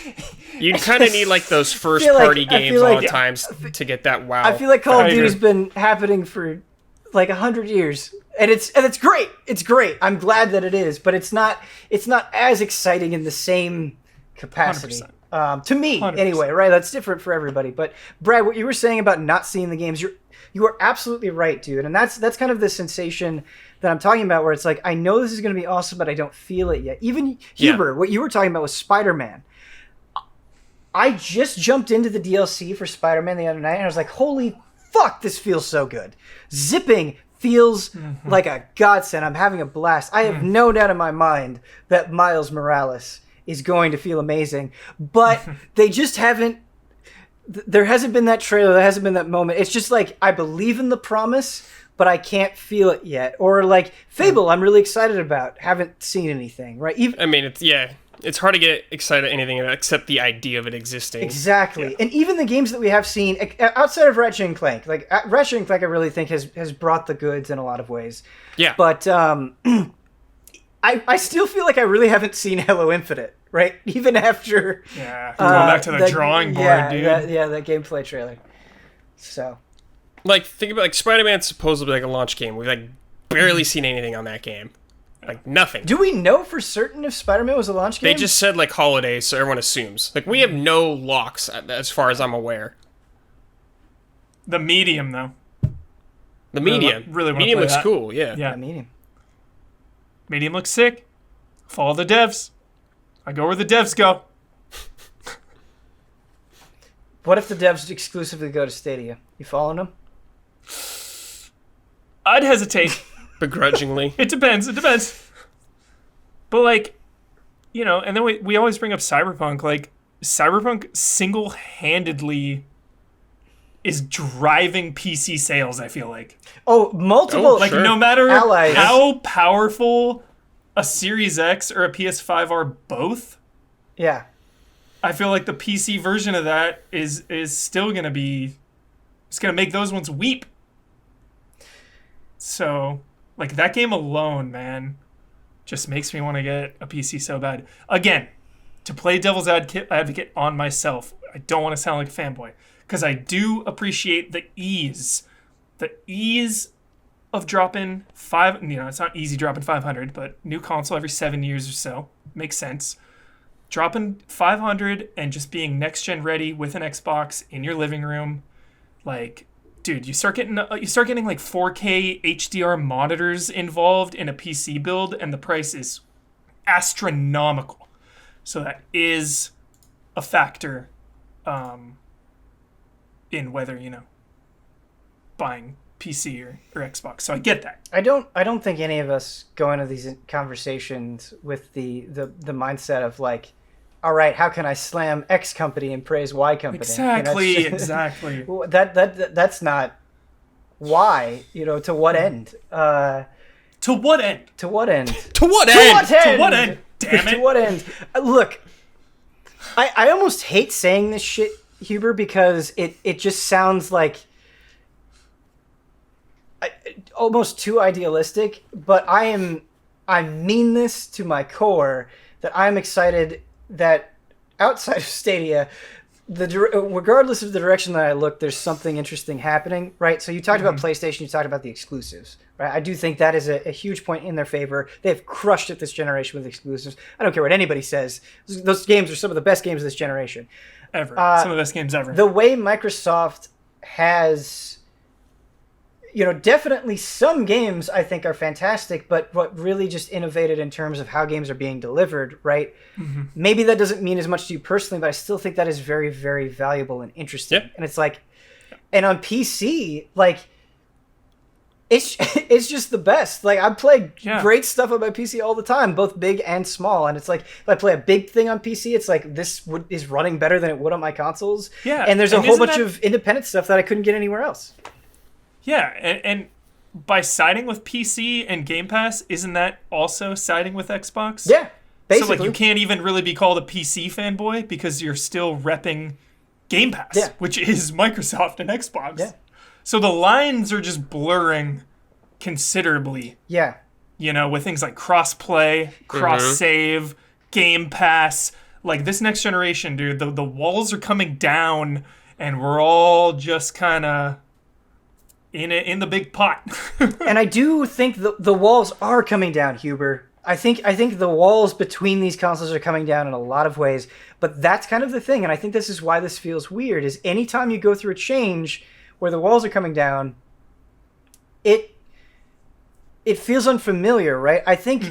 You kind of need like those first party games all the times to get that wow. I feel like Call of Duty's been happening for like 100 years, and it's great. It's great. I'm glad that it is, but it's not as exciting in the same capacity. To me, 100%. Anyway, right? That's different for everybody. But Brad, what you were saying about not seeing the games, you are absolutely right, dude. And that's kind of the sensation that I'm talking about, where it's like, I know this is going to be awesome, but I don't feel it yet. Even Huber, what you were talking about was Spider-Man. I just jumped into the DLC for Spider-Man the other night, and I was like, holy fuck, this feels so good. Zipping feels like a godsend. I'm having a blast. I have no doubt in my mind that Miles Morales is going to feel amazing, but they just haven't. There hasn't been that trailer. There hasn't been that moment. It's just like, I believe in the promise, but I can't feel it yet. Or like Fable, I'm really excited about. Haven't seen anything, right? It's hard to get excited at anything except the idea of it existing. Exactly. Yeah. And even the games that we have seen outside of Ratchet and Clank, like Ratchet and Clank I really think has brought the goods in a lot of ways. Yeah. But I still feel like I really haven't seen Halo Infinite, right? Even after going back to the drawing board, dude. That gameplay trailer. So like, think about like Spider-Man's supposedly like a launch game. We've like barely seen anything on that game. Like nothing. Do we know for certain if Spider-Man was a launch game? They just said like holiday, so everyone assumes. Like we have no locks as far as I'm aware. The medium though. The medium. Medium looks cool. Yeah. Yeah. Medium. Medium looks sick. Follow the devs. I go where the devs go. What if the devs exclusively go to Stadia? You following them? I'd hesitate. Begrudgingly. It depends. But like, and then we always bring up Cyberpunk. Like, Cyberpunk single-handedly is driving PC sales, I feel like. Oh, multiple. Like, Sure. no matter Allies. how powerful a Series X or a PS5 are both, Yeah. I feel like the PC version of that is still going to be... It's going to make those ones weep. So, like, that game alone, man, just makes me want to get a PC so bad. Again, to play devil's advocate on myself, I don't want to sound like a fanboy, because I do appreciate the ease of dropping it's not easy dropping 500, but new console every 7 years or so makes sense. Dropping 500 and just being next gen ready with an Xbox in your living room, like, dude, you start getting like 4K HDR monitors involved in a PC build, and the price is astronomical. So that is a factor in whether, buying PC or Xbox. So I get that. I don't think any of us go into these conversations with the mindset of like, all right, how can I slam X company and praise Y company? Exactly, exactly. That's not why. To what end? To what end? To what end? To what To end? what end? To what end? Damn it. To what end? Look, I almost hate saying this shit, Huber, because it just sounds like almost too idealistic. But I mean this to my core, that I'm excited that outside of Stadia, regardless of the direction that I look, there's something interesting happening, right? So you talked about PlayStation, you talked about the exclusives, right? I do think that is a huge point in their favor. They've crushed it this generation with exclusives. I don't care what anybody says. Those games are some of the best games of this generation. Ever. Some of the best games ever. The way Microsoft has... definitely some games I think are fantastic, but what really just innovated in terms of how games are being delivered, right? Mm-hmm. Maybe that doesn't mean as much to you personally, but I still think that is very, very valuable and interesting. Yeah. And it's like, and on PC, like, it's just the best. Like, I play great stuff on my PC all the time, both big and small. And it's like, if I play a big thing on PC, it's like, this is running better than it would on my consoles. Yeah. And there's a whole bunch of independent stuff that I couldn't get anywhere else. Yeah, and by siding with PC and Game Pass, isn't that also siding with Xbox? Yeah, basically. So, like, you can't even really be called a PC fanboy because you're still repping Game Pass, which is Microsoft and Xbox. Yeah. So the lines are just blurring considerably. Yeah. With things like cross-play, cross-save, Game Pass. Like, this next generation, dude, the walls are coming down, and we're all just kind of... in the big pot. And I do think the walls are coming down, Huber. I think the walls between these consoles are coming down in a lot of ways, but that's kind of the thing, and I think this is why this feels weird, is anytime you go through a change where the walls are coming down, it feels unfamiliar, right? I think,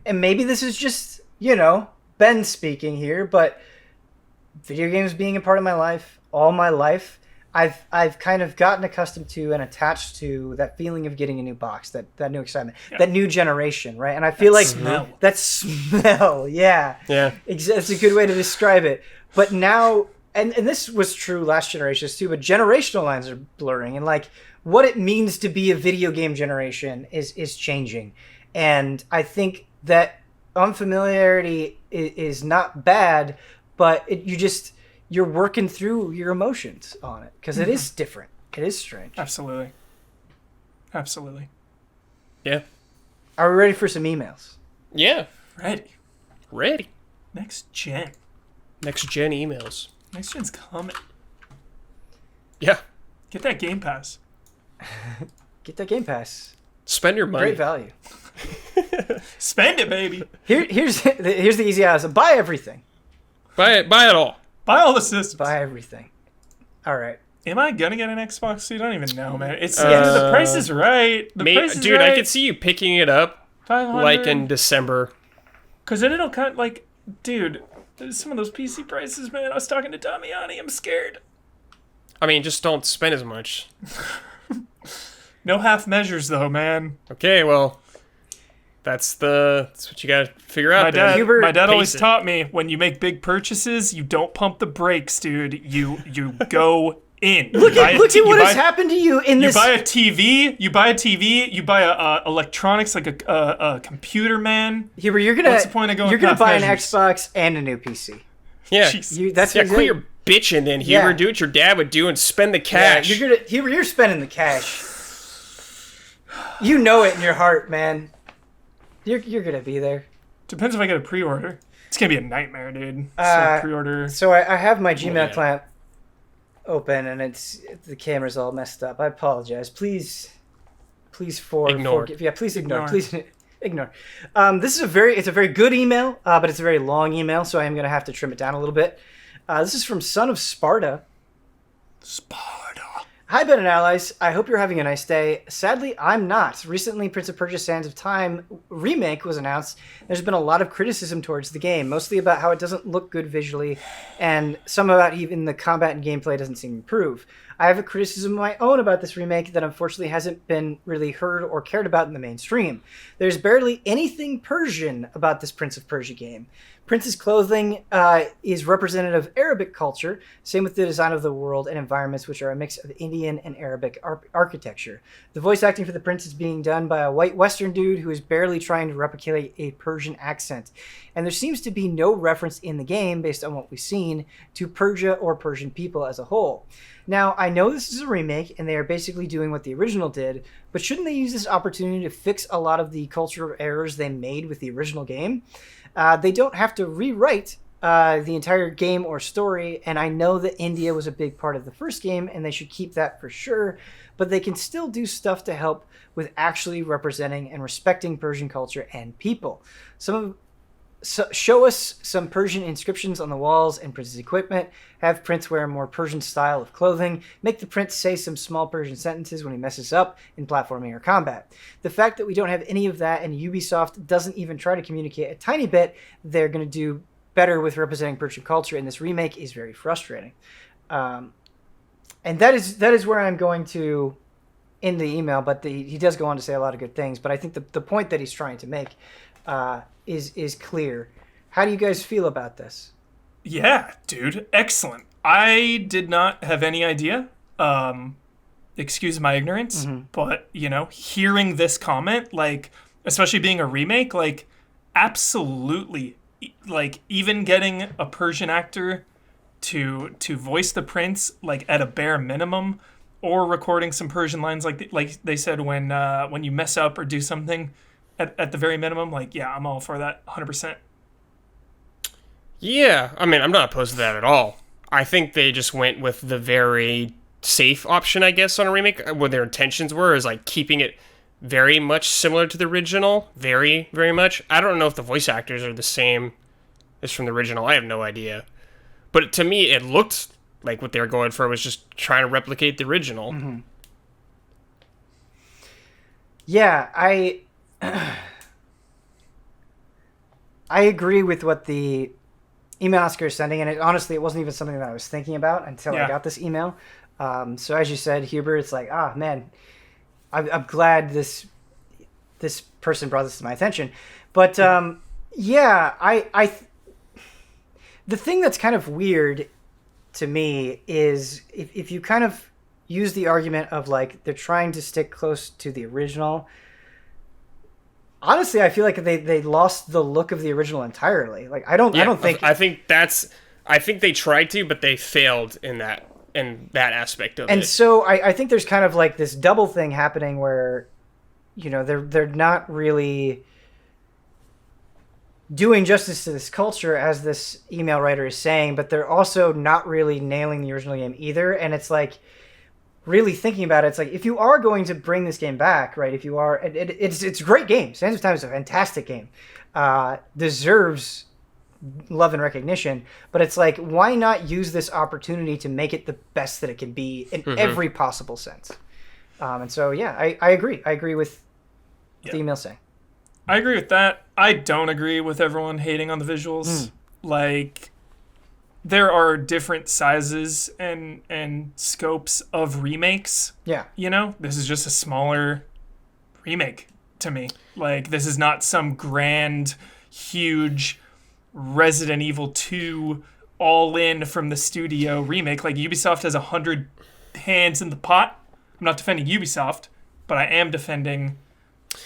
and maybe this is just, Ben speaking here, but video games being a part of my life, all my life, I've kind of gotten accustomed to and attached to that feeling of getting a new box, that new excitement, that new generation, right? And I feel that smell, yeah. It's a good way to describe it. But now, and this was true last generations too, but generational lines are blurring, and like what it means to be a video game generation is changing. And I think that unfamiliarity is not bad, but you're working through your emotions on it because it is different. It is strange. Absolutely. Yeah. Are we ready for some emails? Yeah. Ready. Next gen emails. Next gen's coming. Yeah. Get that Game Pass. Get that Game Pass. Spend your money. Great value. Spend it, baby. Here's the easy answer. Buy everything. Buy it all. Buy all the systems. Buy everything. All right. Am I gonna get an Xbox? You don't even know, man. It's the price is right. Dude, I could see you picking it up 500. like in December. Cause then it'll cut like, dude. Some of those PC prices, man. I was talking to Damiani. I'm scared. I mean, just don't spend as much. No half measures, though, man. Okay, well, that's what you gotta figure out. My dad always taught me, when you make big purchases, you don't pump the brakes, dude. You go in. Look at what has happened to you in this. You buy a TV. You buy a electronics like a computer, man. Huber, what's the point of going? You're gonna buy an Xbox and a new PC. Yeah, quit your bitching then, Huber. Do what your dad would do and spend the cash. Yeah, you're spending the cash. You know it in your heart, man. You're gonna be there. Depends if I get a pre-order. It's gonna be a nightmare, dude. Pre-order. So I have my Gmail client open, and the camera's all messed up. I apologize. Please ignore. Please ignore. Please ignore. This is a very good email, but it's a very long email, so I am gonna have to trim it down a little bit. This is from Son of Sparta. Hi, Ben and Allies. I hope you're having a nice day. Sadly, I'm not. Recently, Prince of Persia: Sands of Time remake was announced. There's been a lot of criticism towards the game, mostly about how it doesn't look good visually, and some about even the combat and gameplay doesn't seem to improve. I have a criticism of my own about this remake that unfortunately hasn't been really heard or cared about in the mainstream. There's barely anything Persian about this Prince of Persia game. Prince's clothing is representative of Arabic culture, same with the design of the world and environments, which are a mix of Indian and Arabic architecture. The voice acting for the prince is being done by a white Western dude who is barely trying to replicate a Persian accent. And there seems to be no reference in the game, based on what we've seen, to Persia or Persian people as a whole. Now, I know this is a remake, and they are basically doing what the original did, but shouldn't they use this opportunity to fix a lot of the cultural errors they made with the original game? They don't have to rewrite the entire game or story, and I know that India was a big part of the first game, and they should keep that for sure, but they can still do stuff to help with actually representing and respecting Persian culture and people. Show us some Persian inscriptions on the walls and Prince's equipment, have Prince wear a more Persian style of clothing, make the Prince say some small Persian sentences when he messes up in platforming or combat. The fact that we don't have any of that and Ubisoft doesn't even try to communicate a tiny bit they're going to do better with representing Persian culture in this remake is very frustrating. And that is where I'm going to end the email, but he does go on to say a lot of good things, but I think the point that he's trying to make is clear. How do you guys feel about this? Yeah, dude, excellent. I did not have any idea. Excuse my ignorance, but hearing this comment, like, especially being a remake, like, absolutely, like, even getting a Persian actor to voice the prince, like, at a bare minimum, or recording some Persian lines, like they said when you mess up or do something. At the very minimum, like, yeah, I'm all for that, 100%. Yeah, I mean, I'm not opposed to that at all. I think they just went with the very safe option, I guess, on a remake. What their intentions were is, like, keeping it very much similar to the original. Very, very much. I don't know if the voice actors are the same as from the original. I have no idea. But to me, it looked like what they were going for was just trying to replicate the original. Mm-hmm. Yeah, I agree with what the email asker is sending, and honestly, it wasn't even something that I was thinking about until I got this email. So as you said, Huber, it's like, man, I'm glad this person brought this to my attention. But the thing that's kind of weird to me is if you kind of use the argument of, like, they're trying to stick close to the original. Honestly, I feel like they lost the look of the original entirely. Like, I think they tried to, but they failed in that aspect of it. And so I think there's kind of like this double thing happening where, they're not really doing justice to this culture, as this email writer is saying, but they're also not really nailing the original game either. And it's like, really thinking about it, it's like, if you are going to bring this game back, right? If you are, it's a great game. Sands of Time is a fantastic game. Deserves love and recognition. But it's like, why not use this opportunity to make it the best that it can be in every possible sense? And so, yeah, I agree. I agree with the email saying. I agree with that. I don't agree with everyone hating on the visuals. Like, there are different sizes and scopes of remakes. Yeah. This is just a smaller remake to me. Like, this is not some grand, huge Resident Evil 2 all in from the studio remake. Like Ubisoft has 100 hands in the pot. I'm not defending Ubisoft, but I am defending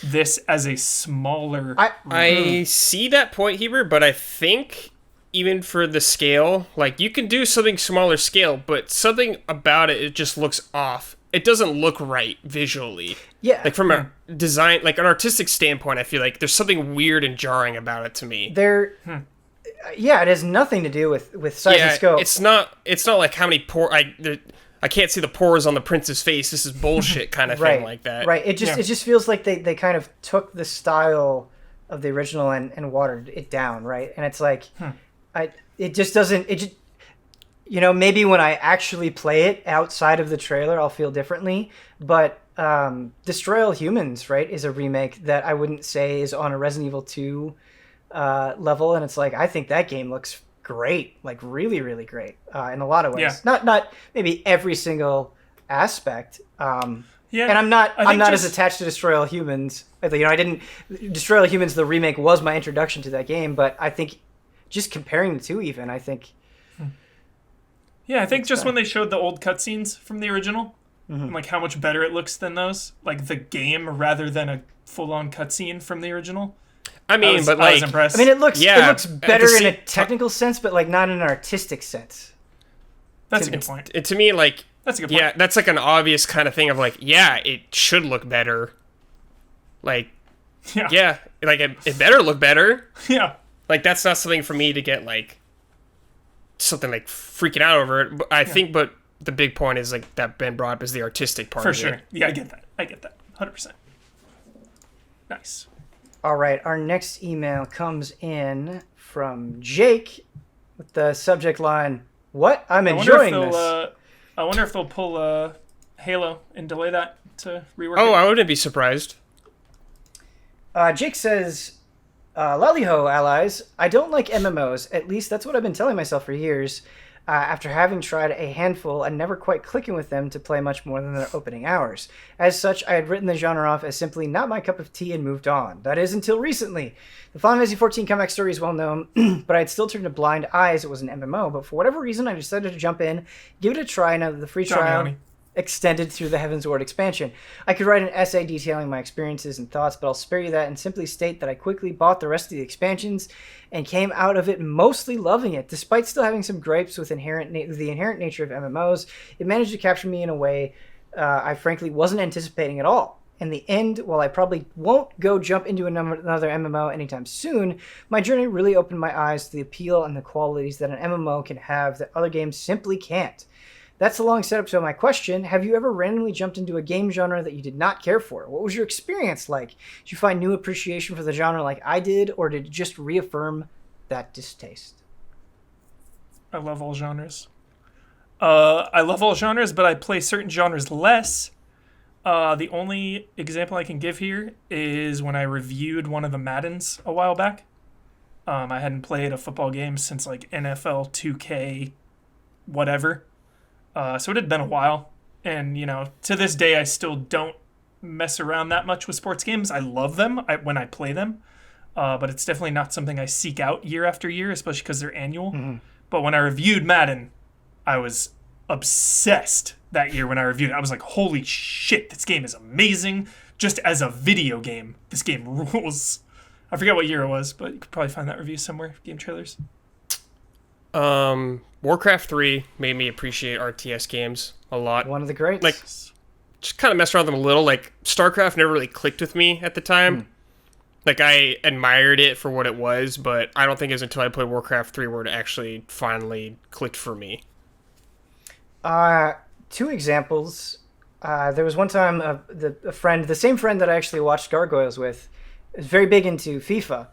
this as a smaller. I see that point, Heber, but I think even for the scale, like you can do something smaller scale, but something about it just looks off. It doesn't look right visually. Yeah. Like from a design, like an artistic standpoint, I feel like there's something weird and jarring about it to me. Yeah, it has nothing to do with size and scope. It's not like how many I can't see the pores on the prince's face. This is bullshit kind of thing like that. Right. It just feels like they kind of took the style of the original and watered it down, right? And it's like it just doesn't maybe when I actually play it outside of the trailer I'll feel differently, but Destroy All Humans, right, is a remake that I wouldn't say is on a Resident Evil 2 level, and it's like I think that game looks great, like really, really great in a lot of ways. Not maybe every single aspect. And I'm not as attached to Destroy All Humans. I didn't Destroy All Humans. The remake was my introduction to that game, but I think just comparing the two, even I think. Yeah, I think just when they showed the old cutscenes from the original, and like how much better it looks than those, like the game rather than a full-on cutscene from the original. I mean, I was impressed. I mean, it looks better in a technical sense, but like not in an artistic sense. That's a good point. To me, like that's a good point. Yeah, that's like an obvious kind of thing of like, yeah, it should look better. Like, yeah, like it better look better. Yeah, like that's not something for me to get like something like freaking out over it. But I think, but the big point is like that Ben brought up is the artistic part. For sure. Yeah, I get that. 100%. Nice. All right, our next email comes in from Jake with the subject line, "What? I'm enjoying this." I wonder if they'll pull Halo and delay that to rework it. I wouldn't be surprised. Jake says, "Lollyho, allies. I don't like MMOs. At least that's what I've been telling myself for years. After having tried a handful and never quite clicking with them to play much more than their opening hours. As such, I had written the genre off as simply not my cup of tea and moved on. That is until recently. The Final Fantasy XIV comeback story is well known, but I'd still turned a blind eye as it was an MMO, but for whatever reason, I decided to jump in, give it a try now that the free trial extended through the Heaven's Ward expansion. I could write an essay detailing my experiences and thoughts, but I'll spare you that and simply state that I quickly bought the rest of the expansions and came out of it mostly loving it. Despite still having some gripes with the inherent nature of MMOs, it managed to capture me in a way I frankly wasn't anticipating at all. In the end, while I probably won't go jump into another MMO anytime soon, my journey really opened my eyes to the appeal and the qualities that an MMO can have that other games simply can't. That's the long setup to my question. Have you ever randomly jumped into a game genre that you did not care for? What was your experience like? Did you find new appreciation for the genre like I did, or did it just reaffirm that distaste?" I love all genres. I love all genres, but I play certain genres less. The only example I can give here is when I reviewed one of the Maddens a while back. I hadn't played a football game since like NFL 2K whatever. So it had been a while, and to this day I still don't mess around that much with sports games. I love them when I play them, but it's definitely not something I seek out year after year, especially because they're annual. But when I reviewed Madden, I was obsessed that year. When I reviewed it, I was like, holy shit, this game is amazing. Just as a video game, this game rules. I forget what year it was, but you could probably find that review somewhere. Game trailers. Warcraft 3 made me appreciate RTS games a lot. One of the greats. Like, just kind of messed around with them a little. Like, StarCraft never really clicked with me at the time. Like, I admired it for what it was, but I don't think it was until I played Warcraft 3 where it actually finally clicked for me. Two examples. There was one time a friend, the same friend that I actually watched Gargoyles with, was very big into FIFA.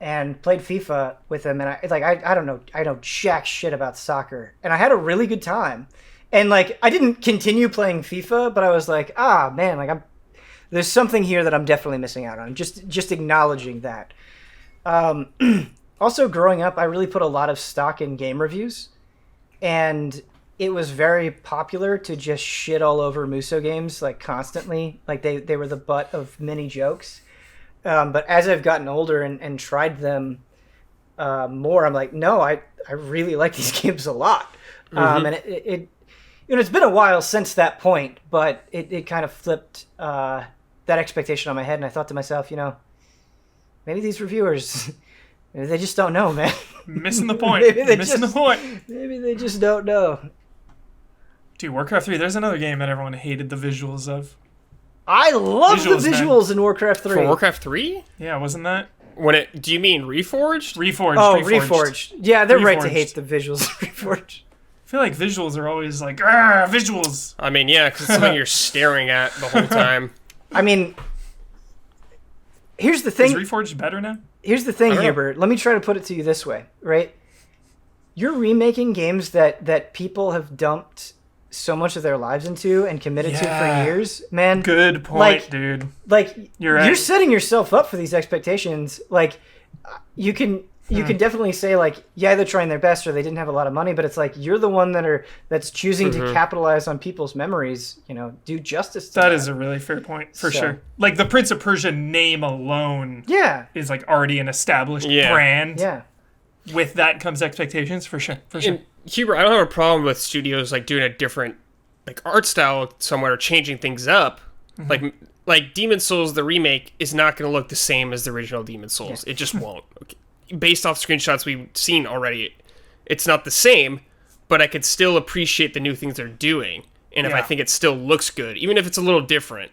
And played FIFA with him, and I don't know, I know jack shit about soccer, and I had a really good time. And like, I didn't continue playing FIFA, but I was like, man, like there's something here that I'm definitely missing out on. Just acknowledging that. Also, growing up, I really put a lot of stock in game reviews, and it was very popular to just shit all over Muso games like constantly. Like they were the butt of many jokes. But as I've gotten older and tried them more, I'm like, no, I really like these games a lot. And it it's been a while since that point, but it kind of flipped that expectation on my head, and I thought to myself, maybe these reviewers, maybe they just don't know, man. Missing the point. Missing the point. Maybe they just don't know. Dude, Warcraft 3, there's another game that everyone hated the visuals of. I love the visuals in Warcraft 3. For Warcraft 3? Yeah, wasn't that? Do you mean Reforged? Reforged. Oh, Reforged. Yeah, they're right to Reforged. hate the visuals of Reforged. I feel like visuals are always like, visuals. I mean, yeah, because it's something you're staring at the whole time. I mean, here's the thing. Is Reforged better now? Here's the thing, Hubert. Let me try to put it to you this way, right? You're remaking games that people have dumped so much of their lives into and committed to for years, man. Good point, dude. Like, you're right. You're setting yourself up for these expectations. Like, you can definitely say, like, yeah, they're trying their best or they didn't have a lot of money, but it's like you're the one that's choosing to capitalize on people's memories. Do justice to that. That is a really fair point, for sure. Like, the Prince of Persia name alone is, like, already an established brand. Yeah. With that comes expectations, for sure. And Hubert, I don't have a problem with studios, like, doing a different, like, art style somewhere, changing things up. Like Demon's Souls, the remake, is not going to look the same as the original Demon's Souls. It just won't. Based off screenshots we've seen already, it's not the same, but I could still appreciate the new things they're doing. And if I think it still looks good, even if it's a little different.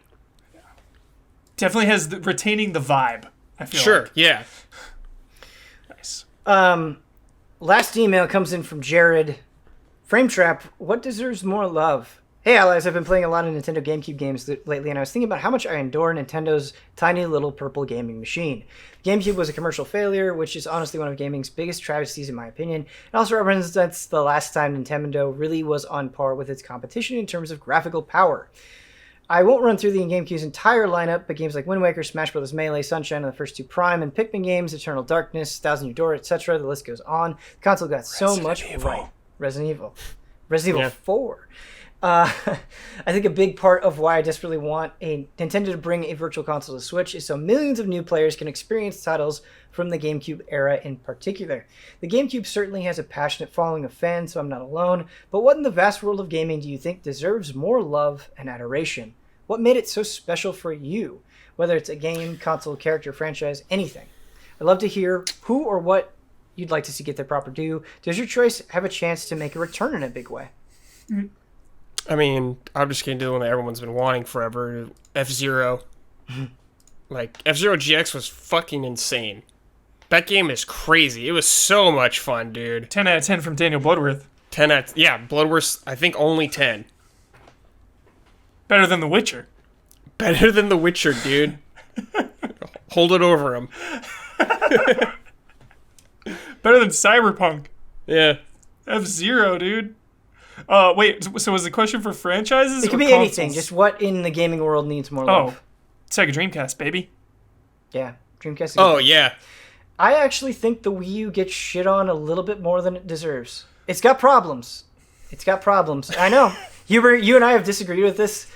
Definitely has retaining the vibe, I feel like. Yeah. Nice. Last email comes in from Jared. Frame Trap, what deserves more love? Hey, allies, I've been playing a lot of Nintendo GameCube games lately, and I was thinking about how much I adore Nintendo's tiny little purple gaming machine. GameCube was a commercial failure, which is honestly one of gaming's biggest travesties in my opinion. It also represents the last time Nintendo really was on par with its competition in terms of graphical power. I won't run through the GameCube's entire lineup, but games like Wind Waker, Smash Bros. Melee, Sunshine, and the first two Prime, and Pikmin games, Eternal Darkness, Thousand Year Door, etc., the list goes on. The console got so much right. Resident Evil 4. I think a big part of why I desperately want Nintendo to bring a virtual console to Switch is so millions of new players can experience titles from the GameCube era in particular. The GameCube certainly has a passionate following of fans, so I'm not alone, but what in the vast world of gaming do you think deserves more love and adoration? What made it so special for you? Whether it's a game, console, character, franchise, anything. I'd love to hear who or what you'd like to see get their proper due. Does your choice have a chance to make a return in a big way? I mean, I'm just going to do the one that everyone's been wanting forever, F-Zero. Like, F-Zero GX was fucking insane. That game is crazy. It was so much fun, dude. 10 out of 10 from Daniel Bloodworth. Bloodworth, I think only 10. Better than The Witcher. Better than The Witcher, dude. Hold it over him. Better than Cyberpunk. Yeah. F-Zero, dude. Wait, so was the question for franchises? It could be consoles? anything, just what in the gaming world needs more love. Sega Dreamcast, baby. Yeah, Dreamcast. Yeah. I actually think the Wii U gets shit on a little bit more than it deserves. It's got problems. I know. Hubert, you and I have disagreed with this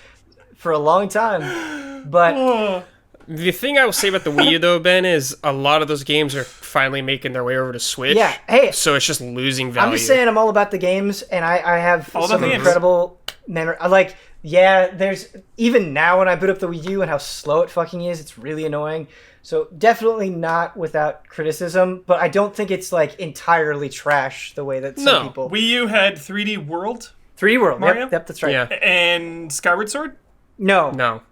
for a long time, but... The thing I will say about the Wii U, though, Ben, is a lot of those games are finally making their way over to Switch. Yeah, hey. So it's just losing value. I'm just saying I'm all about the games, and I have some incredible memory. There's... Even now when I boot up the Wii U and how slow it fucking is, it's really annoying. So definitely not without criticism, but I don't think it's, like, entirely trash the way that some people... Wii U had 3D World? 3D World, Mario? Yep, that's right. Yeah. And Skyward Sword? No.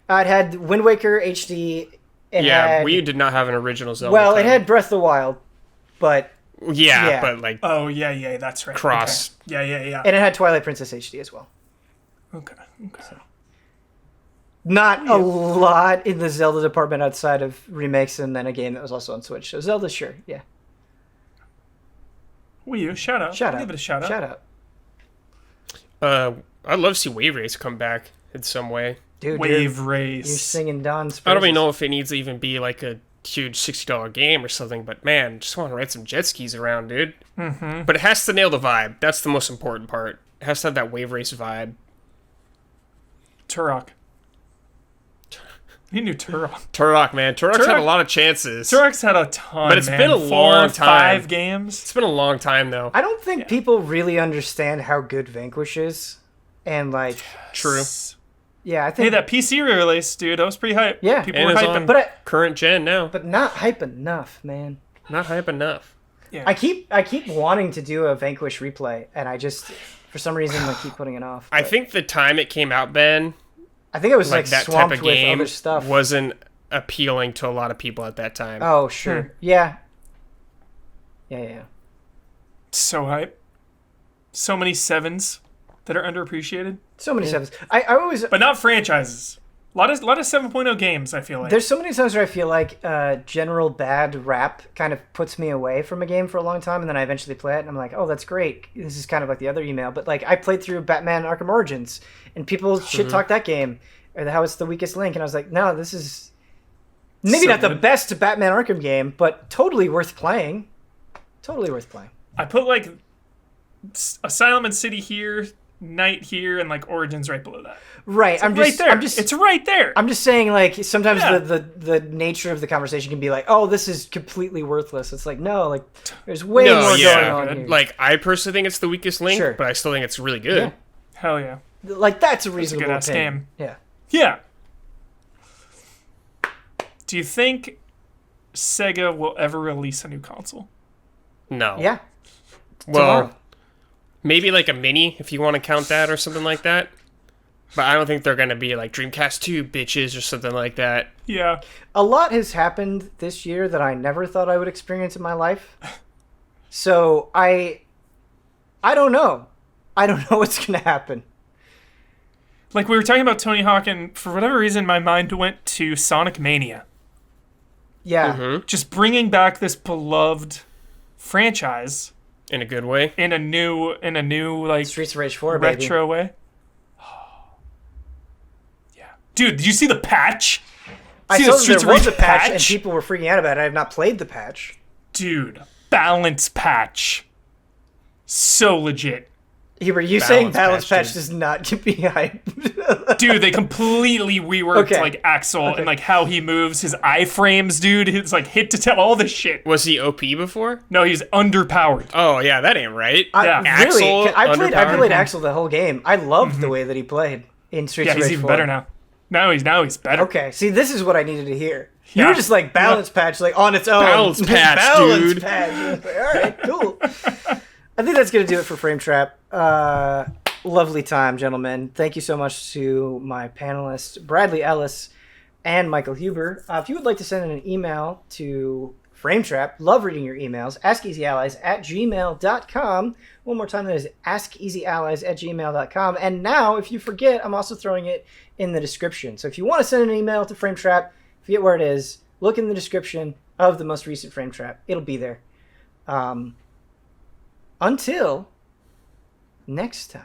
It had Wind Waker HD. Wii U did not have an original Zelda. Well, it had Breath of the Wild, but... Yeah, but like... Oh, yeah, that's right. Cross. Okay. Yeah. And it had Twilight Princess HD as well. Okay. So, not a lot in the Zelda department outside of remakes and then a game that was also on Switch. So Zelda, sure, yeah. Wii U, shout out. Give it a shout out. I'd love to see Wave Race come back in some way. Dude, Wave Race. You're singing Don's praises. I don't even know if it needs to even be like a huge $60 game or something, but man, just want to ride some jet skis around, dude. Mm-hmm. But it has to nail the vibe. That's the most important part. It has to have that Wave Race vibe. Turok. He knew Turok. Turok, man. Turok's had a lot of chances. Turok's had a ton, but it's man. been a long time. 5 games. It's been a long time, though. I don't think people really understand how good Vanquish is. And, like... True. Yeah, I think... Hey, that PC release, dude, that was pretty hype. Yeah. People and were it's hyping. on But current gen now. But not hype enough, man. Not hype enough. Yeah. I keep wanting to do a Vanquish replay, and I just, for some reason, I keep putting it off. I but- think the time it came out, Ben, I think it was like that type swamped of with game other stuff. wasn't appealing to a lot of people at that time. Oh, sure. Yeah. Yeah. So hype. So many 7s that are underappreciated. So many sevens. I always... But not franchises. A lot of 7.0 games, I feel like. There's so many times where I feel like general bad rap kind of puts me away from a game for a long time, and then I eventually play it, and I'm like, oh, that's great. This is kind of like the other email. But like, I played through Batman Arkham Origins, and people shit-talk that game, or how it's the weakest link, and I was like, no, this is maybe So not the good. best Batman Arkham game, but totally worth playing. Totally worth playing. I put like Asylum and City here, Night here, and like Origins right below that. Right. I'm Right just, there. I'm just, It's right there. I'm just saying, like, sometimes Yeah. the nature of the conversation can be like, oh, this is completely worthless. It's like, no, like, there's way more going on here. Like, I personally think it's the weakest link, Sure. but I still think it's really good. Yeah. Hell yeah. Like, that's a It's a reasonable good ass opinion. game. Yeah. Yeah. Do you think Sega will ever release a new console? No. Yeah. Well, Tomorrow. maybe like a mini, if you want to count that or something like that. But I don't think they're going to be like Dreamcast 2 bitches or something like that. Yeah. A lot has happened this year that I never thought I would experience in my life. So I don't know. I don't know what's going to happen. Like we were talking about Tony Hawk, and for whatever reason, my mind went to Sonic Mania. Yeah. Mm-hmm. Just bringing back this beloved franchise In a good way. in a new like Streets of Rage 4, baby. retro way. Yeah, dude, did you see the patch? I See saw the that Streets there of was a Rage patch, and people were freaking out about it. I have not played the patch. Dude, balance patch. So legit. Were you saying Balance balance patch, patch does not get me hype? Dude, they completely reworked Okay. like Axel and like how he moves, his iframes, dude. His like hit to tell all this shit. Was he OP before? No, he's underpowered. Oh, yeah, that ain't right. Yeah. Really? Axel, I played underpowered. Axel the whole game. I loved the way that he played in Streets Yeah, of he's Rage even 4. better now. Now he's better. Okay, see, this is what I needed to hear. You Yeah. were just like balance patch, like on its own. Balance patch, balance dude. patch. I was like, all right, cool. I think that's gonna do it for Frame Trap. Lovely time, gentlemen. Thank you so much to my panelists, Bradley Ellis and Michael Huber. If you would like to send in an email to Frame Trap, love reading your emails. AskEasyAllies@gmail.com. One more time, that is AskEasyAllies@gmail.com. And now, if you forget, I'm also throwing it in the description. So if you want to send an email to Frame Trap, forget where it is, look in the description of the most recent Frame Trap. It'll be there. Until next time.